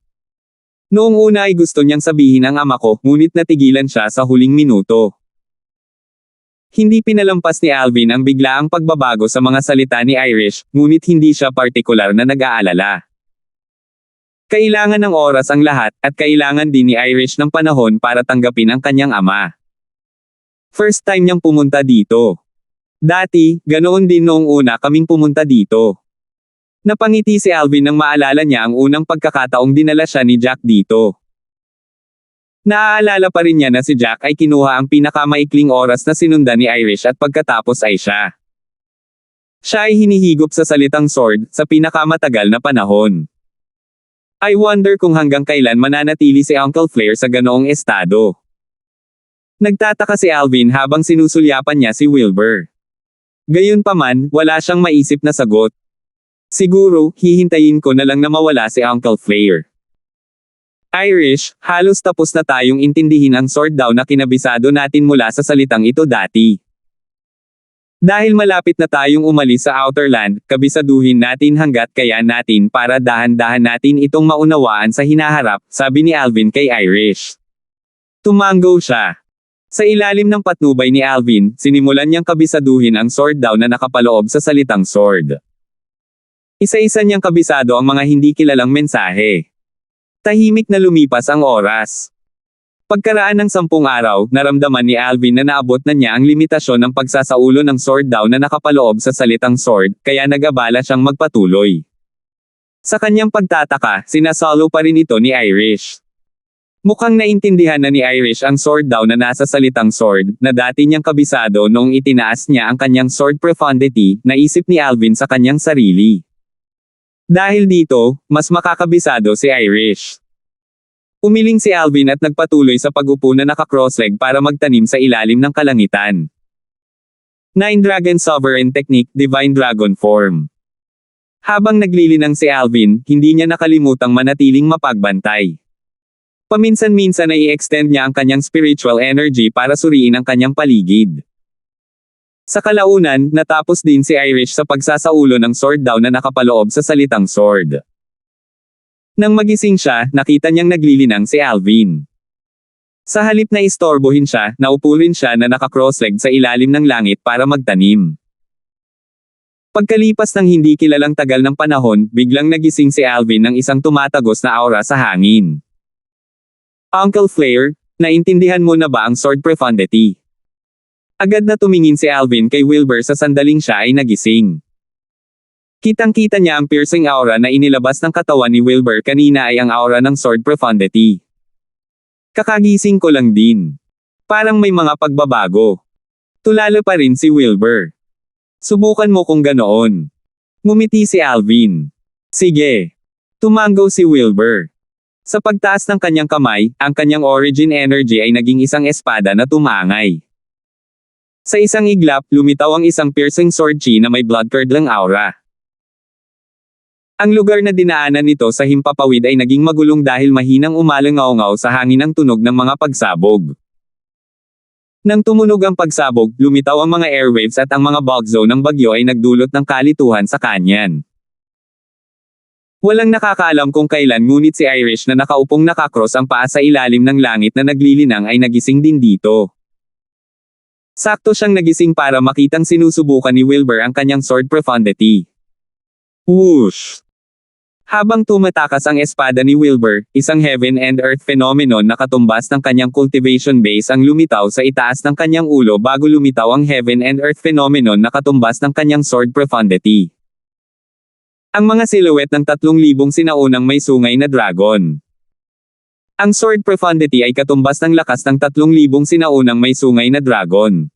Noong una ay gusto niyang sabihin ang ama ko, ngunit natigilan siya sa huling minuto. Hindi pinalampas ni Alvin ang biglaang pagbabago sa mga salita ni Irish, ngunit hindi siya partikular na nag-aalala. Kailangan ng oras ang lahat, at kailangan din ni Irish ng panahon para tanggapin ang kanyang ama. First time niyang pumunta dito. Dati, ganoon din noong una kaming pumunta dito. Napangiti si Alvin nang maalala niya ang unang pagkakataong dinala siya ni Jack dito. Naaalala pa rin niya na si Jack ay kinuha ang pinakamaikling oras na sinundan ni Irish at pagkatapos ay siya. Siya ay hinihigop sa salitang sword, sa pinakamatagal na panahon. I wonder kung hanggang kailan mananatili si Uncle Flair sa ganoong estado. Nagtataka si Alvin habang sinusulyapan niya si Wilbur. Gayunpaman, wala siyang maisip na sagot. Siguro, hihintayin ko na lang na mawala si Uncle Flair. Irish, halos tapos na tayong intindihin ang sword daw na kinabisado natin mula sa salitang ito dati. Dahil malapit na tayong umalis sa Outer Land, kabisaduhin natin hanggat kaya natin para dahan-dahan natin itong maunawaan sa hinaharap, sabi ni Alvin kay Irish. Tumango siya. Sa ilalim ng patnubay ni Alvin, sinimulan niyang kabisaduhin ang sword daw na nakapaloob sa salitang sword. Isa-isa niyang kabisado ang mga hindi kilalang mensahe. Tahimik na lumipas ang oras. Pagkaraan ng 10 araw, naramdaman ni Alvin na naabot na niya ang limitasyon ng pagsasaulo ng sword daw na nakapaloob sa salitang sword, kaya nag-abala siyang magpatuloy. Sa kanyang pagtataka, sinasalo pa rin ito ni Irish. Mukhang naintindihan na ni Irish ang sword daw na nasa salitang sword, na dati niyang kabisado noong itinaas niya ang kanyang sword profundity, naisip ni Alvin sa kanyang sarili. Dahil dito, mas makakabisado si Irish. Umiling si Alvin at nagpatuloy sa pag-upo na naka-crossleg para magtanim sa ilalim ng kalangitan. 9 Dragon Sovereign Technique, Divine Dragon Form. Habang naglilinang si Alvin, hindi niya nakalimutang manatiling mapagbantay. Paminsan-minsan ay i-extend niya ang kanyang spiritual energy para suriin ang kanyang paligid. Sa kalaunan, natapos din si Irish sa pagsasaulo ng sword daw na nakapaloob sa salitang sword. Nang magising siya, nakita niyang naglilinang si Alvin. Sa halip na istorbohin siya, naupo rin siya na naka-crossleg sa ilalim ng langit para magtanim. Pagkalipas ng hindi kilalang tagal ng panahon, biglang nagising si Alvin ng isang tumatagos na aura sa hangin. Uncle Flair, naintindihan mo na ba ang sword profundity? Agad na tumingin si Alvin kay Wilbur sa sandaling siya ay nagising. Kitang-kita niya ang piercing aura na inilabas ng katawan ni Wilbur kanina ay ang aura ng sword profundity. Kakagising ko lang din. Parang may mga pagbabago. Tulala pa rin si Wilbur. Subukan mo kung ganoon. Ngumiti si Alvin. Sige. Tumango si Wilbur. Sa pagtaas ng kanyang kamay, ang kanyang origin energy ay naging isang espada na tumangay. Sa isang iglap, lumitaw ang isang piercing sword chi na may blood-curdling aura. Ang lugar na dinaanan nito sa himpapawid ay naging magulong dahil mahinang umalangaw-ngaw sa hangin ang tunog ng mga pagsabog. Nang tumunog ang pagsabog, lumitaw ang mga airwaves at ang mga bulk zone ng bagyo ay nagdulot ng kalituhan sa kanyan. Walang nakakaalam kung kailan ngunit si Irish na nakaupong nakakross ang paa sa ilalim ng langit na naglilinang ay nagising din dito. Sakto siyang nagising para makitang sinusubukan ni Wilbur ang kanyang sword profundity. Whoosh! Habang tumatakas ang espada ni Wilbur, isang heaven and earth phenomenon na katumbas ng kanyang cultivation base ang lumitaw sa itaas ng kanyang ulo bago lumitaw ang heaven and earth phenomenon na katumbas ng kanyang sword profundity. Ang mga silhouette ng 3,000 sinaunang may sungay na dragon. Ang sword profundity ay katumbas ng lakas ng 3,000 sinaunang may sungay na dragon.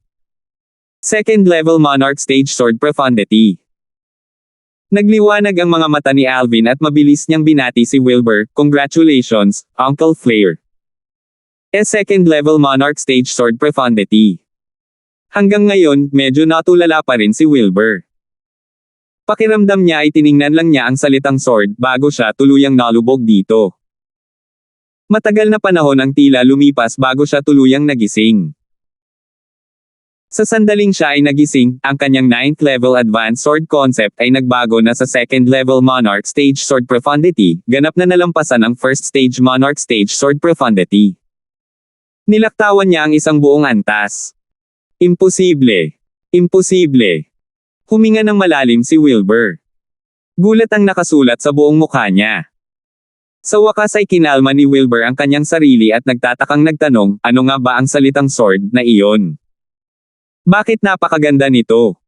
Second level monarch stage sword profundity. Nagliwanag ang mga mata ni Alvin at mabilis niyang binati si Wilbur, "Congratulations, Uncle Flair." Second level monarch stage sword profundity. Hanggang ngayon, medyo natulala pa rin si Wilbur. Pakiramdam niya ay tiningnan lang niya ang salitang sword bago siya tuluyang nalubog dito. Matagal na panahon ang tila lumipas bago siya tuluyang nagising. Sa sandaling siya ay nagising, ang kanyang 9th level advanced sword concept ay nagbago na sa 2nd level monarch stage sword profundity, ganap na nalampasan ang 1st stage monarch stage sword profundity. Nilaktawan niya ang isang buong antas. Imposible. Imposible. Huminga ng malalim si Wilbur. Gulat ang nakasulat sa buong mukha niya. Sa wakas ay kinalma ni Wilbur ang kanyang sarili at nagtatakang nagtanong, ano nga ba ang salitang sword na iyon? Bakit napakaganda nito?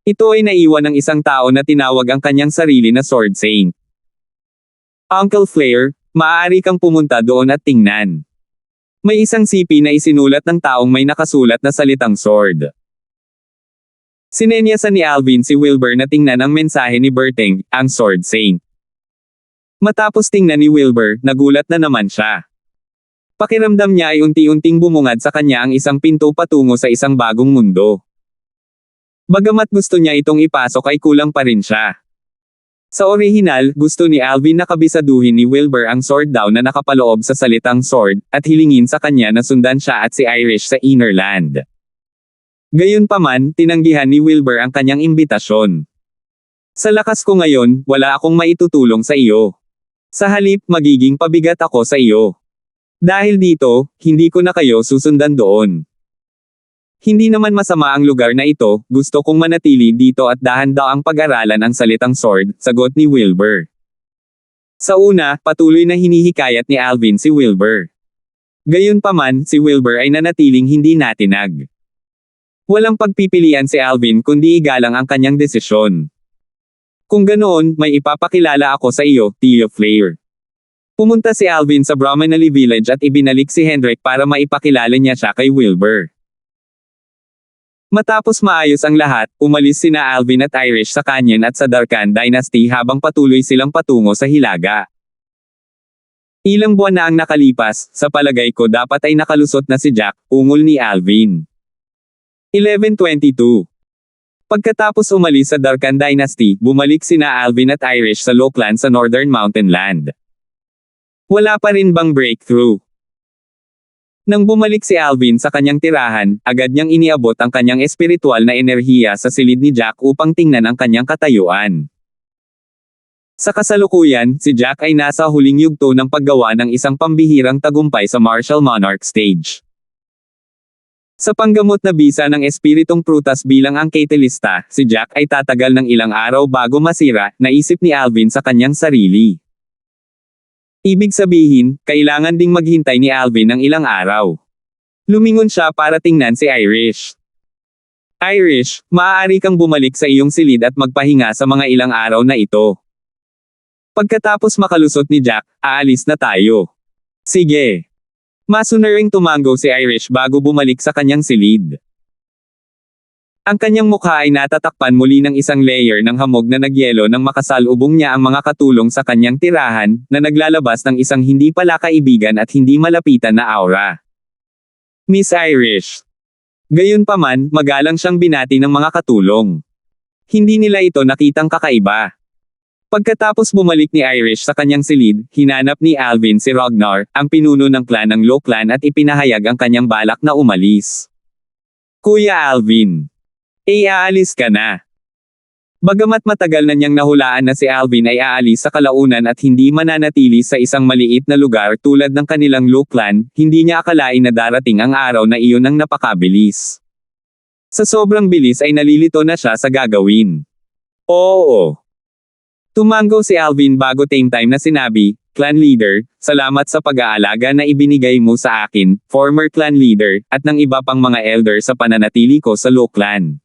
Ito ay naiwan ng isang tao na tinawag ang kanyang sarili na Sword Saint. Uncle Flair, maaari kang pumunta doon at tingnan. May isang sipi na isinulat ng taong may nakasulat na salitang sword. Sinenyasan ni Alvin si Wilbur na tingnan ang mensahe ni Berteng, ang Sword Saint. Matapos tingnan ni Wilbur, nagulat na naman siya. Pakiramdam niya ay unti-unting bumungad sa kanya ang isang pinto patungo sa isang bagong mundo. Bagamat gusto niya itong ipasok ay kulang pa rin siya. Sa orihinal, gusto ni Alvin na kabisaduhin ni Wilbur ang sword daw na nakapaloob sa salitang sword, at hilingin sa kanya na sundan siya at si Irish sa Inner Land. Gayunpaman, tinanggihan ni Wilbur ang kanyang imbitasyon. Sa lakas ko ngayon, wala akong maitutulong sa iyo. Sa halip, magiging pabigat ako sa iyo. Dahil dito, hindi ko na kayo susundan doon. Hindi naman masama ang lugar na ito, gusto kong manatili dito at dahan-daang pag-aralan ang salitang sword, sagot ni Wilbur. Sa una, patuloy na hinihikayat ni Alvin si Wilbur. Gayunpaman, si Wilbur ay nanatiling hindi natinag. Walang pagpipilian si Alvin kundi igalang ang kanyang desisyon. Kung ganoon, may ipapakilala ako sa iyo, Tio Flair. Pumunta si Alvin sa Brahmanali Village at ibinalik si Hendrik para maipakilala niya siya kay Wilbur. Matapos maayos ang lahat, umalis sina Alvin at Irish sa Canyon at sa Darkan Dynasty habang patuloy silang patungo sa Hilaga. Ilang buwan na ang nakalipas, sa palagay ko dapat ay nakalusot na si Jack, ungol ni Alvin. 11:22. Pagkatapos umalis sa Darkan Dynasty, bumalik sina Alvin at Irish sa Lochland sa Northern Mountain Land. Wala pa rin bang breakthrough? Nang bumalik si Alvin sa kanyang tirahan, agad niyang iniabot ang kanyang espiritual na enerhiya sa silid ni Jack upang tingnan ang kanyang katayuan. Sa kasalukuyan, si Jack ay nasa huling yugto ng paggawa ng isang pambihirang tagumpay sa Martial Monarch Stage. Sa panggamot na bisa ng espiritong prutas bilang ang catalysta, si Jack ay tatagal ng ilang araw bago masira, naisip ni Alvin sa kanyang sarili. Ibig sabihin, kailangan ding maghintay ni Alvin ng ilang araw. Lumingon siya para tingnan si Irish. Irish, maaari kang bumalik sa iyong silid at magpahinga sa mga ilang araw na ito. Pagkatapos makalusot ni Jack, aalis na tayo. Sige. Masunuring tumango si Irish bago bumalik sa kanyang silid. Ang kanyang mukha ay natatakpan muli ng isang layer ng hamog na nagyelo nang makasalubong niya ang mga katulong sa kanyang tirahan, na naglalabas ng isang hindi pala kaibigan at hindi malapitan na aura. Miss Irish. Gayunpaman, magalang siyang binati ng mga katulong. Hindi nila ito nakitang kakaiba. Pagkatapos bumalik ni Irish sa kanyang silid, hinanap ni Alvin si Ragnar, ang pinuno ng clan ng Low Clan at ipinahayag ang kanyang balak na umalis. Kuya Alvin. Aalis ka na. Bagamat matagal na niyang nahulaan na si Alvin ay aalis sa kalaunan at hindi mananatili sa isang maliit na lugar tulad ng kanilang Low Clan, hindi niya akalain na darating ang araw na iyon ang napakabilis. Sa sobrang bilis ay nalilito na siya sa gagawin. Oo. Tumango si Alvin bago time na sinabi, Clan Leader, salamat sa pag-aalaga na ibinigay mo sa akin, former Clan Leader, at ng iba pang mga elder sa pananatili ko sa Low Clan.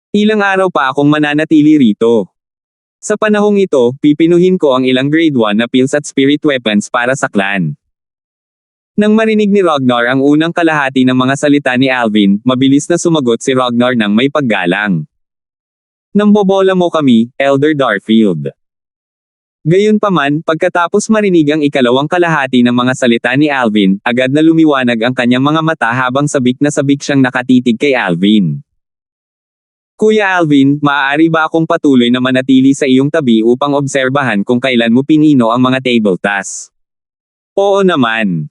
Ilang araw pa akong mananatili rito. Sa panahong ito, pipinuhin ko ang ilang grade 1 na pills at spirit weapons para sa clan. Nang marinig ni Ragnar ang unang kalahati ng mga salita ni Alvin, mabilis na sumagot si Ragnar ng may paggalang. Nambobola mo kami, Elder Darfield. Gayunpaman, pagkatapos marinig ang ikalawang kalahati ng mga salita ni Alvin, agad na lumiwanag ang kanyang mga mata habang sabik na sabik siyang nakatitig kay Alvin. Kuya Alvin, maaari ba akong patuloy na manatili sa iyong tabi upang obserbahan kung kailan mo pinino ang mga table tasks? Oo naman.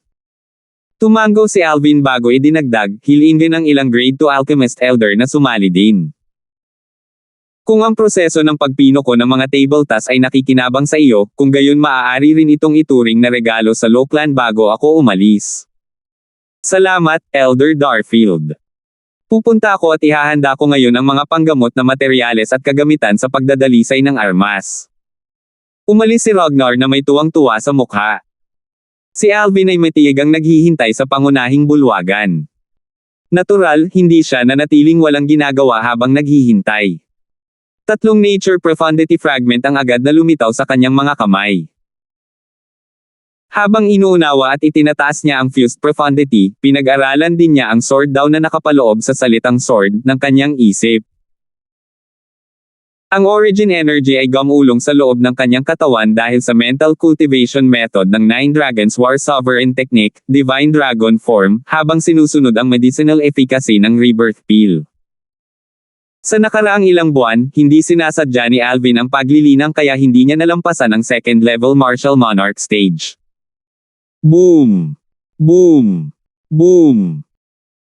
Tumango si Alvin bago idinagdag, hilingin ng ilang grade 2 alchemist elder na sumali din. Kung ang proseso ng pagpino ko ng mga table tasks ay nakikinabang sa iyo, kung gayon maaari rin itong ituring na regalo sa Low Clan bago ako umalis. Salamat, Elder Darfield. Pupunta ako at ihahanda ko ngayon ang mga panggamot na materyales at kagamitan sa pagdadalisay ng armas. Umalis si Ragnar na may tuwang-tuwa sa mukha. Si Alvin ay matiyagang naghihintay sa pangunahing bulwagan. Natural, hindi siya nanatiling walang ginagawa habang naghihintay. 3 Nature Profundity Fragment ang agad na lumitaw sa kanyang mga kamay. Habang inuunawa at itinataas niya ang Fused Profundity, pinag-aralan din niya ang sword daw na nakapaloob sa salitang sword ng kanyang isip. Ang origin energy ay gumulong sa loob ng kanyang katawan dahil sa mental cultivation method ng Nine Dragons War Sovereign Technique, Divine Dragon Form, habang sinusunod ang medicinal efficacy ng Rebirth Pill. Sa nakaraang ilang buwan, hindi sinasadya ni Alvin ang paglilinang kaya hindi niya nalampasan ang second level Martial Monarch stage. Boom! Boom! Boom!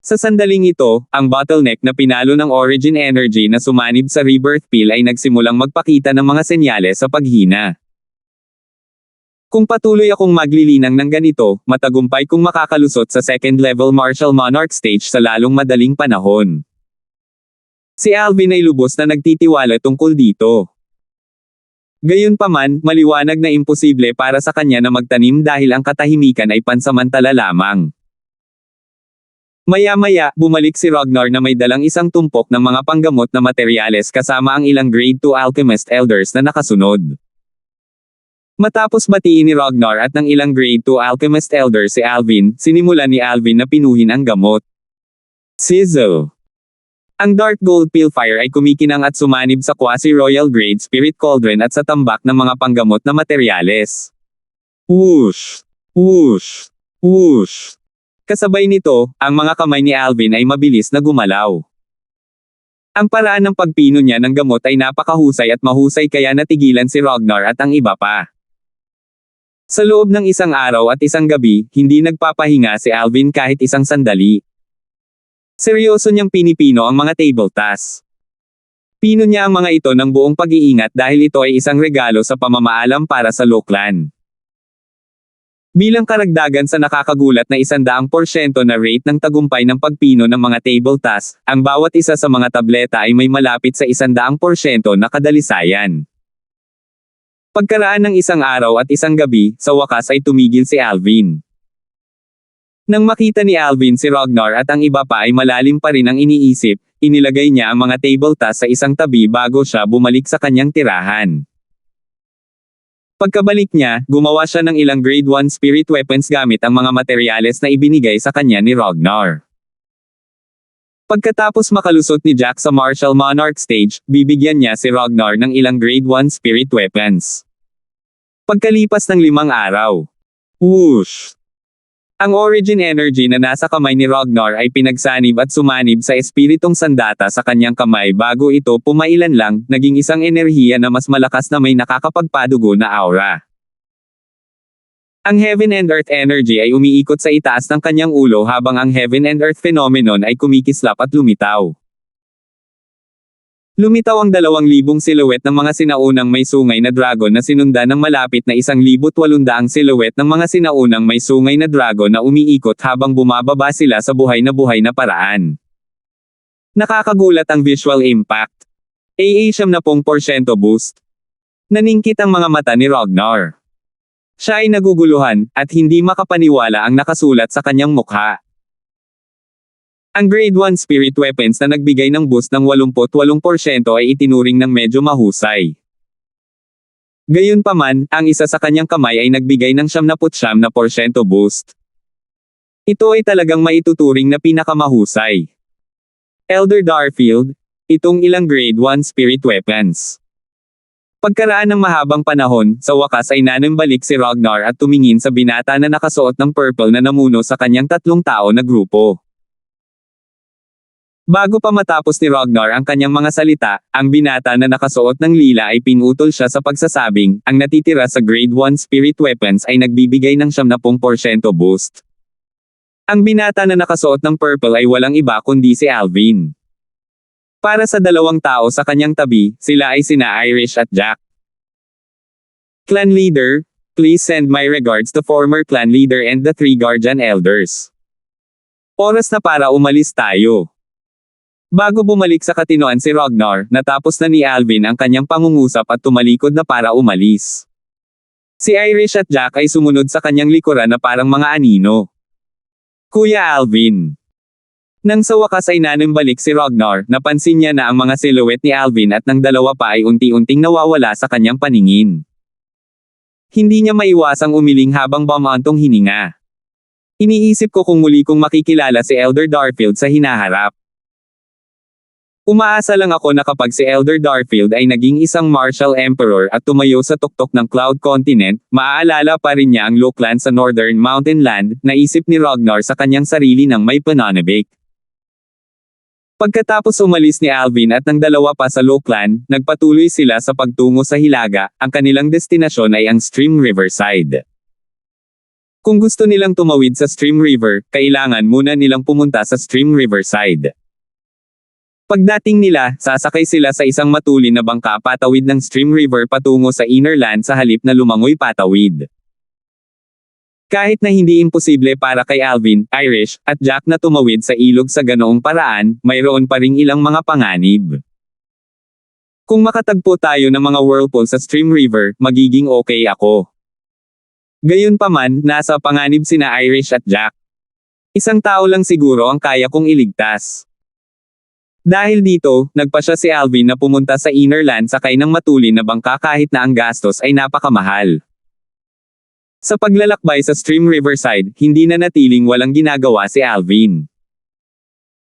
Sa sandaling ito, ang bottleneck na pinalo ng origin energy na sumanib sa Rebirth Pill ay nagsimulang magpakita ng mga senyales sa paghina. Kung patuloy akong maglilinang ng ganito, matagumpay kong makakalusot sa second level Martial Monarch stage sa lalong madaling panahon. Si Alvin ay lubos na nagtitiwala tungkol dito. Gayunpaman, maliwanag na imposible para sa kanya na magtanim dahil ang katahimikan ay pansamantala lamang. Maya-maya, bumalik si Ragnar na may dalang isang tumpok ng mga panggamot na materyales kasama ang ilang grade 2 alchemist elders na nakasunod. Matapos batiin ni Ragnar at ng ilang grade 2 alchemist elders si Alvin, sinimulan ni Alvin na pinuhin ang gamot. Sizzle! Ang Dark Gold Pill Fire ay kumikinang at sumanib sa quasi-royal grade Spirit Cauldron at sa tambak ng mga panggamot na materyales. Whoosh! Whoosh! Whoosh! Kasabay nito, ang mga kamay ni Alvin ay mabilis na gumalaw. Ang paraan ng pagpino niya ng gamot ay napakahusay at mahusay kaya natigilan si Ragnar at ang iba pa. Sa loob ng isang araw at isang gabi, hindi nagpapahinga si Alvin kahit isang sandali. Seryoso niyang pinipino ang mga table tasks. Pino niya ang mga ito ng buong pag-iingat dahil ito ay isang regalo sa pamamaalam para sa Low Clan. Bilang karagdagan sa nakakagulat na 100% na rate ng tagumpay ng pagpino ng mga table tasks, ang bawat isa sa mga tableta ay may malapit sa 100% na kadalisayan. Pagkaraan ng isang araw at isang gabi, sa wakas ay tumigil si Alvin. Nang makita ni Alvin si Ragnar at ang iba pa ay malalim pa rin ang iniisip, inilagay niya ang mga table tasks sa isang tabi bago siya bumalik sa kanyang tirahan. Pagkabalik niya, gumawa siya ng ilang grade 1 spirit weapons gamit ang mga materyales na ibinigay sa kanya ni Ragnar. Pagkatapos makalusot ni Jack sa Martial Monarch stage, bibigyan niya si Ragnar ng ilang grade 1 spirit weapons. Pagkalipas ng 5 araw. Whoosh! Ang origin energy na nasa kamay ni Ragnar ay pinagsanib at sumanib sa espiritong sandata sa kanyang kamay bago ito pumailan lang, naging isang enerhiya na mas malakas na may nakakapagpadugo na aura. Ang Heaven and Earth energy ay umiikot sa itaas ng kanyang ulo habang ang Heaven and Earth phenomenon ay kumikislap at lumitaw. Lumitaw ang 2,000 silhouette ng mga sinaunang may sungay na dragon na sinundan ng malapit na 1,800 silhouette ng mga sinaunang may sungay na dragon na umiikot habang bumababa sila sa buhay na paraan. Nakakagulat ang visual impact. AA 70% boost. Naningkit ang mga mata ni Ragnar. Siya ay naguguluhan, at hindi makapaniwala ang nakasulat sa kanyang mukha. Ang Grade 1 Spirit Weapons na nagbigay ng boost ng 88% ay itinuring ng medyo mahusay. Gayunpaman, ang isa sa kanyang kamay ay nagbigay ng 79% boost. Ito ay talagang maituturing na pinakamahusay. Elder Darfield, itong ilang Grade 1 Spirit Weapons. Pagkaraan ng mahabang panahon, sa wakas ay nanambalik si Ragnar at tumingin sa binata na nakasuot ng purple na namuno sa kanyang 3 tao na grupo. Bago pa matapos ni Ragnar ang kanyang mga salita, ang binata na nakasuot ng lila ay pinutol siya sa pagsasabing, ang natitira sa Grade 1 Spirit Weapons ay nagbibigay ng 70% boost. Ang binata na nakasuot ng purple ay walang iba kundi si Alvin. Para sa 2 tao sa kanyang tabi, sila ay sina Irish at Jack. Clan Leader, please send my regards to former Clan Leader and the 3 Guardian Elders. Oras na para umalis tayo. Bago bumalik sa katinoan si Ragnar, natapos na ni Alvin ang kanyang pangungusap at tumalikod na para umalis. Si Irish at Jack ay sumunod sa kanyang likuran na parang mga anino. Kuya Alvin. Nang sa wakas ay nanambalik si Ragnar, napansin niya na ang mga silhouette ni Alvin at ng dalawa pa ay unti-unting nawawala sa kanyang paningin. Hindi niya maiwasang umiling habang bumantong hininga. Iniisip ko kung muli kong makikilala si Elder Darfield sa hinaharap. Umaasa lang ako na kapag si Elder Darfield ay naging isang martial emperor at tumayo sa tuktok ng Cloud Continent, maaalala pa rin niya ang Lochland sa Northern Mountain Land, naisip ni Ragnar sa kanyang sarili ng may pananabik. Pagkatapos umalis ni Alvin at ng dalawa pa sa Lochland, nagpatuloy sila sa pagtungo sa Hilaga, ang kanilang destinasyon ay ang Stream Riverside. Kung gusto nilang tumawid sa Stream River, kailangan muna nilang pumunta sa Stream Riverside. Pagdating nila, sasakay sila sa isang matulin na bangka patawid ng Stream River patungo sa Inner Land sa halip na lumangoy patawid. Kahit na hindi imposible para kay Alvin, Irish, at Jack na tumawid sa ilog sa ganoong paraan, mayroon pa ring ilang mga panganib. Kung makatagpo tayo ng mga whirlpool sa Stream River, magiging okay ako. Gayunpaman, nasa panganib sina Irish at Jack. Isang tao lang siguro ang kaya kong iligtas. Dahil dito, nagpasya si Alvin na pumunta sa Inner Land sakay ng matulin na bangka kahit na ang gastos ay napakamahal. Sa paglalakbay sa Stream Riverside, hindi na natiling walang ginagawa si Alvin.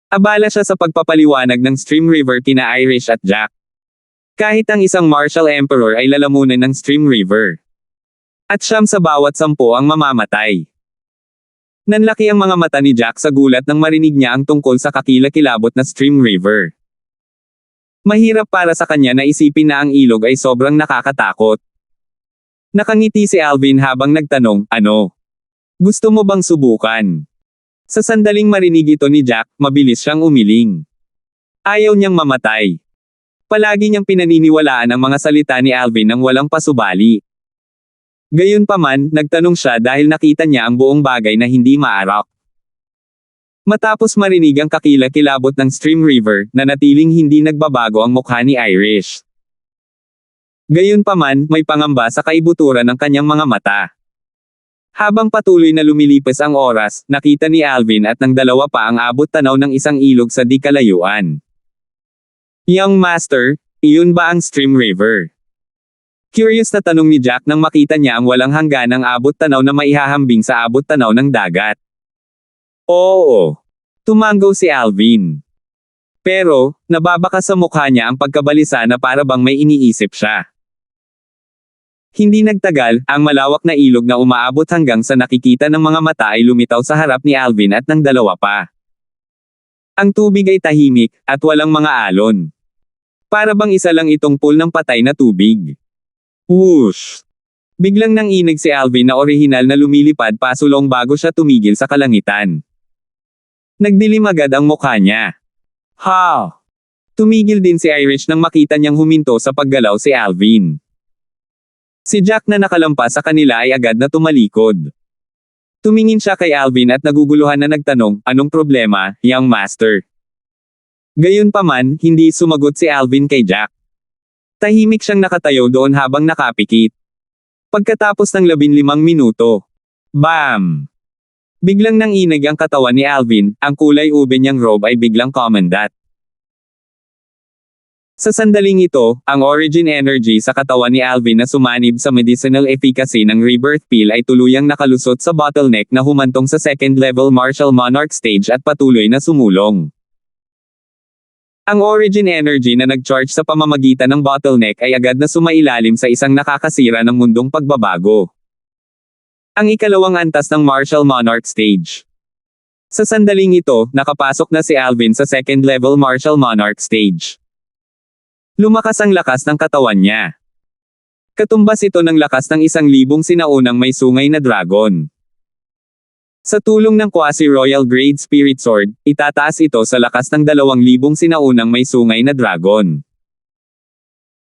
Abala siya sa pagpapaliwanag ng Stream River kina Irish at Jack. Kahit ang isang martial emperor ay lalamunan ng Stream River. At 9 sa bawat 10 ang mamamatay. Nanlaki ang mga mata ni Jack sa gulat nang marinig niya ang tungkol sa kakilakilabot na Stream River. Mahirap para sa kanya na isipin na ang ilog ay sobrang nakakatakot. Nakangiti si Alvin habang nagtanong, ano? Gusto mo bang subukan? Sa sandaling marinig ito ni Jack, mabilis siyang umiling. Ayaw niyang mamatay. Palagi niyang pinaniniwalaan ang mga salita ni Alvin nang walang pasubali. Gayunpaman, nagtanong siya dahil nakita niya ang buong bagay na hindi maarak. Matapos marinig ang kakilakilabot ng Stream River, nanatiling hindi nagbabago ang mukha ni Irish. Gayunpaman, may pangamba sa kaibuturan ng kanyang mga mata. Habang patuloy na lumilipas ang oras, nakita ni Alvin at ng dalawa pa ang abot tanaw ng isang ilog sa di kalayuan. Young Master, iyon ba ang Stream River? Curious na tanong ni Jack nang makita niya ang walang hangganang abot tanaw na maihahambing sa abot tanaw ng dagat. Oo. Tumanggaw si Alvin. Pero, nababaka sa mukha niya ang pagkabalisa na para bang may iniisip siya. Hindi nagtagal, ang malawak na ilog na umaabot hanggang sa nakikita ng mga mata ay lumitaw sa harap ni Alvin at ng dalawa pa. Ang tubig ay tahimik, at walang mga alon. Para bang isa lang itong pool ng patay na tubig. Whoosh! Biglang nanginig si Alvin na orihinal na lumilipad pasulong bago siya tumigil sa kalangitan. Nagdilim agad ang mukha niya. Ha! Tumigil din si Irish nang makita niyang huminto sa paggalaw si Alvin. Si Jack na nakalampas sa kanila ay agad na tumalikod. Tumingin siya kay Alvin at naguguluhan na nagtanong, "Anong problema, young master?" Gayunpaman, hindi sumagot si Alvin kay Jack. Tahimik siyang nakatayo doon habang nakapikit. Pagkatapos ng 15 minuto. Bam! Biglang nanginig ang katawan ni Alvin, ang kulay ube niyang robe ay biglang kumandat. Sa sandaling ito, ang origin energy sa katawan ni Alvin na sumanib sa medicinal efficacy ng rebirth pill ay tuluyang nakalusot sa bottleneck na humantong sa second level martial monarch stage at patuloy na sumulong. Ang origin energy na nag-charge sa pamamagitan ng bottleneck ay agad na sumailalim sa isang nakakasira ng mundong pagbabago. Ang ikalawang antas ng martial monarch stage. Sa sandaling ito, nakapasok na si Alvin sa second level martial monarch stage. Lumakas ang lakas ng katawan niya. Katumbas ito ng lakas ng 1,000 sinaunang may sungay na dragon. Sa tulong ng quasi-royal grade spirit sword, itataas ito sa lakas ng 2,000 sinaunang may sungay na dragon.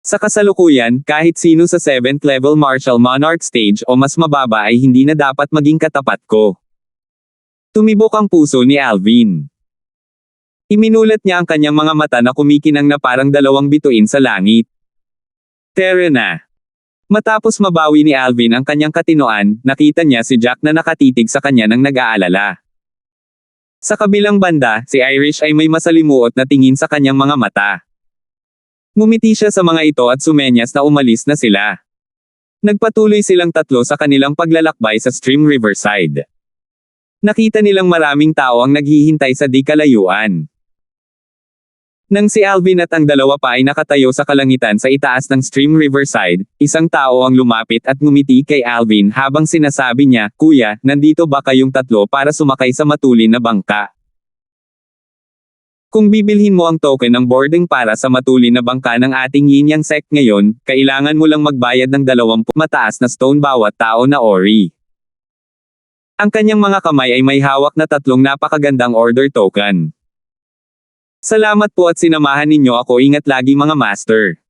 Sa kasalukuyan, kahit sino sa 7th level martial monarch stage o mas mababa ay hindi na dapat maging katapat ko. Tumibok ang puso ni Alvin. Iminulat niya ang kanyang mga mata na kumikinang na parang 2 bituin sa langit. Tara na. Matapos mabawi ni Alvin ang kanyang katinoan, nakita niya si Jack na nakatitig sa kanya nang nag-aalala. Sa kabilang banda, si Irish ay may masalimuot na tingin sa kanyang mga mata. Ngumiti siya sa mga ito at sumenyas na umalis na sila. Nagpatuloy silang tatlo sa kanilang paglalakbay sa Stream Riverside. Nakita nilang maraming tao ang naghihintay sa di kalayuan. Nang si Alvin at ang dalawa pa ay nakatayo sa kalangitan sa itaas ng Stream Riverside, isang tao ang lumapit at ngumiti kay Alvin habang sinasabi niya, "Kuya, nandito ba kayong tatlo para sumakay sa matulin na bangka?" Kung bibilhin mo ang token ng boarding para sa matulin na bangka ng ating yin yang sect ngayon, kailangan mo lang magbayad ng 20 mataas na stone bawat tao na ori. Ang kanyang mga kamay ay may hawak na 3 napakagandang order token. Salamat po at sinamahan ninyo ako, ingat lagi mga master.